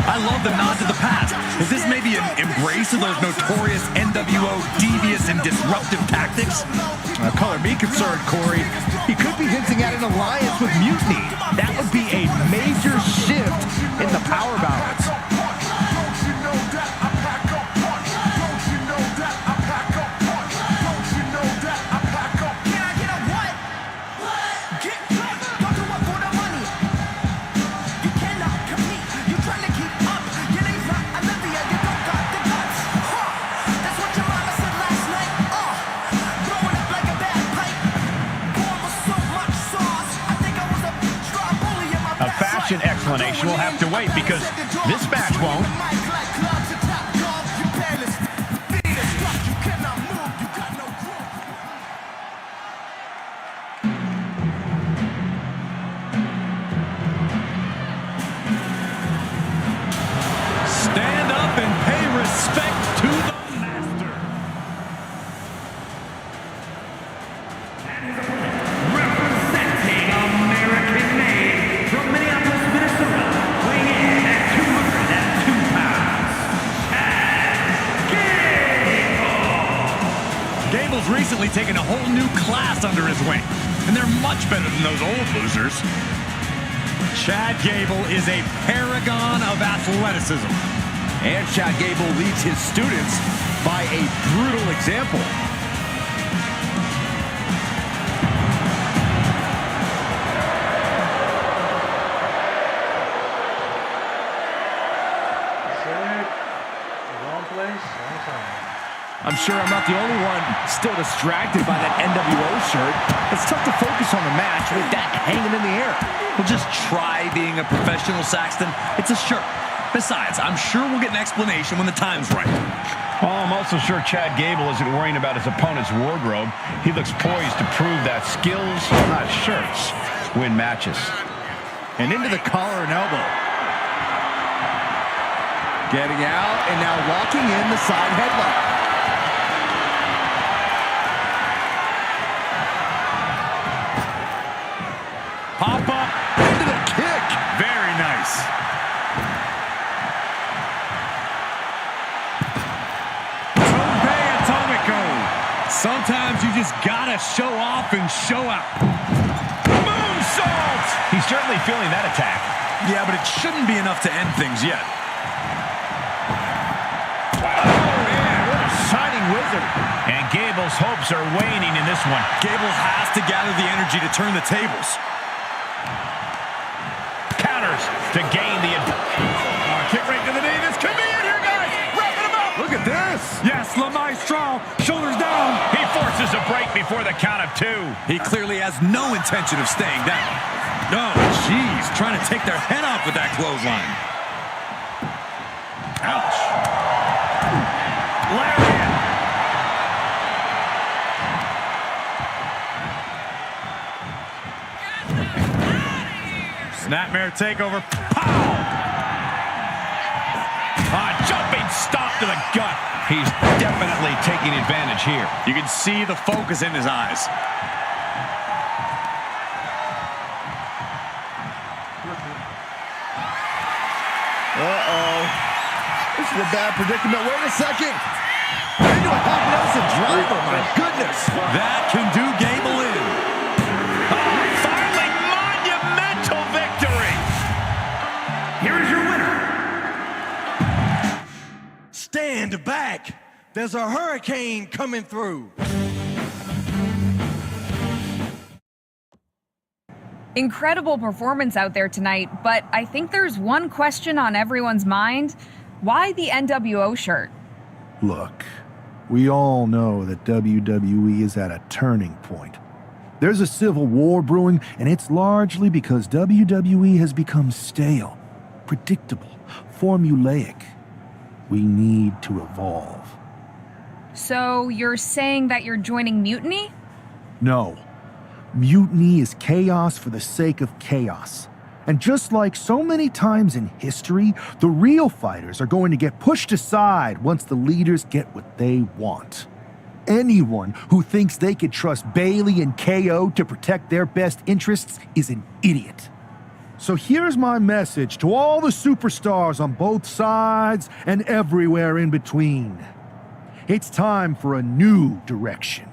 I love the nod to the past. Is this maybe an embrace of those notorious NWO devious and disruptive tactics? Color me concerned, Corey. He could be hinting at an alliance with Mutiny. That would be a major shift in the power balance. an explanation will have to wait because this match won't. Stand up and pay respect to the master. Representing American-made from Minneapolis, Minnesota, weighing in at 202 pounds, Chad Gable. Gable's recently taken a whole new class under his wing, and they're much better than those old losers. Chad Gable is a paragon of athleticism. And Chad Gable leads his students by a brutal example. Wrong place, wrong time. I'm sure I'm not the only one still distracted by that NWO shirt. It's tough to focus on the match with that hanging in the air. Well, just try being a professional, Saxton. It's a shirt. Besides, I'm sure we'll get an explanation when the time's right. Well, I'm also sure Chad Gable isn't worrying about his opponent's wardrobe. He looks poised to prove that skills, not shirts, win matches. And into the collar and elbow. Getting out and now locking in the side headlock. Pop up into the kick. Very nice. Tope Atomico. Sometimes you just gotta show off and show out. Moonsault. He's certainly feeling that attack. Yeah, but it shouldn't be enough to end things yet. Wizard. And Gable's hopes are waning in this one. Gable has to gather the energy to turn the tables. Counters to gain the kick right to the knee. This could be it here, guys. Wrapping him up. Look at this. Yes, La Maestro. Shoulders down. He forces a break before the count of 2. He clearly has no intention of staying down. No, jeez. Trying to take their head off with that clothesline. Ouch. Lariat. Snapmare takeover. Pow! Jumping stop to the gut. He's definitely taking advantage here. You can see the focus in his eyes. Uh-oh. This is a bad predicament. Wait a second. Into a half Nelson driver. My goodness. That can do Gable in. Finally, monumental victory. Here is your winner. Stand back. There's a hurricane coming through. Incredible performance out there tonight, but I think there's one question on everyone's mind. Why the NWO shirt? Look, we all know that WWE is at a turning point. There's a civil war brewing, and it's largely because WWE has become stale, predictable, formulaic. We need to evolve. So you're saying that you're joining Mutiny? No. Mutiny is chaos for the sake of chaos. And just like so many times in history, the real fighters are going to get pushed aside once the leaders get what they want. Anyone who thinks they could trust Bailey and KO to protect their best interests is an idiot. So here's my message to all the superstars on both sides and everywhere in between. It's time for a new direction.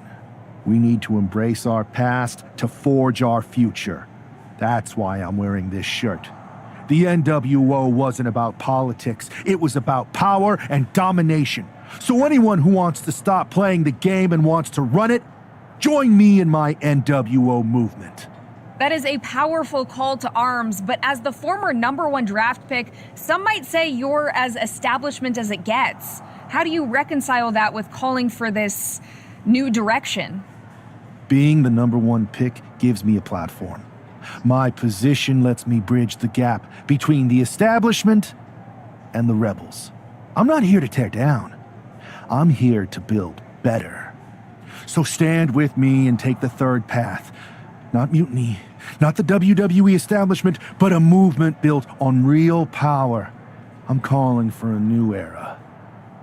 We need to embrace our past to forge our future. That's why I'm wearing this shirt. The NWO wasn't about politics. It was about power and domination. So anyone who wants to stop playing the game and wants to run it, join me in my NWO movement. That is a powerful call to arms, but as the former #1 draft pick, some might say you're as establishment as it gets. How do you reconcile that with calling for this new direction? Being the #1 pick gives me a platform. My position lets me bridge the gap between the establishment and the rebels. I'm not here to tear down. I'm here to build better. So stand with me and take the third path. Not mutiny, not the WWE establishment, but a movement built on real power. I'm calling for a new era.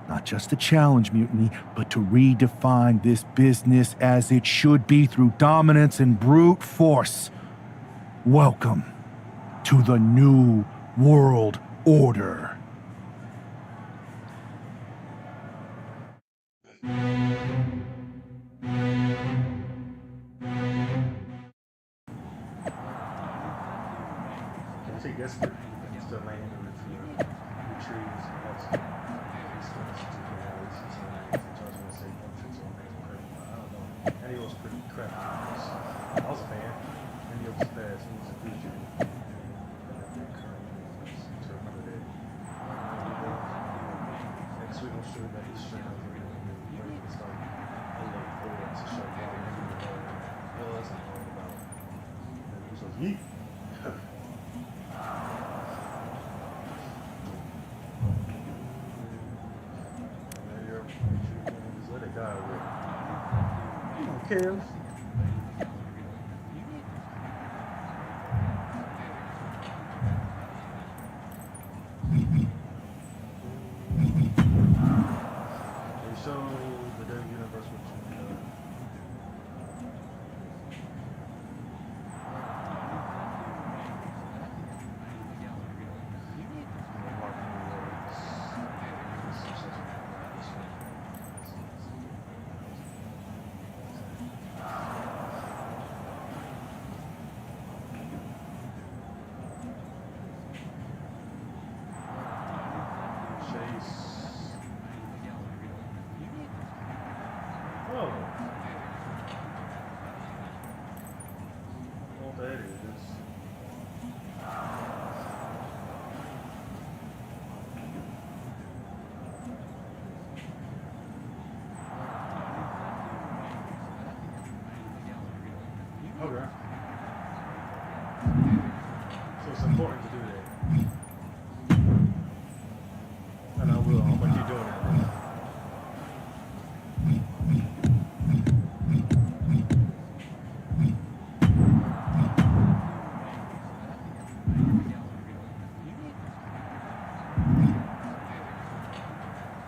Not just to challenge mutiny, but to redefine this business as it should be through dominance and brute force. Welcome to the New World Order. Can you say desperate? It's the land of the trees. That's it's I was gonna say portraits or things. I don't know. And he was pretty crap. I was a fan. And he was fast. He was a future. And a big current to remember that. Next week I'm sure that he's straight up ready to start. I look forward to show what was and all about. And he was yeet. Just let it die already. You don't care. They show the damn universe what you know. Okay. So it's important to do that. And I will. I'm gonna keep doing that.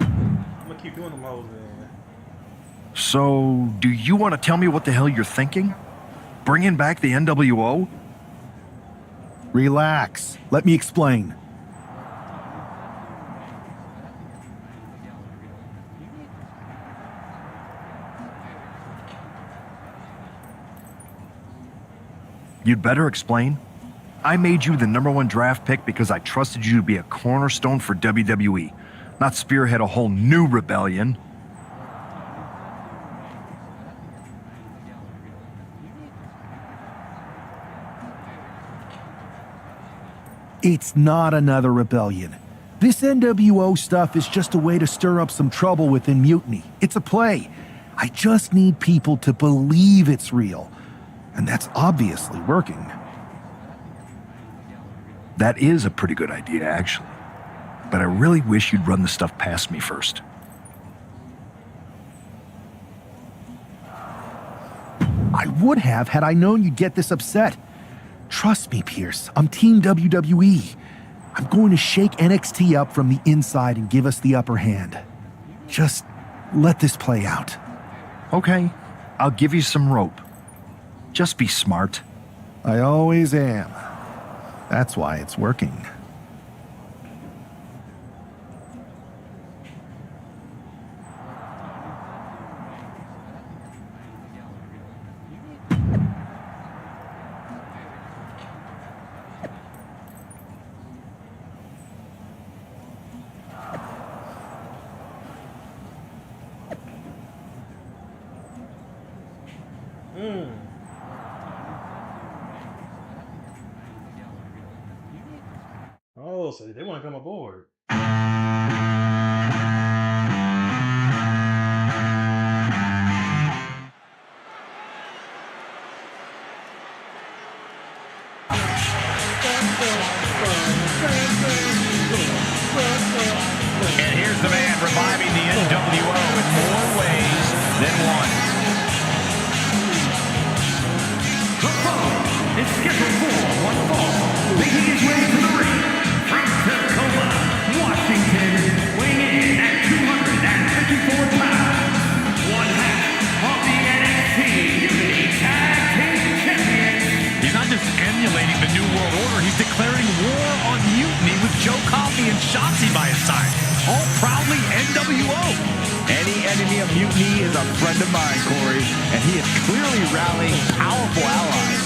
I'm gonna keep doing them hoes, man. So, do you want to tell me what the hell you're thinking? Bringing back the NWO? Relax. Let me explain. You'd better explain. I made you the #1 draft pick because I trusted you to be a cornerstone for WWE, not spearhead a whole new rebellion. It's not another rebellion. This NWO stuff is just a way to stir up some trouble within Mutiny. It's a play. I just need people to believe it's real. And that's obviously working. That is a pretty good idea, actually. But I really wish you'd run the stuff past me first. I would have had I known you'd get this upset. Trust me, Pierce. I'm Team WWE. I'm going to shake NXT up from the inside and give us the upper hand. Just let this play out. Okay, I'll give you some rope. Just be smart. I always am. That's why it's working. Oh, so they want to come aboard. And here's the man reviving the NWO in more ways than one. The following is scheduled for one fall, making his way to the ring from Tacoma, Washington, weighing in at 254 pounds, one half of the NXT Unity Tag Team Champions. He's not just emulating the New World Order, he's declaring war on mutiny with Joe Coffey and Shotzi by his side. All proudly NWO. Any enemy of mutiny is a friend of mine, Corey, and he is clearly rallying powerful allies.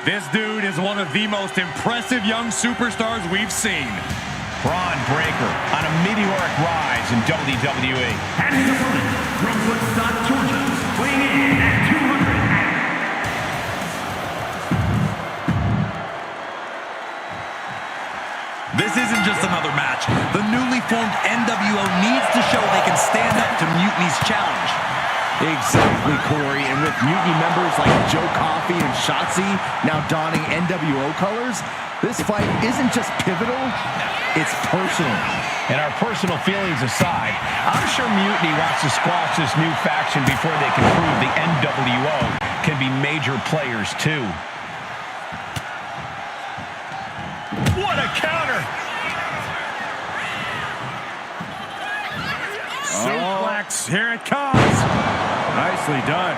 This dude is one of the most impressive young superstars we've seen. Braun Breaker on a meteoric rise in WWE. And his opponent from Woodstock, Georgia, weighing in at 200. This isn't just another match. The newly formed NWO needs to show they can stand up to Mutiny's challenge. Exactly, Corey. And with Mutiny members like Joe Coffey and Shotzi now donning NWO colors, this fight isn't just pivotal, it's personal. And our personal feelings aside, I'm sure Mutiny wants to squash this new faction before they can prove the NWO can be major players too. What a counter! Suplex, here it comes. Nicely done.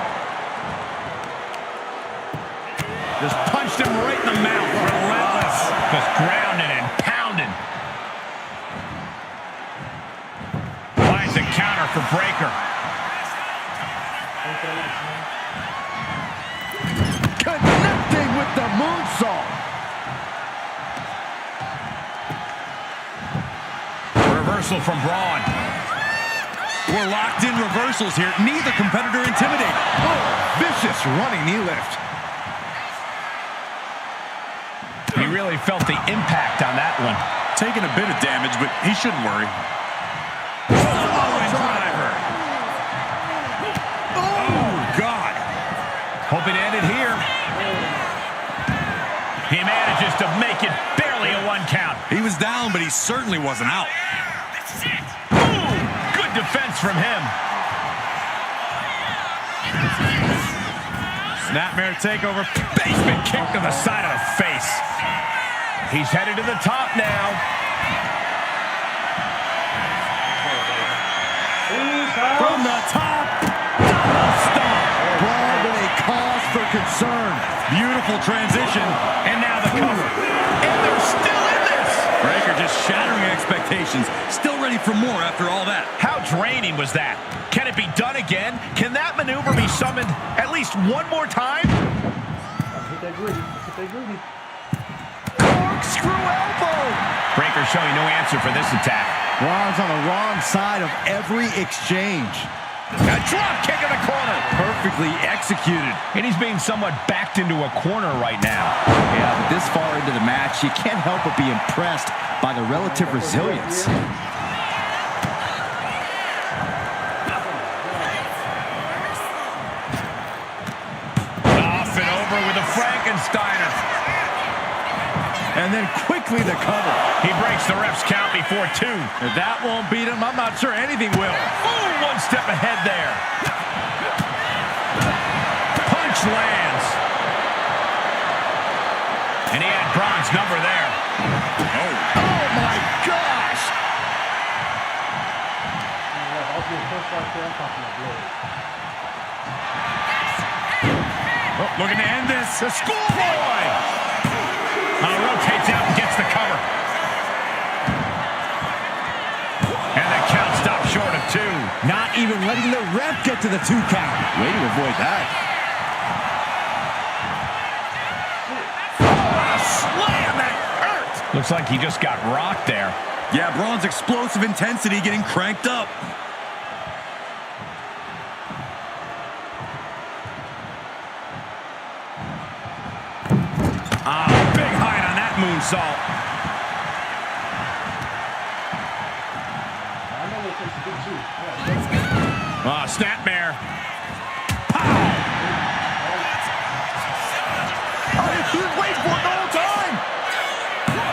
Just punched him right in the mouth. Relentless. Just grounding and pounding. Finds a counter for Breaker. Connecting with the moonsault. Reversal from Braun. We're locked in reversals here. Neither competitor intimidated. Oh, vicious running knee lift. He really felt the impact on that one. Taking a bit of damage, but he shouldn't worry. Driver. Oh, God. Hoping to end it here. He manages to make it barely a one count. He was down, but he certainly wasn't out. Defense from him. Snapmare takeover. Basement kick to the side of the face. He's headed to the top now. From the top. Double stomp. Braun with a cause for concern. Beautiful transition. And now the cover. And they're still in this. Breaker just shattering expectations. Still ready for more after all that. How draining was that? Can it be done again? Can that maneuver be summoned at least one more time? Hit that gritty. Hit that gritty. Corkscrew elbow. Breaker showing no answer for this attack. Braun's on the wrong side of every exchange. A drop kick in the corner. Perfectly executed. And he's being somewhat backed into a corner right now. Yeah, but this far into the match, you can't help but be impressed by the relative resilience. Off and over with a Frankensteiner. and then quickly the cover. He breaks the ref's count before 2. If that won't beat him, I'm not sure anything will. Ooh, one step ahead there. Punch lands. And he had Braun's number there. Oh my gosh! Oh, looking to end this. The schoolboy! Rotates out and gets the cover. And the count stopped short of 2. Not even letting the ref get to the 2 count. Way to avoid that. Slam! That hurt! Looks like he just got rocked there. Yeah, Braun's explosive intensity getting cranked up. Big height on that moonsault. Snapmare. He was waiting for it the whole time.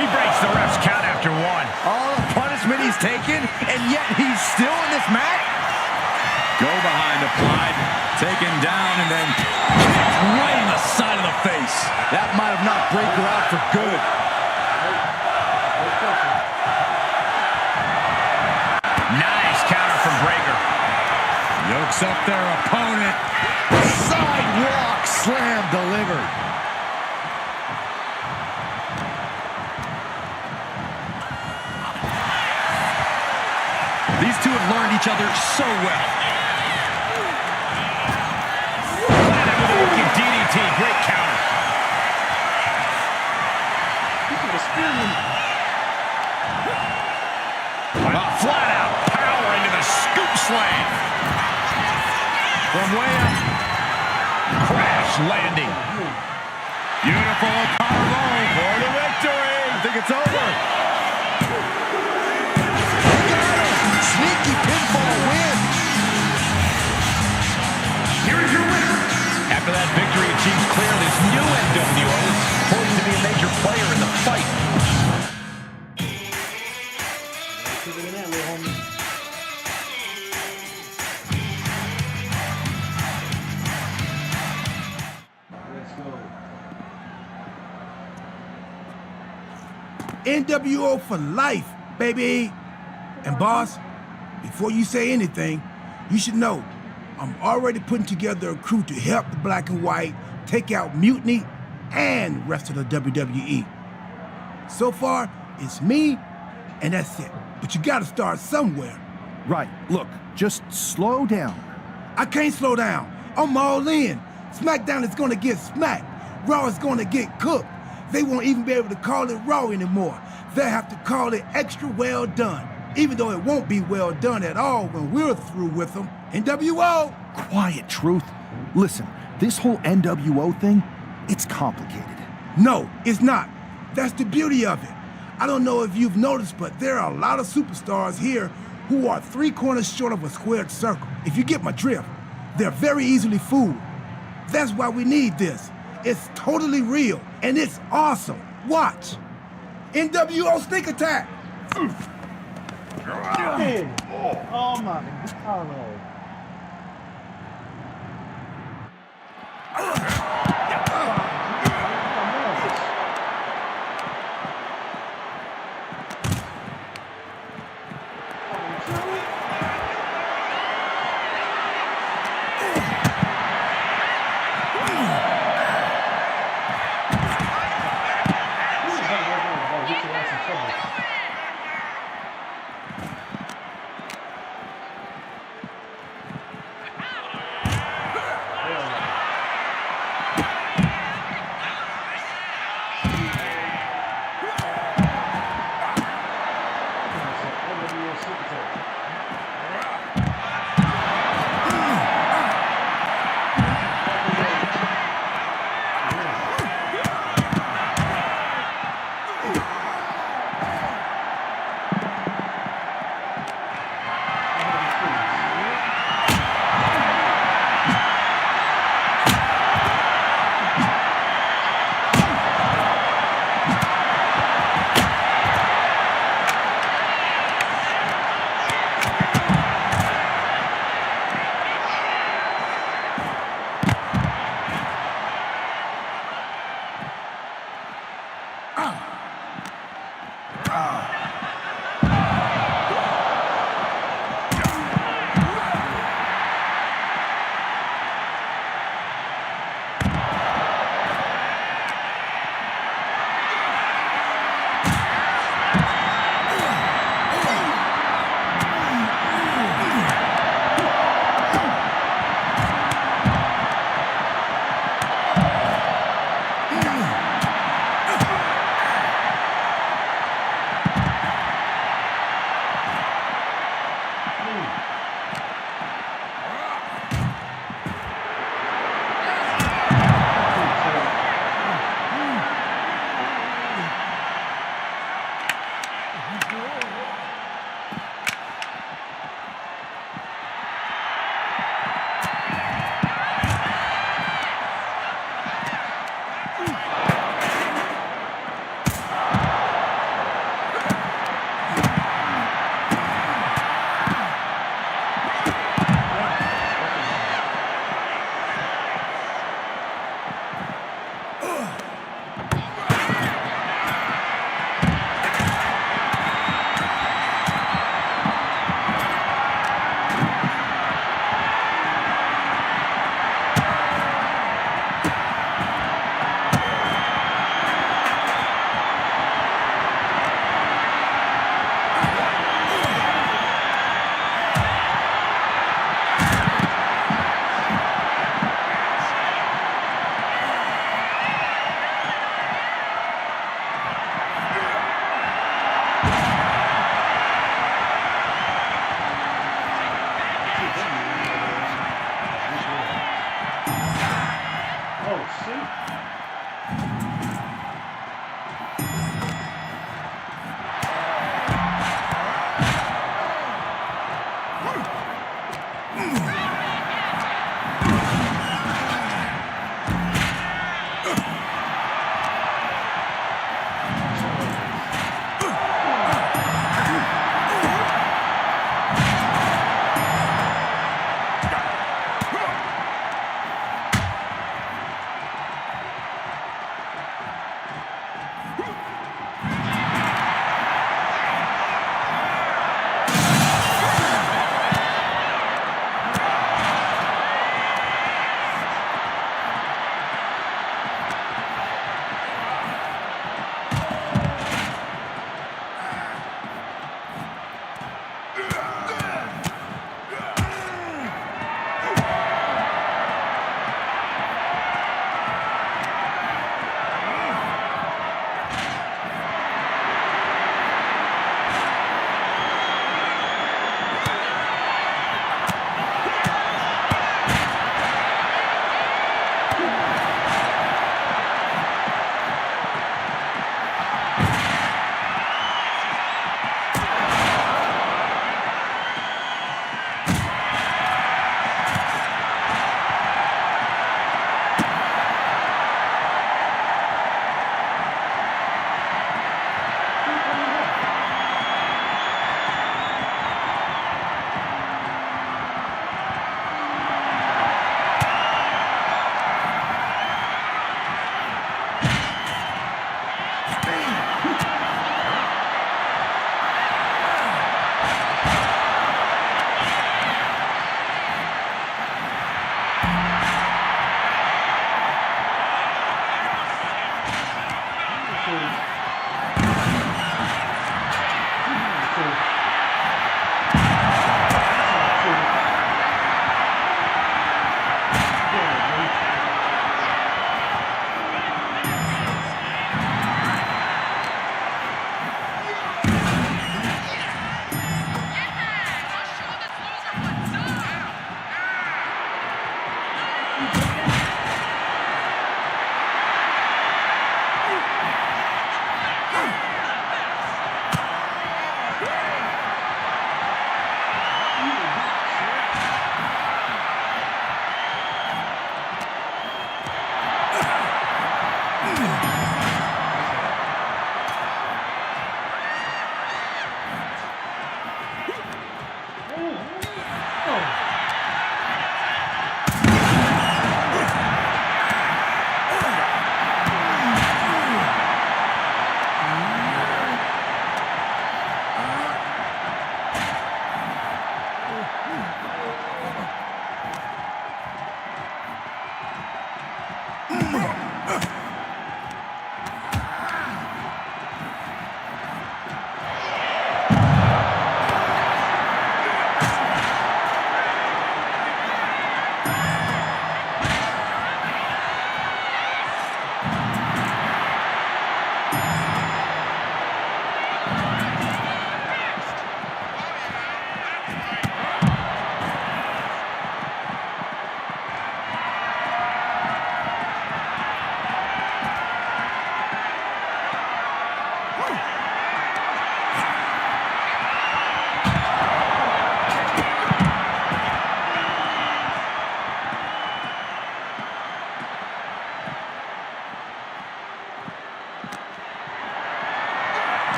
He breaks the ref's count after 1. All the punishment he's taken, and yet he's still in this match? Go behind applied, taken down, and then kicked right in the side of the face. That might have knocked Breaker out for good. Nice counter from Breaker. Yokes up their opponent. Sidewalk slam delivered. These two have learned each other so well. DDT, great counter. Flat out power into the scoop slam. From way up. Crash landing. Beautiful power roll for the victory. I think it's over. Sneaky pinfall win. Here is your winner. After that victory achieves clear, this new NWO is poised to be a major player in the fight. NWO for life, baby. And boss, before you say anything, you should know I'm already putting together a crew to help the Black and White take out Mutiny and the rest of the WWE. So far, it's me, and that's it. But you gotta start somewhere. Right, look, just slow down. I can't slow down. I'm all in. SmackDown is gonna get smacked. Raw is gonna get cooked. They won't even be able to call it Raw anymore. They'll have to call it Extra Well Done, even though it won't be well done at all when we're through with them. NWO! Quiet, Truth. Listen, this whole NWO thing, it's complicated. No, it's not. That's the beauty of it. I don't know if you've noticed, but there are a lot of superstars here who are 3 corners short of a squared circle. If you get my drift, they're very easily fooled. That's why we need this. It's totally real, and it's awesome. Watch. NWO Sneak Attack. Oh my God.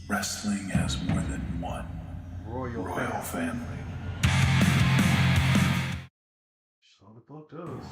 Wrestling has more than one Royal family. So the book does.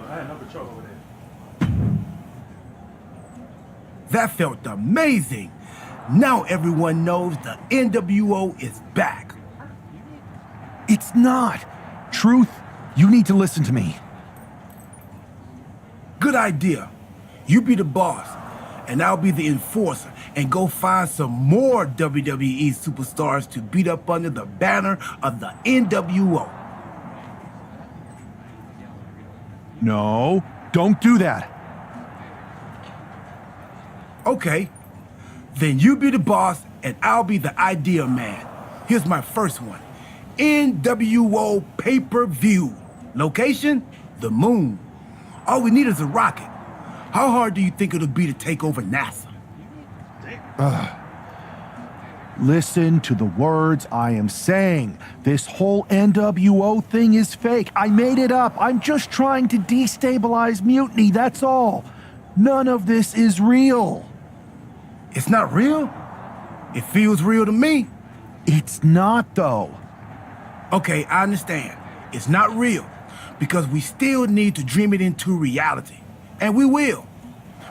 I had another truck over there. That felt amazing. Now everyone knows the NWO is back. It's not. Truth, you need to listen to me. Good idea. You be the boss, and I'll be the enforcer, and go find some more WWE superstars to beat up under the banner of the NWO. No, don't do that. Okay, then you be the boss, and I'll be the idea man. Here's my first one. NWO pay-per-view. Location? The moon. All we need is a rocket. How hard do you think it'll be to take over NASA? Listen to the words I am saying. This whole NWO thing is fake. I made it up. I'm just trying to destabilize Mutiny, that's all. None of this is real. It's not real? It feels real to me. It's not, though. Okay, I understand. It's not real because we still need to dream it into reality. And we will.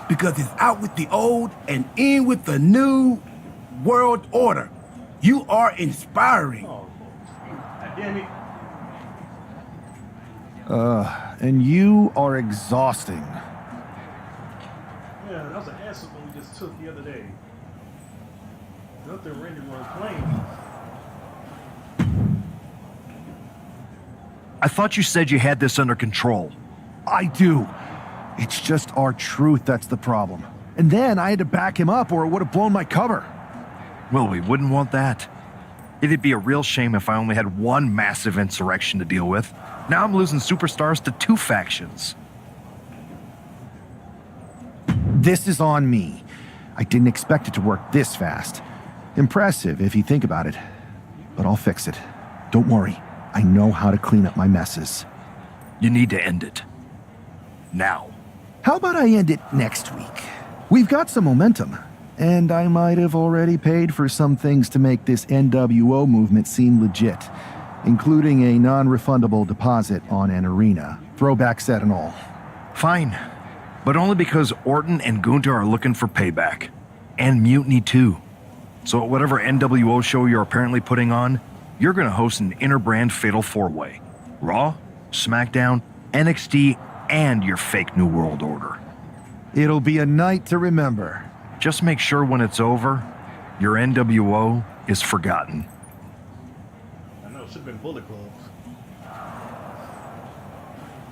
Because it's out with the old and in with the new world order. You are inspiring. Oh, damn it. And you are exhausting. Yeah, that was an answer we just took the other day. Nothing rendered on plane. I thought you said you had this under control. I do. It's just our truth that's the problem. And then I had to back him up or it would have blown my cover. Well, we wouldn't want that. It'd be a real shame if I only had one massive insurrection to deal with. Now I'm losing superstars to two factions. This is on me. I didn't expect it to work this fast. Impressive if you think about it. But I'll fix it. Don't worry. I know how to clean up my messes. You need to end it. Now. How about I end it next week? We've got some momentum. And I might have already paid for some things to make this NWO movement seem legit, including a non-refundable deposit on an arena, throwback set and all. Fine, but only because Orton and Gunther are looking for payback. And Mutiny too. So at whatever NWO show you're apparently putting on, you're gonna host an inter-brand fatal four-way. Raw, SmackDown, NXT, and your fake New World Order. It'll be a night to remember. Just make sure when it's over, your NWO is forgotten. I know, it should have been Bullet Club.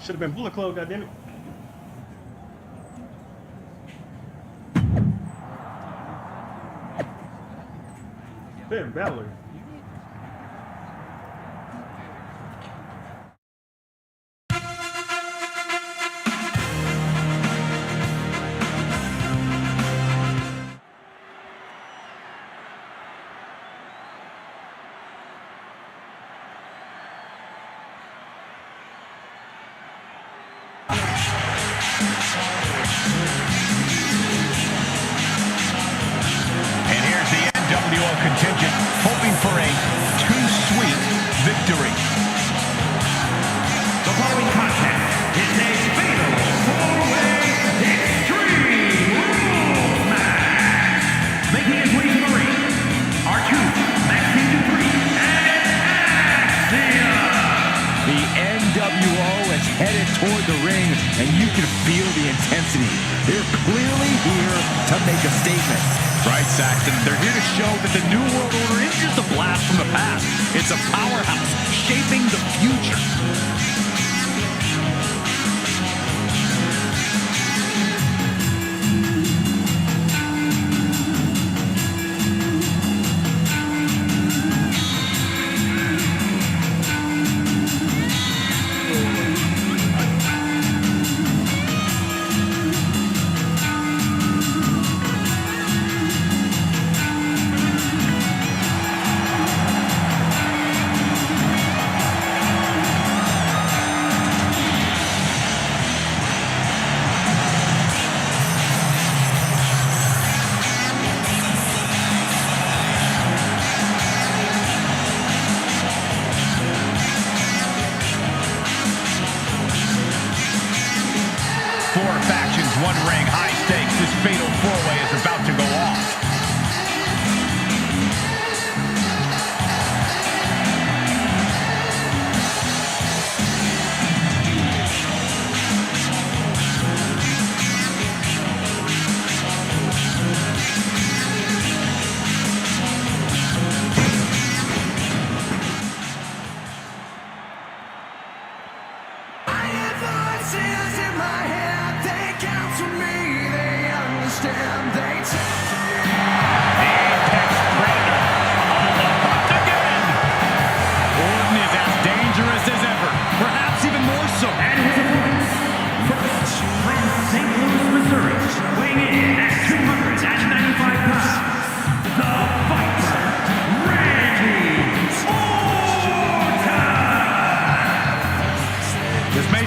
Should have been Bullet Club, goddammit. Ben Balor. And here's the NWO contingent hoping for a too sweet victory. The following contest is a fatal four-way Extreme Rules match. Making his way to the ring are two Maxine Dupree and Axiom. The NWO is headed toward the ring, and you can feel the intensity. They're clearly here to make a statement. Right, Saxton. They're here to show that the New World Order isn't just a blast from the past. It's a powerhouse shaping the future. 4 factions, 1 ring, high stakes. This fatal 4-way is about to go off.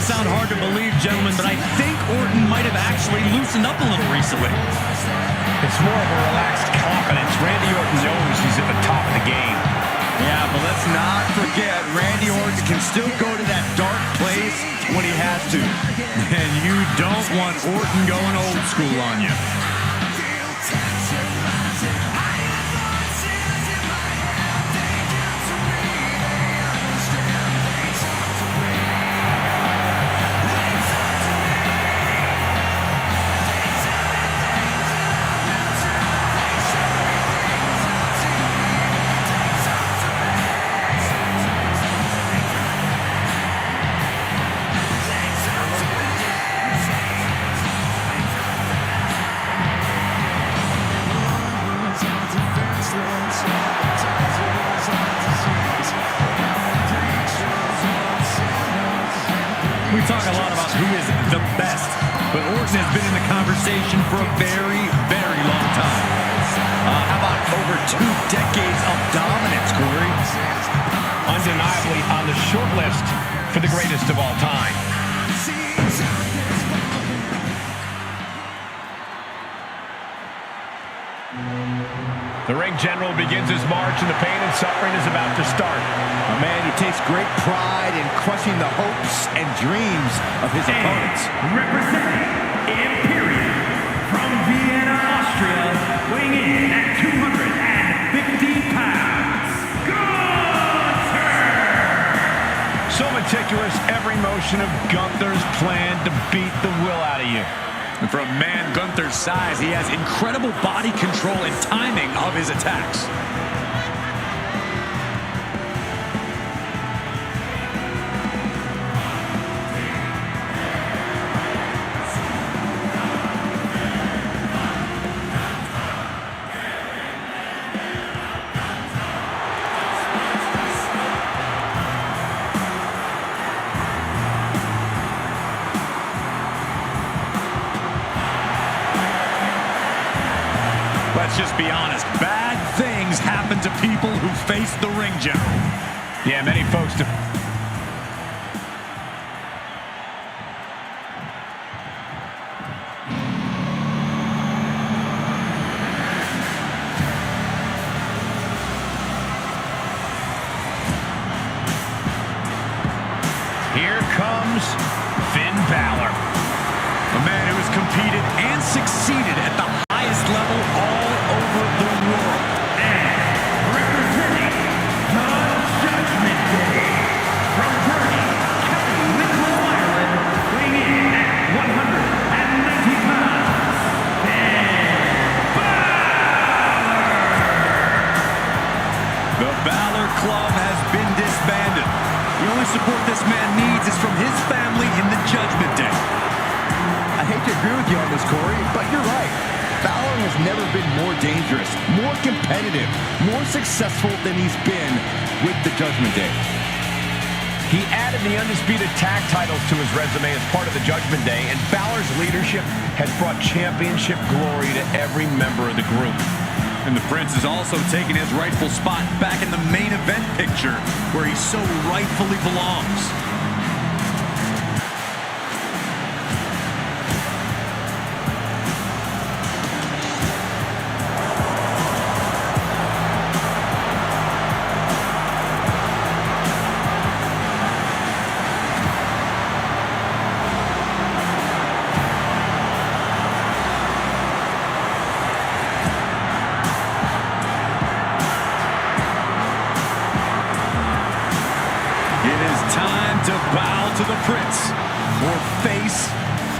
Sound hard to believe, gentlemen, but I think Orton might have actually loosened up a little recently. It's more of a relaxed confidence. Randy Orton knows he's at the top of the game. Yeah, but let's not forget, Randy Orton can still go to that dark place when he has to. And you don't want Orton going old school on you. We talk a lot about who is the best, but Orton has been in the conversation for a very, very long time. How about over 2 decades of dominance, Corey? Undeniably on the short list for the greatest of all time. The ring general begins his march, and the pain and suffering is about to start. A man who takes great pride in crushing the hopes and dreams of his opponents. Representing Imperium from Vienna, Austria, weighing in at 250 pounds, Gunther! So meticulous, every motion of Gunther's plan to beat the will out of you. And for a man Gunther's size, he has incredible body control and timing of his attacks. Let's just be honest, bad things happen to people who face the ring general. Yeah, many folks do. Here comes Finn Balor. A man who has competed and succeeded at the highest level all over the world. And representing the Judgment Day from Bernie, County Wicklow, Ireland, weighing in at 190 pounds, Finn Balor! The Balor Club has been disbanded. The only support this man needs is from his family in the Judgment Day. I hate to agree with you on this, Corey, but you're right. Balor has never been more dangerous, more competitive, more successful than he's been with the Judgment Day. He added the undisputed tag titles to his resume as part of the Judgment Day, and Balor's leadership has brought championship glory to every member of the group. And the Prince has also taken his rightful spot back in the main event picture, where he so rightfully belongs.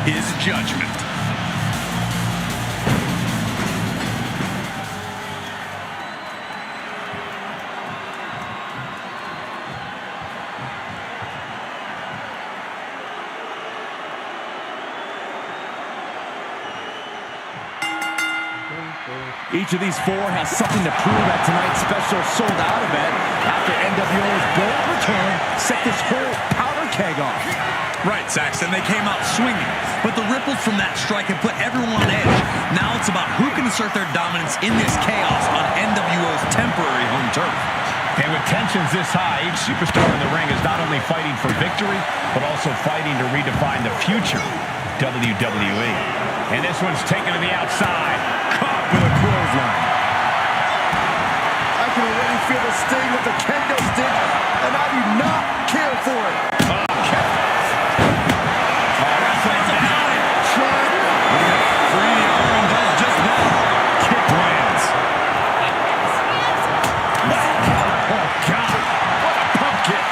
his judgment. Each of these four has something to prove at tonight's special sold-out event after NWO's bold return set this whole powder keg off. Right, Saxton, they came out swinging, but the ripples from that strike have put everyone on edge. Now it's about who can assert their dominance in this chaos on NWO's temporary home turf. And with tensions this high, each superstar in the ring is not only fighting for victory, but also fighting to redefine the future WWE. And this one's taken to the outside. Caught with a clothesline. I can already feel the sting of the kendo stick, and I do not care for it. Wrestling down. Free arm does just that. Kick lands. Oh, God. What a pump kick.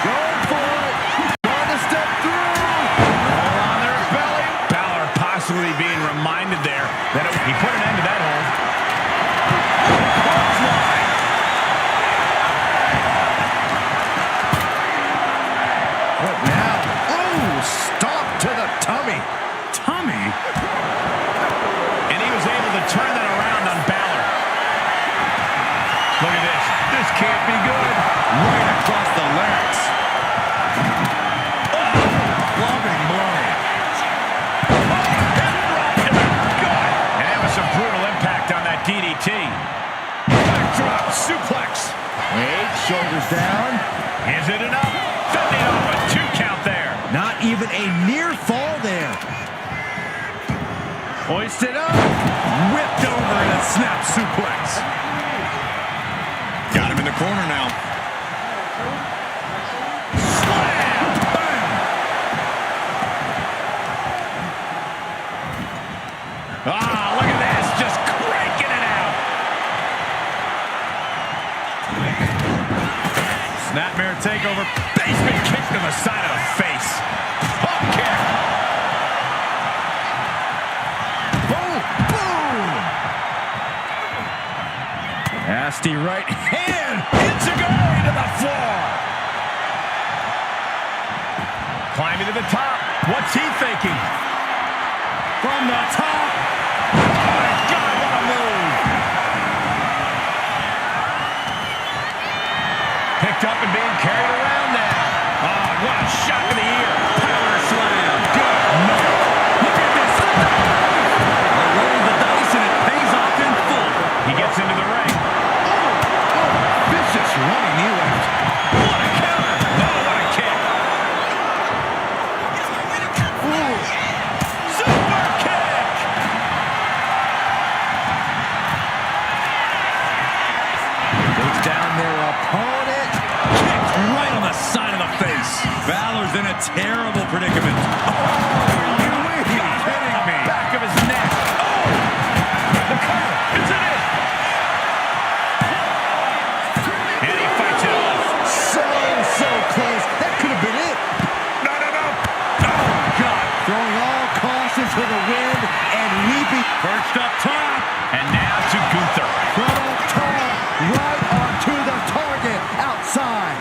Going for it. Trying to step through. All on their belly. Balor possibly being reminded there that he put an end to that hold. What now? Oh, stop to the tummy. Tummy? And he was able to turn that around on Balor. Look at this. This can't be good. Right across the larynx. Loving blow. And that was some brutal impact on that DDT. Backdrop suplex. Wait, shoulders down. Is it enough? Fending off a 2 count there. Not even a near fall there. Hoisted up. Whipped over in a snap suplex. Got him in the corner now. Slam! Bam! Ah, look at this. Just cranking it out. Snapmare takeover. Basement kick to the side of the face. Hop kick. Boom, boom. Nasty right hand. Enziguri to the floor. Climbing to the top. What's he thinking? From the top. Oh, my God, what a move. Picked up and being carried around now. Oh, what a shot to the ear. Power slam. Good night. Look at this. A roll of the dice and it pays off in full. He gets into the ring. Vicious running knee left. What a counter. Oh, what a kick. Super kick. Takes down their opponent. Kicked right on the side of the face. Balor's in a terrible predicament. Kidding me. Back of his neck. Oh! The cover. Is it it? And he fights it off. So close. That could have been it. No. Oh, God. Throwing all caution to the wind and leaping. Perched up top. And now to Gunther. From up top, right onto the target outside.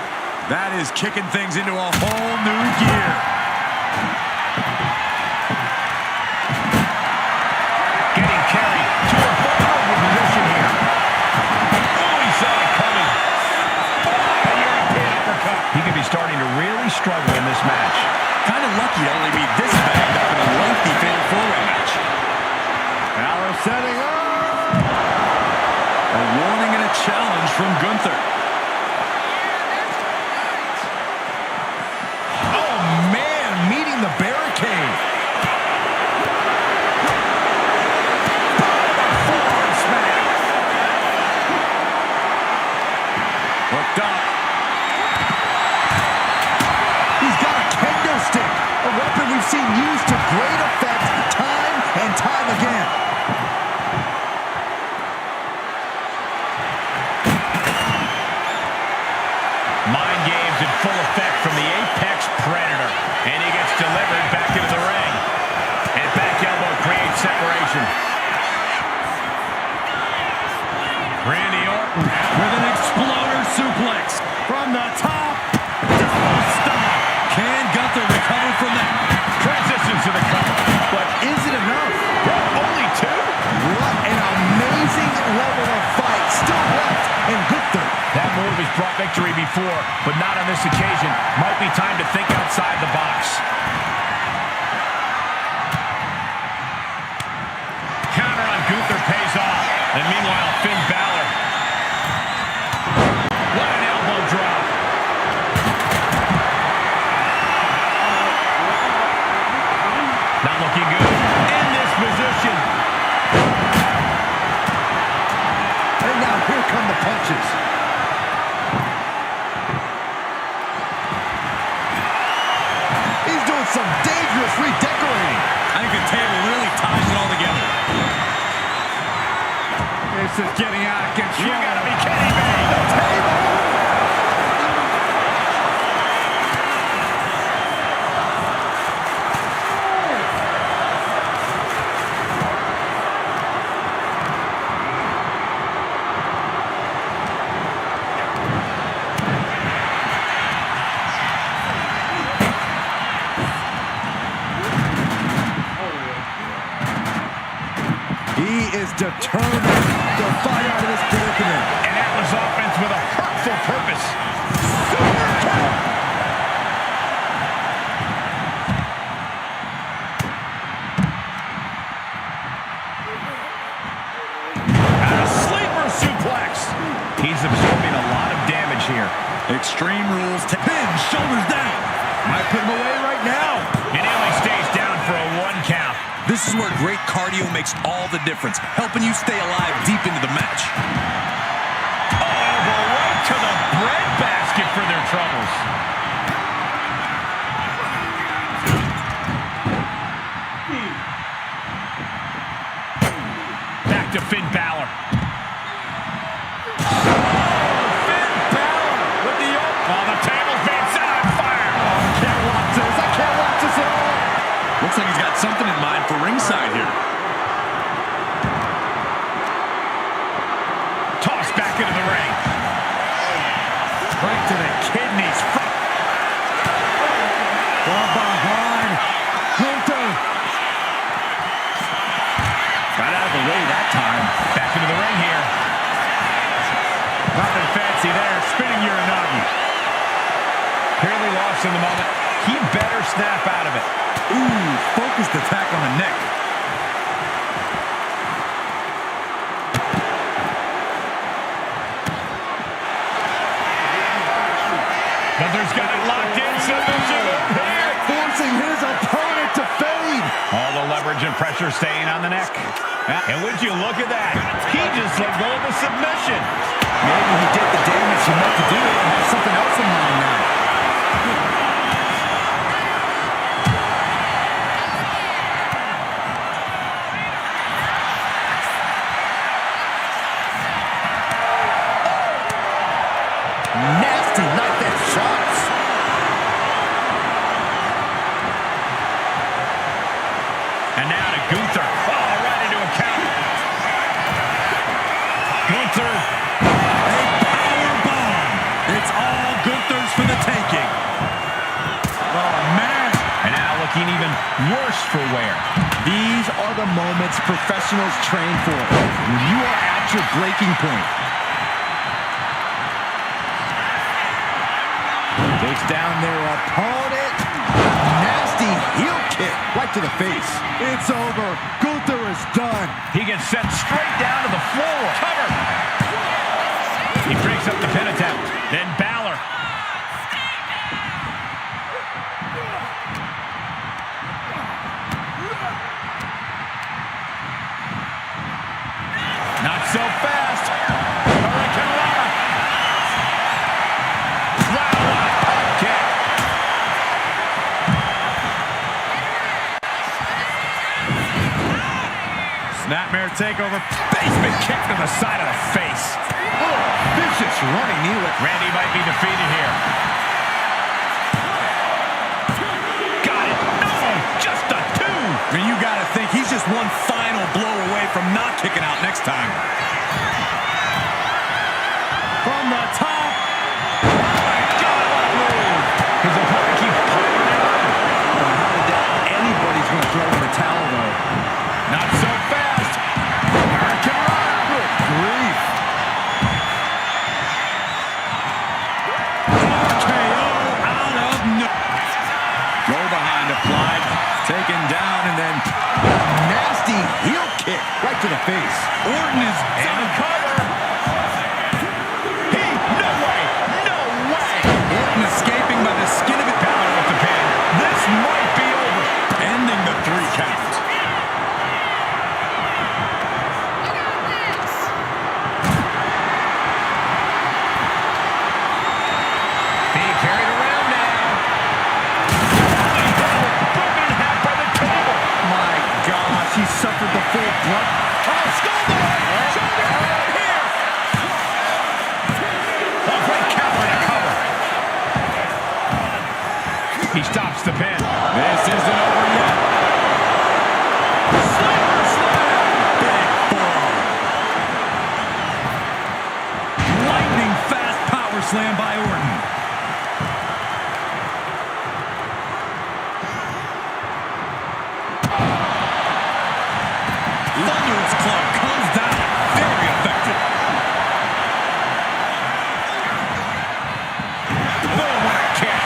That is kicking things into a whole new gear. Getting carried to a vulnerable position here. Oh, he saw it coming. Oh, a European uppercut. He could be starting to really struggle in this match. Kind of lucky to only be this bagged up in a lengthy fatal four-way match. Balor setting up. A warning and a challenge from Gunther. Oh, man, meeting the barricade. Forearm smack. Hooked up. He's got a kendo stick, a weapon we've seen used to great effect time and time again. decision. Might be time to think outside the box. Counter on Gunther pays off. And meanwhile, Finn Balor. What an elbow drop. Not looking good in this position. And now here come the punches. He's doing some dangerous redecorating. I think the table really ties it all together. This is getting out of control. You gotta be kidding me. The table. He is determined to fight out of this predicament. And that was offense with a hurtful purpose. Super kick. And a sleeper suplex. He's absorbing a lot of damage here. Extreme rules. Pin, shoulders down. Might put him away right now. And he only stays down for a 1 count. This is where great cardio makes all the difference, helping you stay alive deep into the match. Over right to the breadbasket for their troubles. Back to Finn Balor. Finn Balor with the open. Oh, the table's being set on fire. I can't watch this. I can't watch this at all. Looks like he's got something in mind for ringside here. Toss back into the ring. Right to the kidneys. From behind. Gunther. Got out of the way that time. Back into the ring here. Nothing fancy there. Spinning Uranagi. Clearly lost in the moment. He better snap out of it. Ooh, focused attack on the neck. Gunther's got it locked in. Submission here. Forcing his opponent to fade. All the leverage and pressure staying on the neck. And would you look at that? He just let go of the submission. Maybe he did the damage he meant to do and has something else in mind now. Nasty knife edge shots. And now to Gunther. Oh, right into a count. Gunther. A power bomb. It's all Gunther's for the taking. Oh, man. And now looking even worse for wear. These are the moments professionals train for. When you are at your breaking point. Takes down their opponent. Nasty heel kick right to the face. It's over. Gunther is done. He gets sent straight down to the floor. Cover. He breaks up the pin attempt. Then Balor. Not so fast. Hurricane Rana. Wow, pump kick. Snapmare takeover. Basement kick to the side of the face. Oh, vicious running knee lift. Randy might be defeated here. Got it. No, just a 2. I mean, you got to think he's just one final blow away from not kicking out next time. From the top. Oh my God, what a move. His opponent keeps piling it on. Anybody's going to throw in the towel, though. Not so fast. Hurricane Rana. Good grief. KO out one. Oh, skull the right. Shoulder right here. Oh, great counter to cover. He stops the pin. This isn't over yet. Slammer slam. Big forearm. Lightning fast power slam by Orton. Thunderous club comes down. Very effective. Oh, what a kick.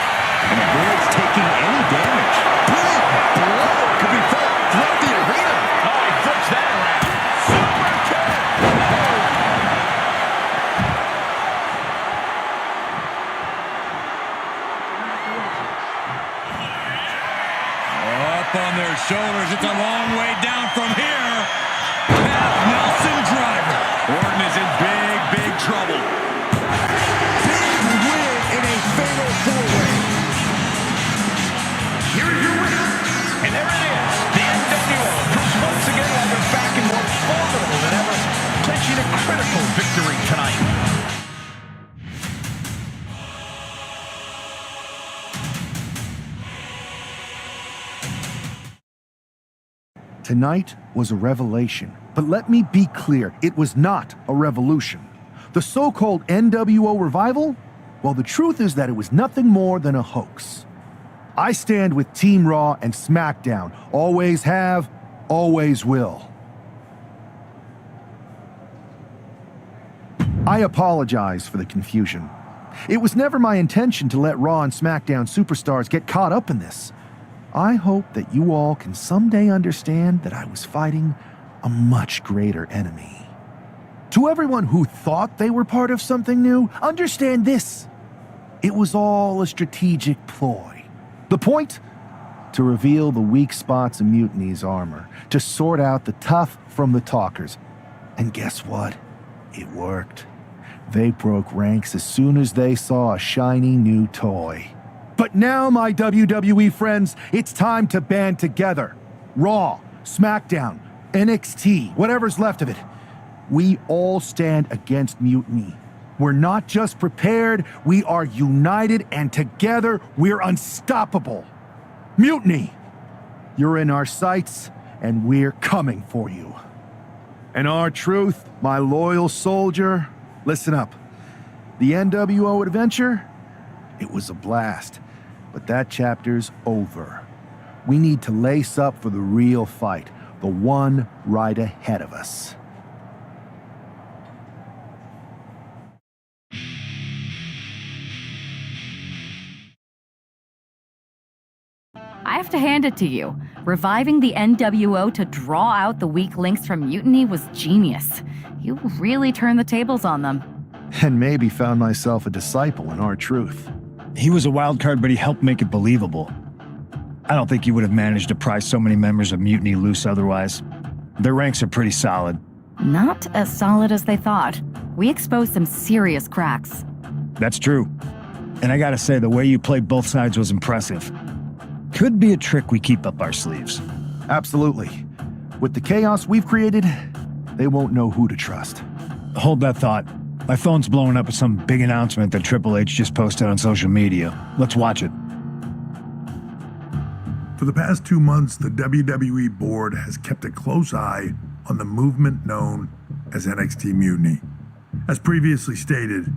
And avoids taking any damage. Brilliant blow could be felt throughout the arena. Oh, he flips that around. Super kick. Up on their shoulders. It's a long way down from here. Half Nelson driver. Orton is in big, big trouble. Big win in a fatal four-way. Here is your winner. And there it is. The NWO comes once again while they're back and more formidable than ever, clinching a critical victory tonight. Tonight was a revelation, but let me be clear, it was not a revolution. The so-called NWO revival? Well, the truth is that it was nothing more than a hoax. I stand with Team Raw and SmackDown. Always have, always will. I apologize for the confusion. It was never my intention to let Raw and SmackDown superstars get caught up in this. I hope that you all can someday understand that I was fighting a much greater enemy. To everyone who thought they were part of something new, understand this. It was all a strategic ploy. The point? To reveal the weak spots in Mutiny's armor, to sort out the tough from the talkers. And guess what? It worked. They broke ranks as soon as they saw a shiny new toy. But now, my WWE friends, it's time to band together. Raw, SmackDown, NXT, whatever's left of it. We all stand against mutiny. We're not just prepared, we are united, and together we're unstoppable. Mutiny! You're in our sights, and we're coming for you. And our truth, my loyal soldier, listen up. The NWO adventure, it was a blast. But that chapter's over. We need to lace up for the real fight, the one right ahead of us. I have to hand it to you. Reviving the NWO to draw out the weak links from Mutiny was genius. You really turned the tables on them. And maybe found myself a disciple in our truth. He was a wild card, but he helped make it believable. I don't think he would have managed to pry so many members of Mutiny loose otherwise. Their ranks are pretty solid. Not as solid as they thought. We exposed some serious cracks. That's true. And I gotta say, the way you played both sides was impressive. Could be a trick we keep up our sleeves. Absolutely. With the chaos we've created, they won't know who to trust. Hold that thought. My phone's blowing up with some big announcement that Triple H just posted on social media. Let's watch it. For the past 2 months, the WWE board has kept a close eye on the movement known as NXT Mutiny. As previously stated,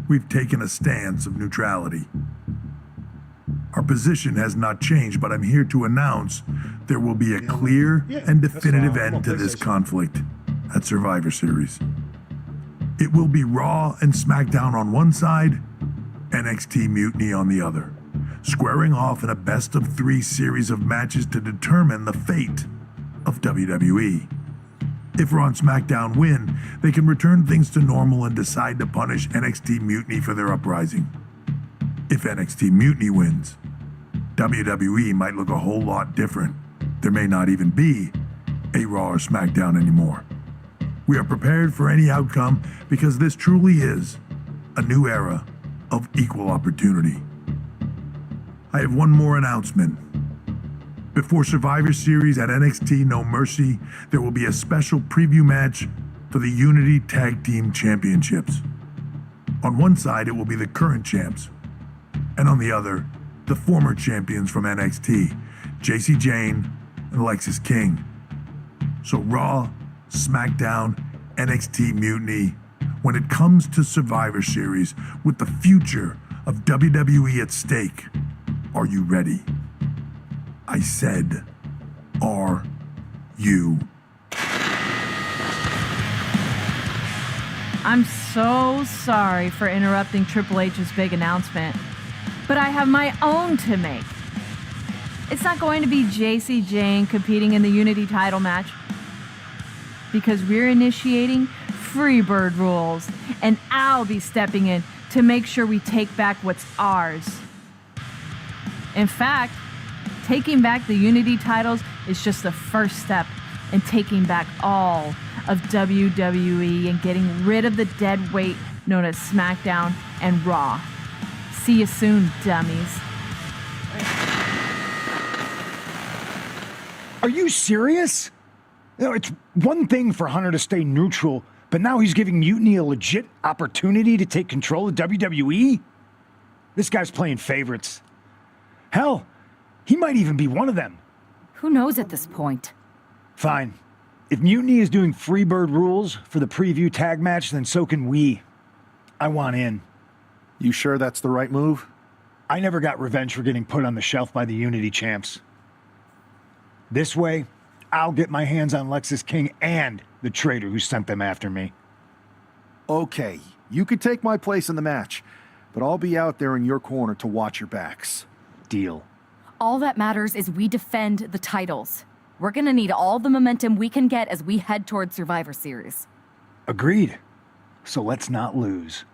we've taken a stance of neutrality. Our position has not changed, but I'm here to announce there will be a clear and definitive end to this conflict at Survivor Series. It will be Raw and SmackDown on one side, NXT Mutiny on the other, squaring off in a best-of-3 series of matches to determine the fate of WWE. If Raw and SmackDown win, they can return things to normal and decide to punish NXT Mutiny for their uprising. If NXT Mutiny wins, WWE might look a whole lot different. There may not even be a Raw or SmackDown anymore. We are prepared for any outcome because this truly is a new era of equal opportunity. I have one more announcement. Before Survivor Series at NXT No Mercy, there will be a special preview match for the Unity Tag Team Championships. On one side, it will be the current champs, and on the other, the former champions from NXT, Jacy Jayne and Alexis King. So Raw, SmackDown, NXT Mutiny, when it comes to Survivor Series with the future of WWE at stake, are you ready? I said, are you? I'm so sorry for interrupting Triple H's big announcement, but I have my own to make. It's not going to be Jacy Jayne competing in the Unity title match because we're initiating Freebird rules, and I'll be stepping in to make sure we take back what's ours. In fact, taking back the Unity titles is just the first step in taking back all of WWE and getting rid of the dead weight known as SmackDown and Raw. See you soon, dummies. Are you serious? You know, it's one thing for Hunter to stay neutral, but now he's giving Mutiny a legit opportunity to take control of WWE? This guy's playing favorites. Hell, he might even be one of them. Who knows at this point? Fine. If Mutiny is doing Freebird rules for the preview tag match, then so can we. I want in. You sure that's the right move? I never got revenge for getting put on the shelf by the Unity champs. This way, I'll get my hands on Alexis King and the traitor who sent them after me. Okay, you could take my place in the match, but I'll be out there in your corner to watch your backs. Deal. All that matters is we defend the titles. We're gonna need all the momentum we can get as we head towards Survivor Series. Agreed. So let's not lose.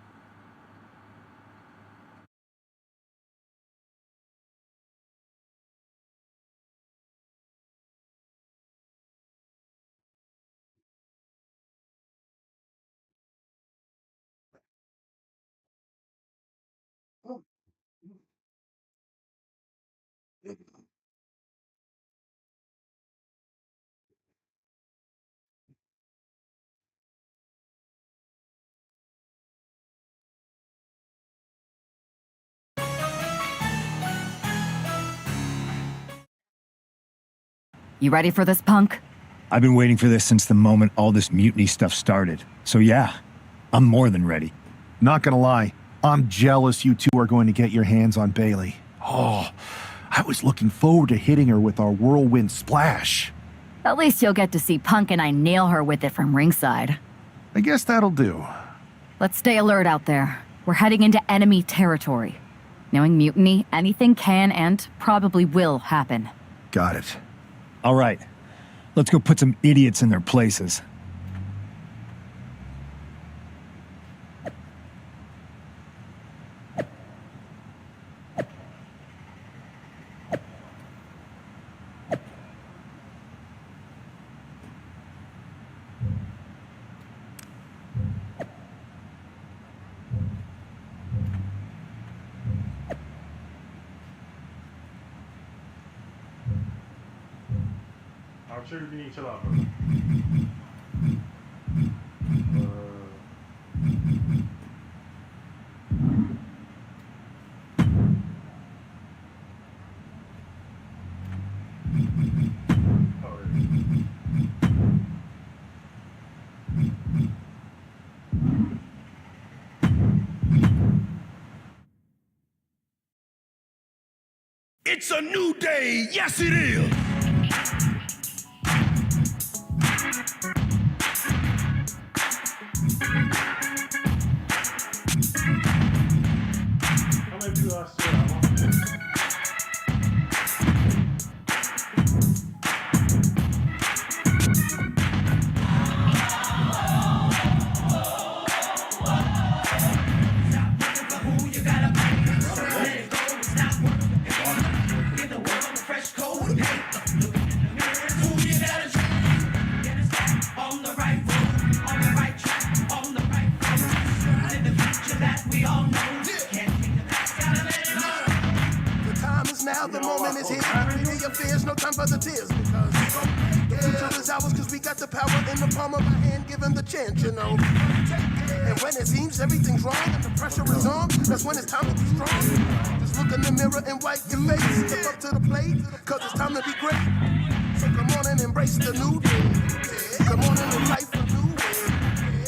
You ready for this, punk? I've been waiting for this since the moment all this Mutiny stuff started. So yeah, I'm more than ready. Not gonna lie, I'm jealous you two are going to get your hands on Bayley. Oh, I was looking forward to hitting her with our whirlwind splash. At least you'll get to see Punk and I nail her with it from ringside. I guess that'll do. Let's stay alert out there. We're heading into enemy territory. Knowing Mutiny, anything can and probably will happen. Got it. All right, let's go put some idiots in their places. I'm sure you need to chill out, It's a new day, yes it is. How many people are still at home? Fresh cold, now the moment is here. Reveal your fears, no time for the tears. Because the future is ours, cause we got the power in the palm of our hand, given the chance, you know. And when it seems everything's wrong and the pressure is on, that's when it's time to be strong. Just look in the mirror and wipe your face. Step up to the plate, cause it's time to be great. So come on and embrace the new day. Come on and life a new way.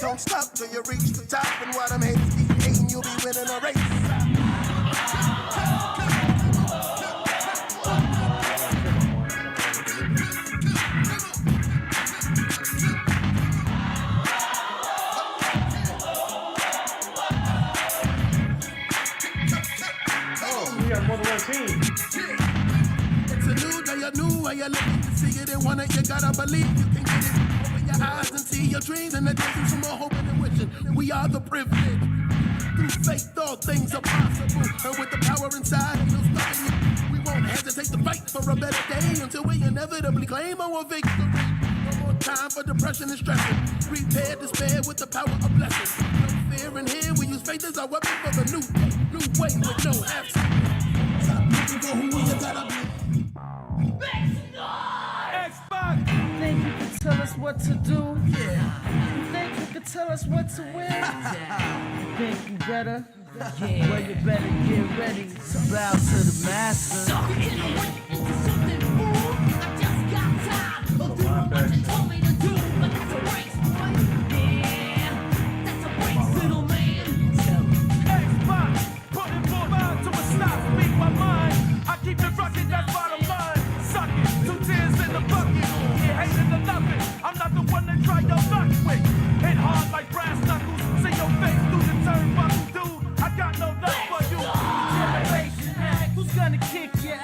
Don't stop till you reach the top, and while them haters keep hating, you'll be winning a race. It's a new day, a new way of living. To see it and want it, you gotta believe you can get it. Open your eyes and see your dreams, and there's some more hoping and wishing. We are the privileged. Through faith, all things are possible. And with the power inside, ain't no stopping you. We won't hesitate to fight for a better day until we inevitably claim our victory. No more time for depression and stressing. Repair despair with the power of blessing. No fear in here, we use faith as our weapon for the new way with no absence. For who you gotta be. Xbox! Think you can tell us what to do? Yeah. You think you can tell us what to win? You think you better? Yeah. Well, you better get ready to bow to the master. So in a way, into something more. I just got tired of doing what you told me to do. But that's a race, boy. Yeah, that's a race, little man. Xbox, putting full mind to a stop, speak my mind. I keep it rocking, that's bottom line. Suck it, 2 tears in the bucket. Yeah, hating to love it. I'm not the one that try your luck with. Hit hard like brass knuckles. See your face through the turnbuckle, dude. I got no love for you. Generation X, who's gonna kick your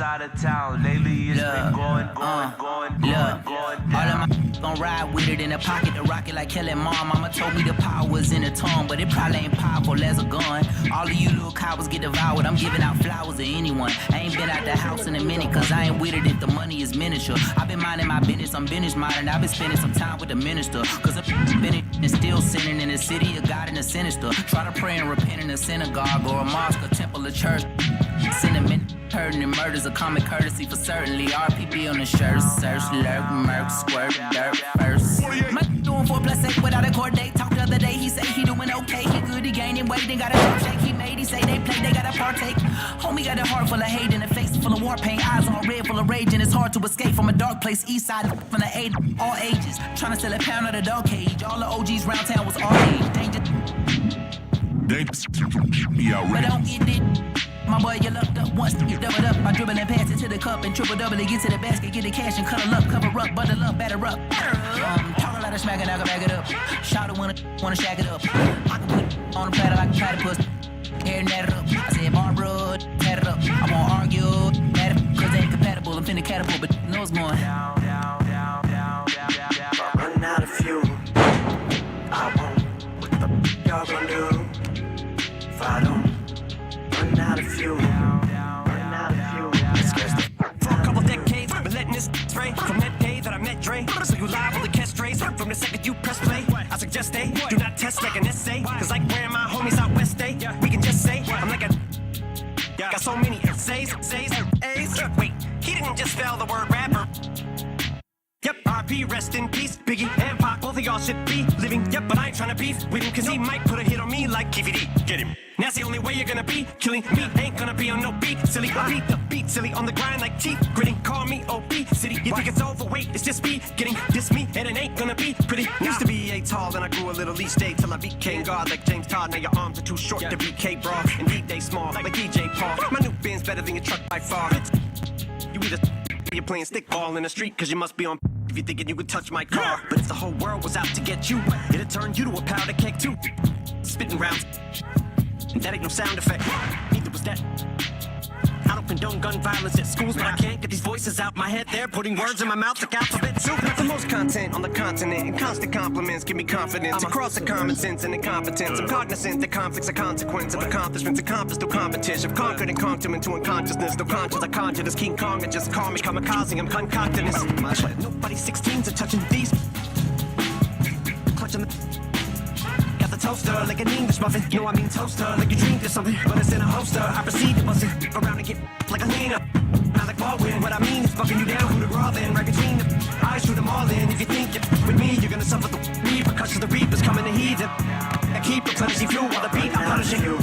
side of town. Lately it's been going. All of my gon' ride with it in the pocket to rock it like Kelly Mom. Mama told me the power was in the tongue, but it probably ain't powerful as a gun. All of you little cowards get devoured. I'm giving out flowers to anyone. I ain't been out the house in a minute, cause I ain't with it if the money is miniature. I've been minding my business, I'm business minding. I've been spending some time with the minister, cause I'm been and still sinning in the city of God and the sinister. Try to pray and repent in a synagogue or a mosque, a temple, a church. Sentiment, hurting and murders, a common courtesy for certainly. RPP on the shirt, search, lurk, murk, squirt, dirt, first. My doing 4+8 without a court date. Talked the other day, he say he doing okay. He good, he gaining weight, they got a top shake. He made, he say they play, they gotta partake. Homie got a heart full of hate and a face full of war paint. Eyes all red, full of rage, and it's hard to escape from a dark place. East side from the 8, all ages. Trying to sell a pound of the dog cage. All the OGs round town was all age. Danger. But don't get it. My boy, you lucked up once, you doubled up. I dribble and pass it to the cup and triple double it. Get to the basket, get the cash and cuddle up, cover up, bundle up, batter up. Talk a lot of smack and I can back it up. Shout it wanna shack it up. I can put it on the platter like a platypus. Hair natted up. I said Barbara, tatted up. I won't argue, cause they ain't compatible. I'm finna catapult, but nose going down. I'm running out of fuel. I won't. What the y'all gonna do if I don't? Run out of fuel. Run out of fuel. For a couple decades, been letting this spray. From that day that I met Dre, so you live on the catch strays. From the second you press play, I suggest they do not test like an essay. Cause like where my homies out west day, we can just say I'm like a. Got so many essays, A's. Wait, he didn't just spell the word rapper. Yep, RP, rest in peace. Biggie and Pac, both of y'all should be living. Yep, but I ain't tryna beef with him, cause he might put a hit on me like KVD. Get him. That's the only way you're gonna be killing me. Ain't gonna be on no beat, silly. I beat the beat, silly. On the grind like teeth, gritting. Call me OB City. You think it's overweight? It's just me getting this me, and it ain't gonna be pretty. Used to be a tall, then I grew a little each day till I became God like James Todd. Now your arms are too short to be K bra, and they small like DJ Paul. My new Benz better than your truck by far. You either you're playing stickball in the street, cause you must be on. If you're thinking you could touch my car, but if the whole world was out to get you, it'd turn you to a powder keg too. Spitting rounds, and that ain't no sound effect. Neither was that. I don't condone gun violence at schools, but I can't get these voices out my head. They're putting words in my mouth like alphabet soup. Not the most content on the continent, and constant compliments give me confidence. Across the common sense and incompetence, I'm cognizant that conflicts are consequence of accomplishments accomplished through competition. I've conquered and conked them into unconsciousness. Though conscious, I conjured as King Kong and just call me kamikaze. I'm concocting this. Nobody 16s are touching these. Clutching the. Toaster like an English muffin. No, I mean toaster like you dreamed of something, but it's in a holster. I proceed to bust it around and get like a leaner. Not like Baldwin. What I mean is bucking you down, who the raw then, right between them. I shoot them all in. If you think you're with me, you're gonna suffer the repercussions. The reapers coming to heed them. I keep replenishing fuel while the beat I'm punishing you.